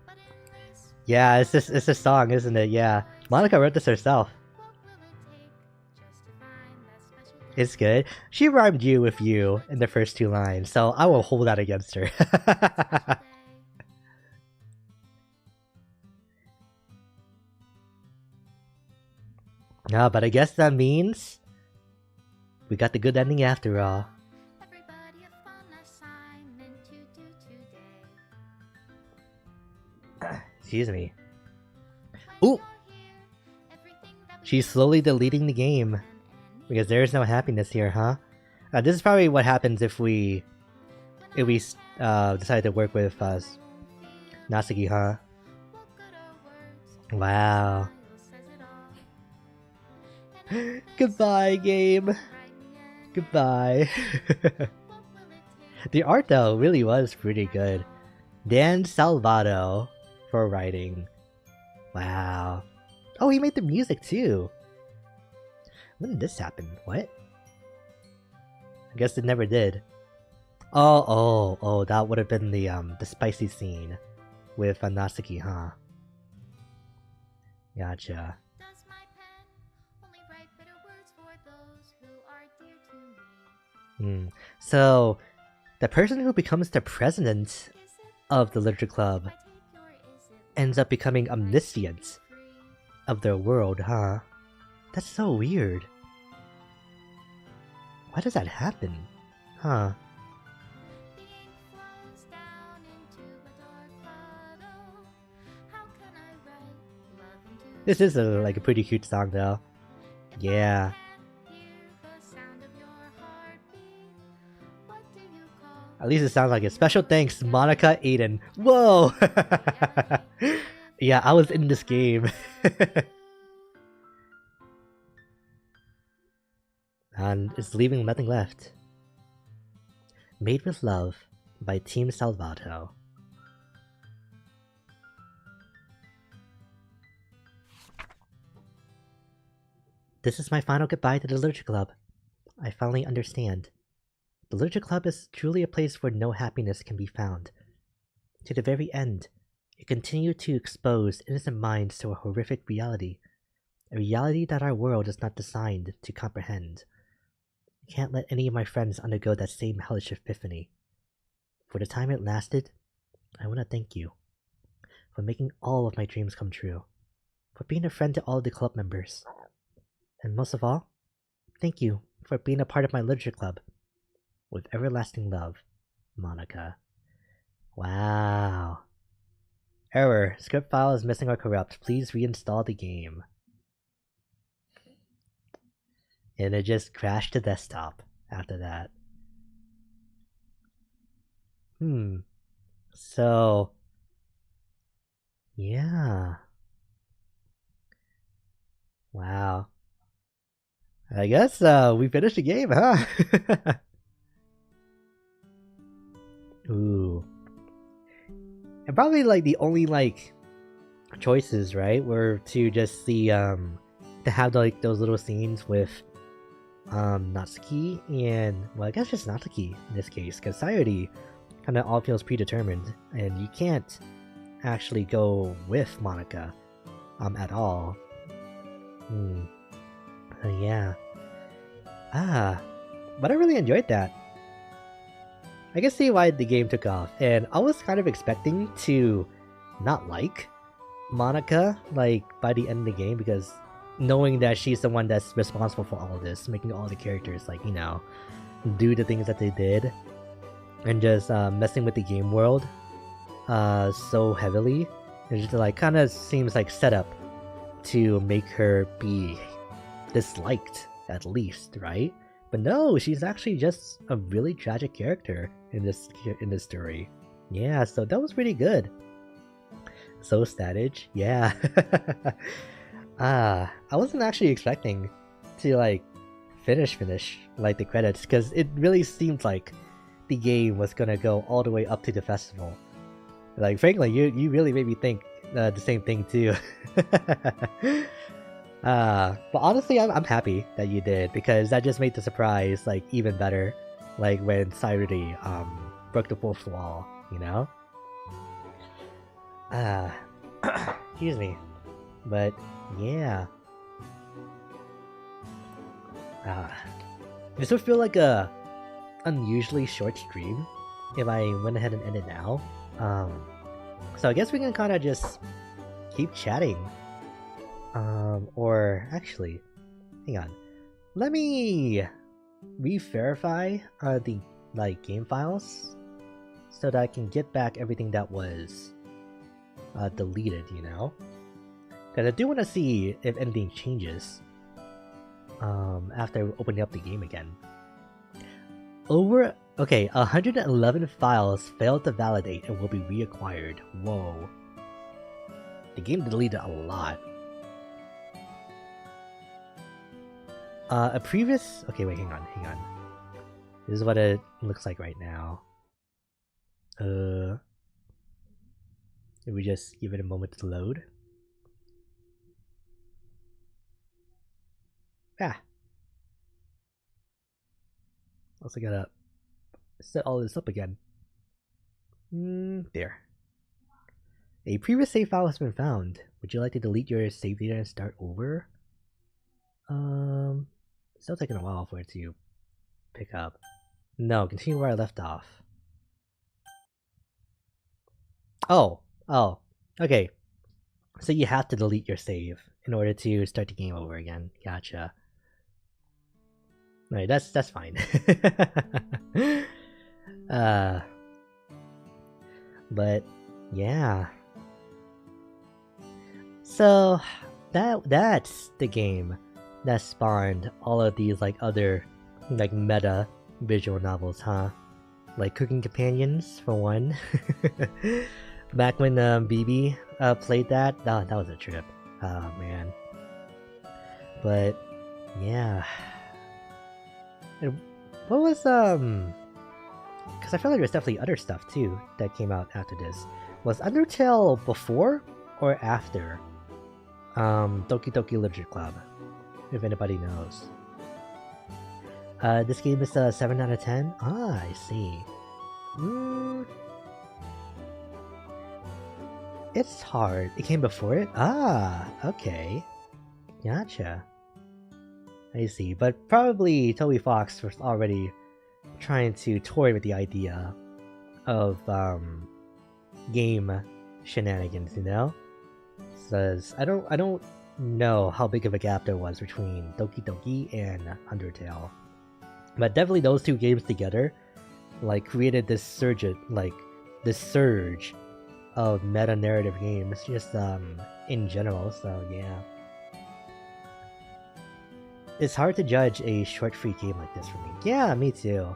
But in this Yeah, it's a song, isn't it? Yeah. Monica wrote this herself. what will it take just to find that special day? It's good. She rhymed you with you in the first two lines, so I will hold that against her. No, but I guess that means we got the good ending after all. Everybody a fun assignment to do today. Excuse me. When Ooh! you're here, everything that we She's do slowly deleting the game. can end. Because there is no happiness here, huh? This is probably what happens if we decide to work with Natsuki, huh? Wow. Goodbye, game. Goodbye. The art, though, really was pretty good. Dan Salvato for writing. Wow. Oh, he made the music, too. When did this happen? What? I guess it never did. Oh, that would have been the spicy scene with Natsuki, huh? Gotcha. Does my pen only write bitter words for those who are dear to me? So, the person who becomes the president Is it of the literature club I take your is it ends up becoming omniscient free? of their world, huh? That's so weird. Why does that happen? Huh. The ink flows down into a dark puddle. How can I write love into This is a pretty cute song, though. If Yeah. I can't hear the sound of your heartbeat, what do you call At least it sounds like it. Special thanks, Monica Aiden. Whoa! Yeah, I was in this game. And it's leaving nothing left. Made with Love by Team Salvato. This is my final goodbye to the Literature Club. I finally understand. The Literature Club is truly a place where no happiness can be found. To the very end, it continued to expose innocent minds to a horrific reality. A reality that our world is not designed to comprehend. I can't let any of my friends undergo that same hellish epiphany. For the time it lasted, I want to thank you. for making all of my dreams come true, for being a friend to all of the club members. And most of all, thank you for being a part of my literature club. With everlasting love, Monica. Wow. Error. Script file is missing or corrupt. Please reinstall the game. And it just crashed to desktop after that. So... yeah. Wow. I guess we finished the game, huh? Ooh. And probably like the only like choices, right, were to just see to have like those little scenes with Natsuki and, well, I guess just Natsuki in this case, because Sayori kind of all feels predetermined, and you can't actually go with Monica at all. Yeah. But I really enjoyed that. I can see why the game took off, and I was kind of expecting to not like Monica, like, by the end of the game, because knowing that she's the one that's responsible for all of this, making all the characters, like, you know, do the things that they did, and just messing with the game world so heavily, it just, like, kind of seems like set up to make her be disliked, at least, right? But no, she's actually just a really tragic character in this story. Yeah, so that was pretty good. So Statage, yeah. I wasn't actually expecting to like finish like the credits, because it really seemed like the game was gonna go all the way up to the festival. Like, frankly, you really made me think the same thing too. But honestly, I'm happy that you did, because that just made the surprise like even better. Like when Sayuri broke the fourth wall, you know. Excuse me, but yeah. This would feel like a unusually short stream if I went ahead and ended now. So I guess we can kind of just keep chatting. Or actually, hang on. Let me re-verify the like game files so that I can get back everything that was deleted, you know? Because I do want to see if anything changes after opening up the game again. 111 files failed to validate and will be reacquired. Whoa. The game deleted a lot. Okay, wait, hang on. This is what it looks like right now. Did we just give it a moment to load? Also gotta set all this up again. There. A previous save file has been found. Would you like to delete your save data and start over? Still taking a while for it to pick up. No, continue where I left off. Oh, okay. So you have to delete your save in order to start the game over again. Gotcha. Alright, that's fine. But yeah. So that's the game that spawned all of these like other like meta visual novels, huh? Like Cooking Companions for one. Back when BB played that was a trip. Oh man. But yeah. And what was because I feel like there's definitely other stuff too that came out after this. Was Undertale before or after Doki Doki Literature Club? If anybody knows. This game is a 7 out of 10? Ah, I see. It's hard. It came before it? Ah, okay. Gotcha. I see. But probably Toby Fox was already trying to toy with the idea of game shenanigans, you know? Says I don't know how big of a gap there was between Doki Doki and Undertale, but definitely those two games together, like, created this surge of meta narrative games, just in general. So yeah, it's hard to judge a short free game like this for me. Yeah, me too.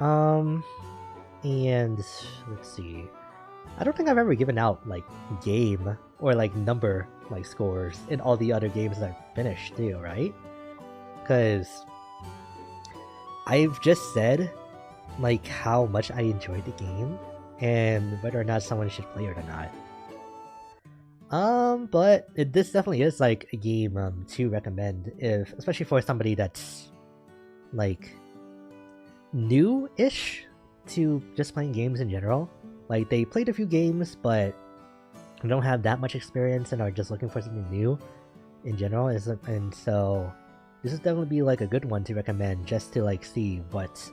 And let's see. I don't think I've ever given out like game or like number like scores in all the other games that I've finished too, right? Because I've just said like how much I enjoyed the game and whether or not someone should play it or not. But this definitely is like a game to recommend, if especially for somebody that's like new-ish to just playing games in general. Like, they played a few games, but don't have that much experience and are just looking for something new in general. And so this is definitely be like a good one to recommend, just to like see what,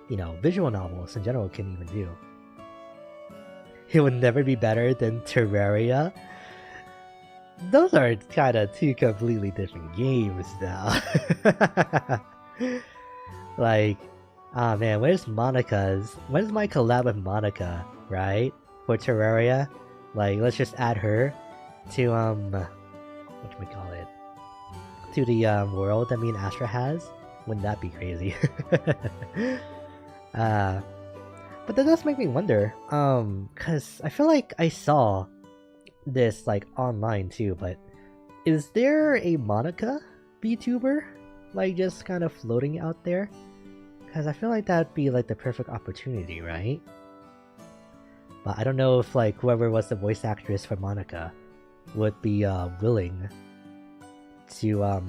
you know, visual novels in general can even do. It would never be better than Terraria. Those are kind of two completely different games now. Like, ah man, where's my collab with Monica, right? For Terraria? Like, let's just add her to, whatchamacallit? To the, world that me and Astra has? Wouldn't that be crazy? But that does make me wonder, cause I feel like I saw this, like, online too, but is there a Monica VTuber? Like, just kind of floating out there? Cause I feel like that'd be, like, the perfect opportunity, right? But I don't know if, like, whoever was the voice actress for Monica would be, willing to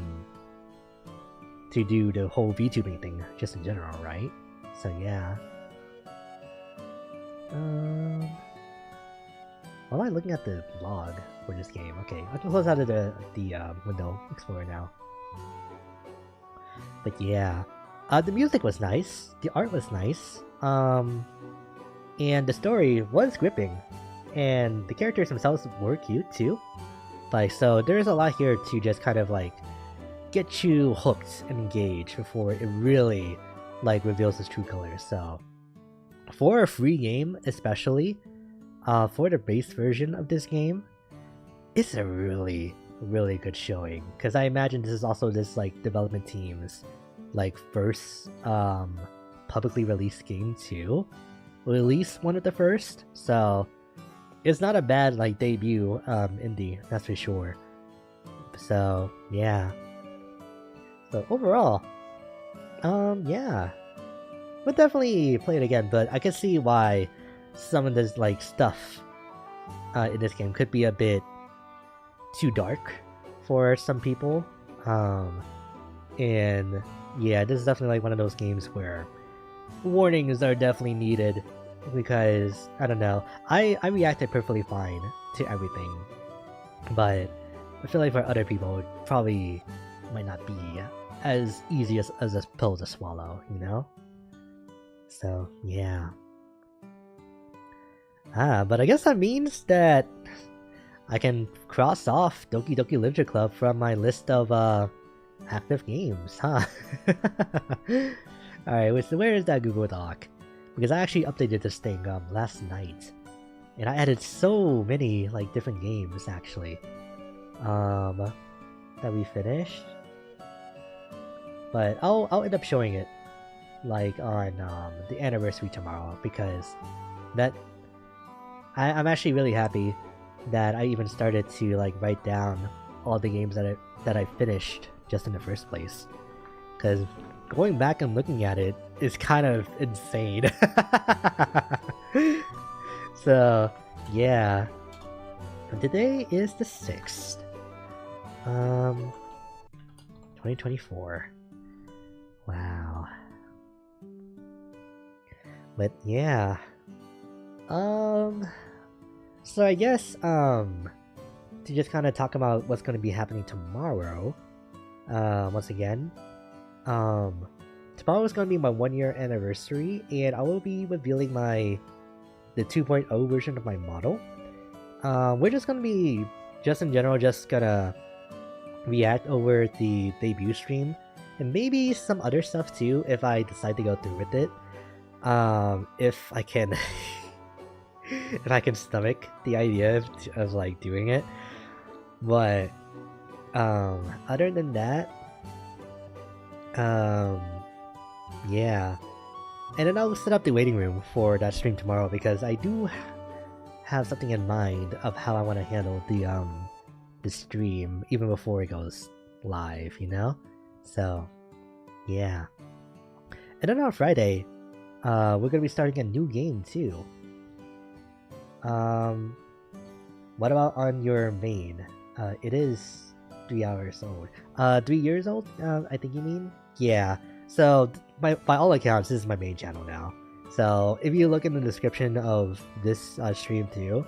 do the whole VTubing thing, just in general, right? So, yeah. Why am I looking at the log for this game? Okay, I can close out of the window explorer now. But yeah, the music was nice, the art was nice, and the story was gripping, and the characters themselves were cute too. Like, so there's a lot here to just kind of like get you hooked and engaged before it really like reveals its true colors. So for a free game, especially for the base version of this game, it's a really good showing, because I imagine this is also this like development team's like first publicly released game too, or at least one of the first. So it's not a bad like debut indie, that's for sure. So yeah. So overall, yeah, would definitely play it again, but I can see why some of this like stuff in this game could be a bit too dark for some people. And yeah, this is definitely like one of those games where warnings are definitely needed, because I don't know, I reacted perfectly fine to everything, but I feel like for other people it probably might not be as easy as a pill to swallow, you know? So yeah. But I guess that means that I can cross off Doki Doki Literature Club from my list of active games, huh? Alright, so where is that Google Doc? Because I actually updated this thing last night, and I added so many like different games actually that we finished. But I'll end up showing it like on the anniversary tomorrow, because that I'm actually really happy that I even started to like write down all the games that I finished just in the first place, because going back and looking at it is kind of insane. So yeah, and today is the 6th, 2024. Wow. But yeah, so I guess to just kind of talk about what's going to be happening tomorrow, once again, tomorrow is going to be my 1-year anniversary, and I will be revealing the 2.0 version of my model. we're just gonna be, just in general, just gonna react over the debut stream, and maybe some other stuff too if I decide to go through with it. If I can, if I can stomach the idea of like doing it, but other than that, yeah. And then I'll set up the waiting room for that stream tomorrow because I do have something in mind of how I want to handle the stream even before it goes live, you know? So, yeah. And then on Friday, we're gonna be starting a new game too. What about on your main? It is 3 hours old. 3 years old? I think you mean? Yeah. So, by all accounts, this is my main channel now. So, if you look in the description of this stream too,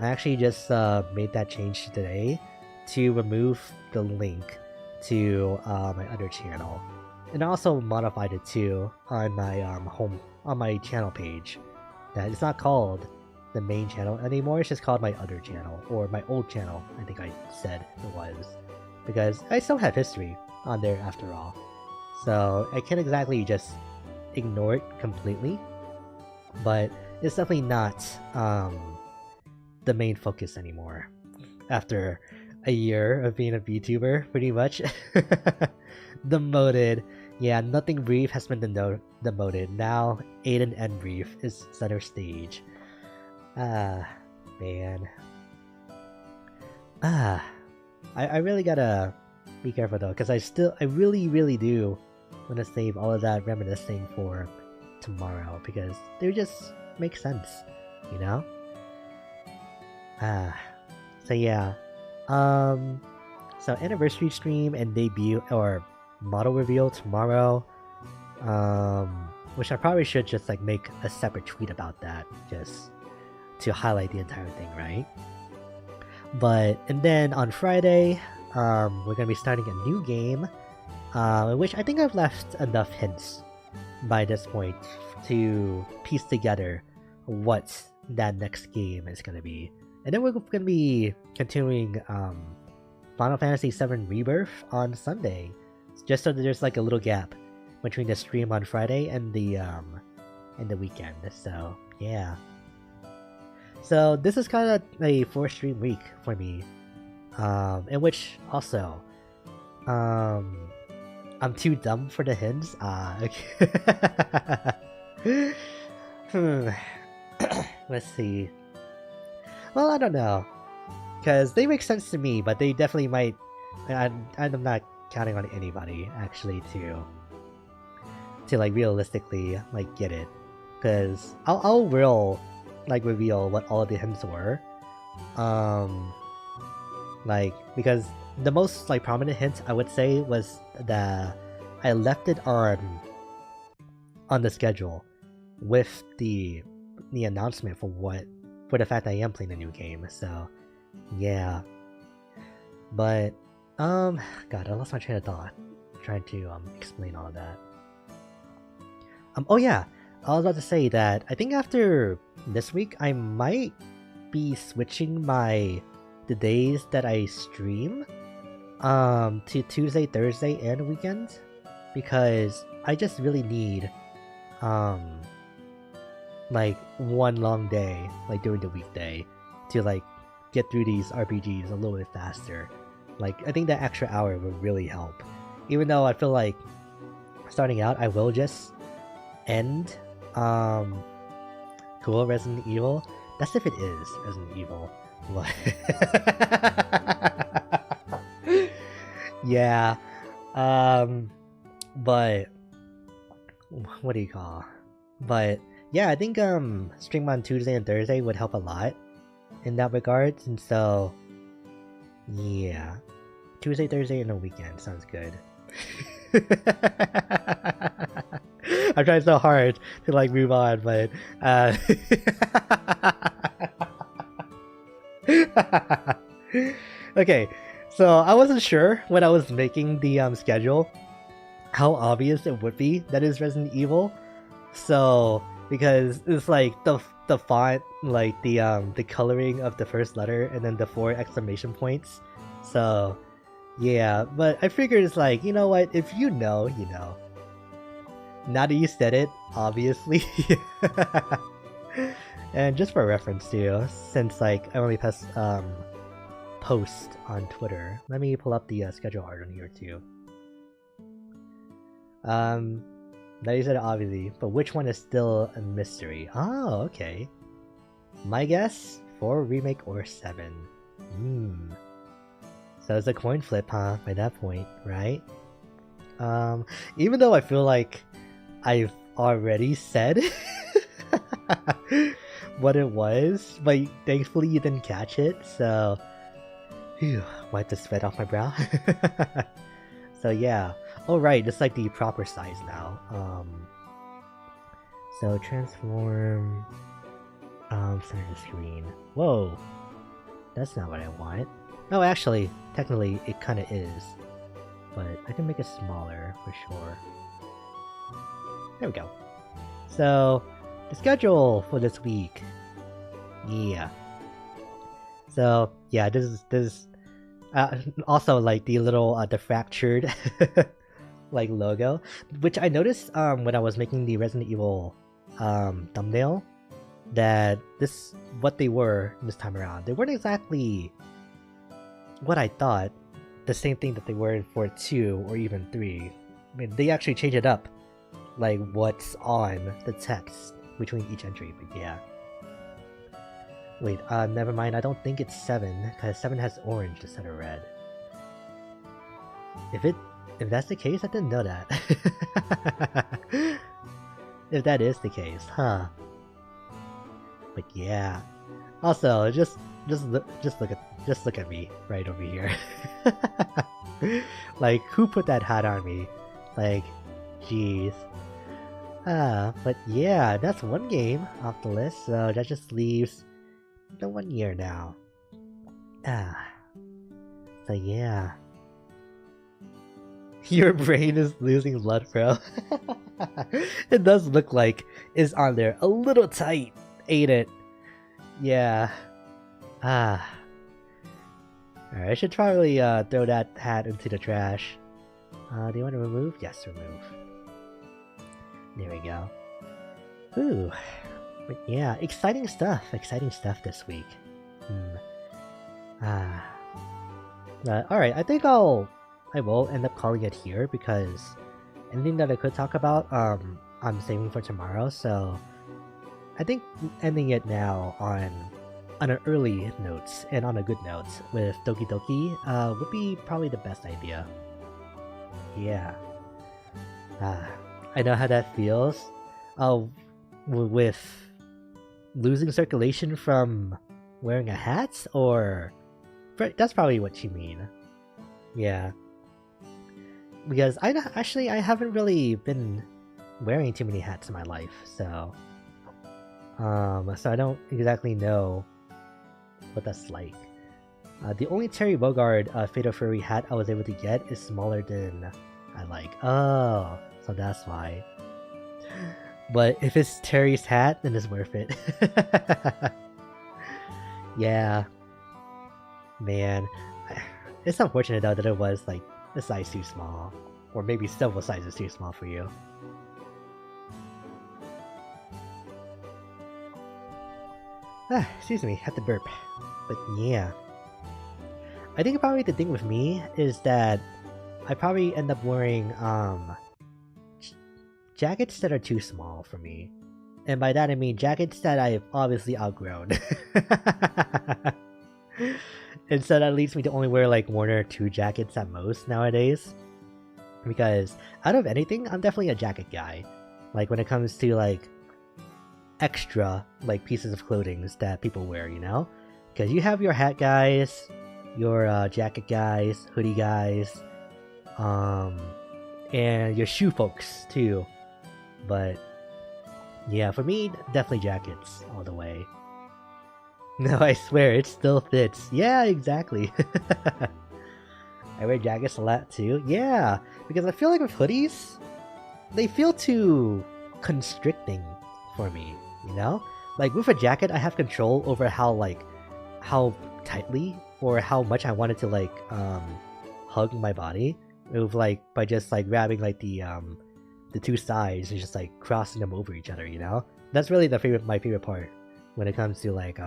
I actually just made that change today to remove the link to my other channel. And I also modified it too on my on my channel page. That it's not called the main channel anymore, it's just called my other channel, or my old channel, I think I said it was. Because I still have history on there after all. So I can't exactly just ignore it completely. But it's definitely not the main focus anymore. After a year of being a VTuber, pretty much. Demoted. Yeah, Nothing Brief has been demoted. Now, Aiden and Brief is center stage. Man. I really gotta be careful though, because I really do want to save all of that reminiscing for tomorrow, because they just make sense, you know? So yeah. So anniversary stream and debut or model reveal tomorrow. Which I probably should just like make a separate tweet about that, just to highlight the entire thing, right? And then on Friday, we're gonna be starting a new game, in which I think I've left enough hints by this point to piece together what that next game is gonna be. And then we're gonna be continuing Final Fantasy VII Rebirth on Sunday, just so that there's like a little gap between the stream on Friday and the weekend. So yeah. So this is kind of a 4-stream week for me, in which also I'm too dumb for the hints. Okay. Let's see. Well, I don't know, because they make sense to me, but they definitely might. I'm not counting on anybody actually to like realistically like get it, because I'll reveal what all of the hints were, because the most like prominent hint I would say was that I left it on the schedule with the announcement for the fact that I am playing a new game. So yeah, but God, I lost my train of thought trying to explain all of that. Oh yeah, I was about to say that I think after this week I might be switching the days that I stream to Tuesday, Thursday, and weekends, because I just really need like one long day like during the weekday to like get through these RPGs a little bit faster. Like I think that extra hour would really help, even though I feel like starting out I will just end cool Resident Evil. That's if it is Resident Evil. Yeah. But what do you call? But yeah, I think stream on Tuesday and Thursday would help a lot in that regard, and so yeah, Tuesday, Thursday, and a weekend sounds good. I'm trying so hard to like move on, but okay, so I wasn't sure when I was making the schedule how obvious it would be that is Resident Evil. So because it's like the the font, like the coloring of the first letter, and then the 4 exclamation points. So yeah, but I figured it's like, you know what? If you know, you know. Now that you said it, obviously. And just for reference too, since like I only post on Twitter, let me pull up the schedule art on here too. Now you said it obviously, but which one is still a mystery? Oh, okay. My guess, 4 remake or 7. So it's a coin flip, huh? By that point, right? Even though I feel like I've already said what it was, but thankfully you didn't catch it, so phew, wipe the sweat off my brow. So yeah. Oh right, it's like the proper size now. So transform center the screen. Whoa. That's not what I want. No, actually, technically it kinda is. But I can make it smaller for sure. There we go. So the schedule for this week. Yeah. So yeah, this is also like the little the fractured like logo, which I noticed when I was making the Resident Evil thumbnail, that this what they were this time around. They weren't exactly what I thought, the same thing that they were for 2 or even 3. I mean, they actually changed it up, like what's on the text between each entry, but yeah. Wait, never mind, I don't think it's 7, because 7 has orange instead of red. If that's the case, I didn't know that. If that is the case, huh? But yeah. Also, just look at me right over here. Like, who put that hat on me? Like, jeez. But yeah, that's one game off the list, so that just leaves the 1 year now. So yeah. Your brain is losing blood, bro. It does look like it's on there a little tight, ain't it? Yeah. Alright, I should probably throw that hat into the trash. Do you want to remove? Yes, remove. There we go. Ooh. But yeah, exciting stuff this week. Alright, I think I will end up calling it here, because anything that I could talk about, I'm saving for tomorrow, so I think ending it now on an early note and on a good note with Doki Doki would be probably the best idea. Yeah. I know how that feels. With losing circulation from wearing a hat, or that's probably what you mean. Yeah. Because I haven't really been wearing too many hats in my life, so I don't exactly know what that's like. The only Terry Bogard Fatal Fury hat I was able to get is smaller than I like. Oh, so that's why. But if it's Terry's hat, then it's worth it. Yeah. Man. It's unfortunate though that it was like a size too small. Or maybe several sizes too small for you. Excuse me, had to burp. But yeah. I think probably the thing with me is that I probably end up wearing jackets that are too small for me. And by that I mean jackets that I've obviously outgrown. And so that leads me to only wear like 1 or 2 jackets at most nowadays. Because out of anything, I'm definitely a jacket guy. Like when it comes to like extra like pieces of clothing that people wear, you know? Because you have your hat guys, your jacket guys, hoodie guys, and your shoe folks too. But yeah, for me, definitely jackets all the way. No, I swear, it still fits. Yeah, exactly. I wear jackets a lot too. Yeah, because I feel like with hoodies, they feel too constricting for me, you know? Like with a jacket, I have control over how tightly or how much I wanted to like hug my body. With like by just like grabbing like the two sides and just like crossing them over each other, you know? That's really my favorite part when it comes to like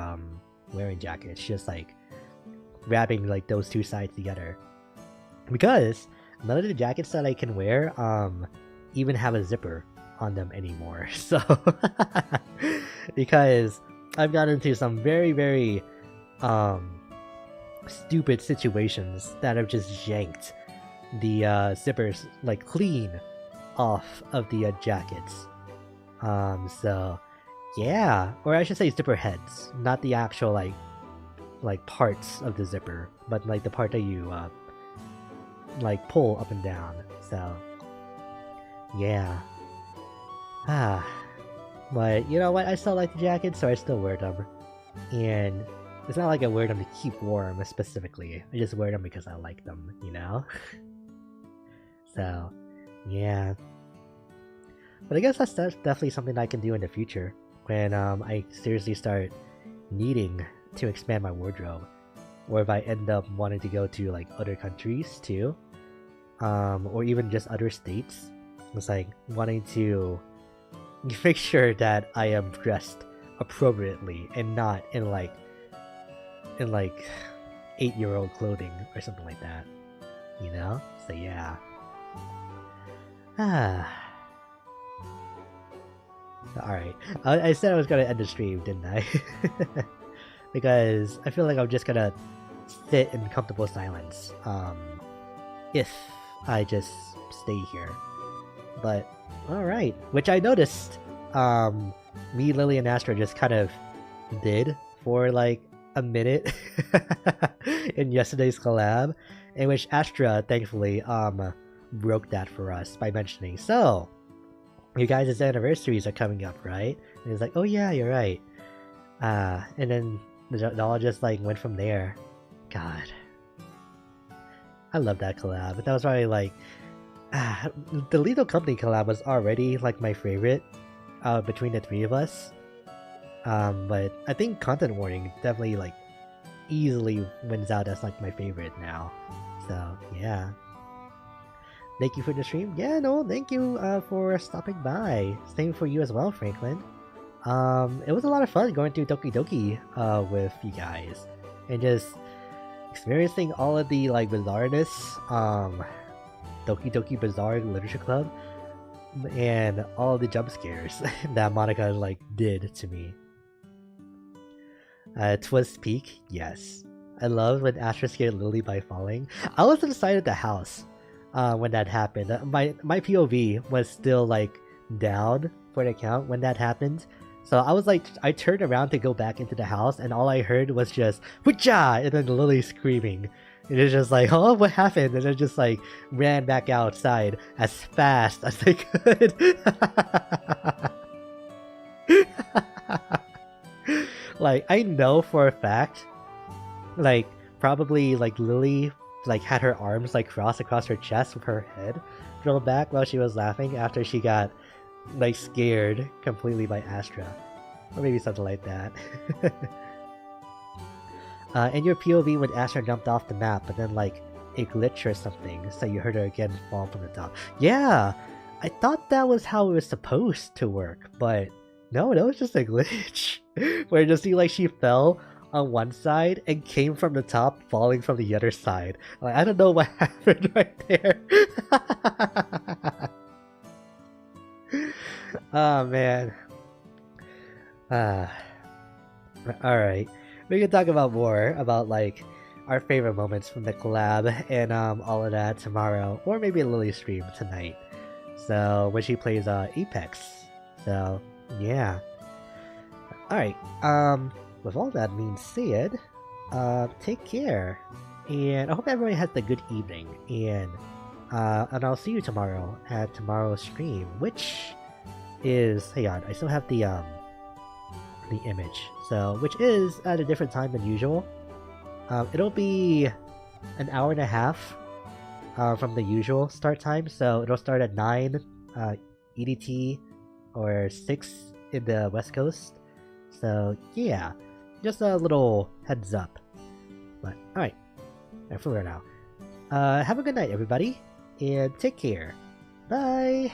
wearing jackets, just like grabbing like those two sides together. Because none of the jackets that I can wear even have a zipper on them anymore. So because I've gotten into some very, very stupid situations that have just yanked the zippers like clean off of the jackets. So yeah, or I should say zipper heads, not the actual like parts of the zipper, but like the part that you like pull up and down. So yeah. But you know what? I still like the jackets, so I still wear them. And it's not like I wear them to keep warm specifically. I just wear them because I like them, you know? So, yeah. But I guess that's definitely something I can do in the future when I seriously start needing to expand my wardrobe. Or if I end up wanting to go to like other countries too. Or even just other states. It's like wanting to make sure that I am dressed appropriately and not in like 8-year-old clothing or something like that. You know? So yeah. Alright. I said I was gonna end the stream, didn't I? Because I feel like I'm just gonna sit in comfortable silence. If I just stay here. But alright. Which I noticed me, Lily, and Astra just kind of did for like a minute in yesterday's collab, in which Astra thankfully broke that for us by mentioning, so you guys' anniversaries are coming up, right? And he's like, oh yeah, you're right. And then it all just like went from there. God, I love that collab. That was probably like the Lethal Company collab was already like my favorite between the three of us. But I think Content Warning definitely like easily wins out as like my favorite now. So yeah. Thank you for the stream. Yeah, no, thank you for stopping by. Same for you as well, Franklin. It was a lot of fun going through Doki Doki with you guys. And just experiencing all of the like bizarreness, Doki Doki Bizarre Literature Club, and all the jump scares that Monica like did to me. Twist Peak, yes. I love when Astra scared Lily by falling. I was inside of the house when that happened. My POV was still like down for the count when that happened. So I was like, I turned around to go back into the house, and all I heard was just "Witcha!" and then Lily screaming. It was just like, oh, what happened? And I just like ran back outside as fast as I could. Like, I know for a fact, like, probably like Lily like had her arms like crossed across her chest with her head thrown back while she was laughing after she got like scared completely by Astra, or maybe something like that. In your POV when Astra jumped off the map, but then like it glitched or something, so you heard her again fall from the top. Yeah, I thought that was how it was supposed to work, but no, that was just a glitch. Where just see like she fell on one side and came from the top, falling from the other side. Like, I don't know what happened right there. Oh man. Alright. We can talk about more about like our favorite moments from the collab and all of that tomorrow, or maybe a Lily stream tonight. So when she plays Apex. So yeah. Alright, with all that being said, take care, and I hope everybody has a good evening, and I'll see you tomorrow at tomorrow's stream, which is, hang on, I still have the image, so, which is at a different time than usual. It'll be an hour and a half from the usual start time, so it'll start at 9 EDT, or 6 in the West Coast, So yeah, just a little heads up. But alright, for now. Have a good night, everybody, and take care. Bye!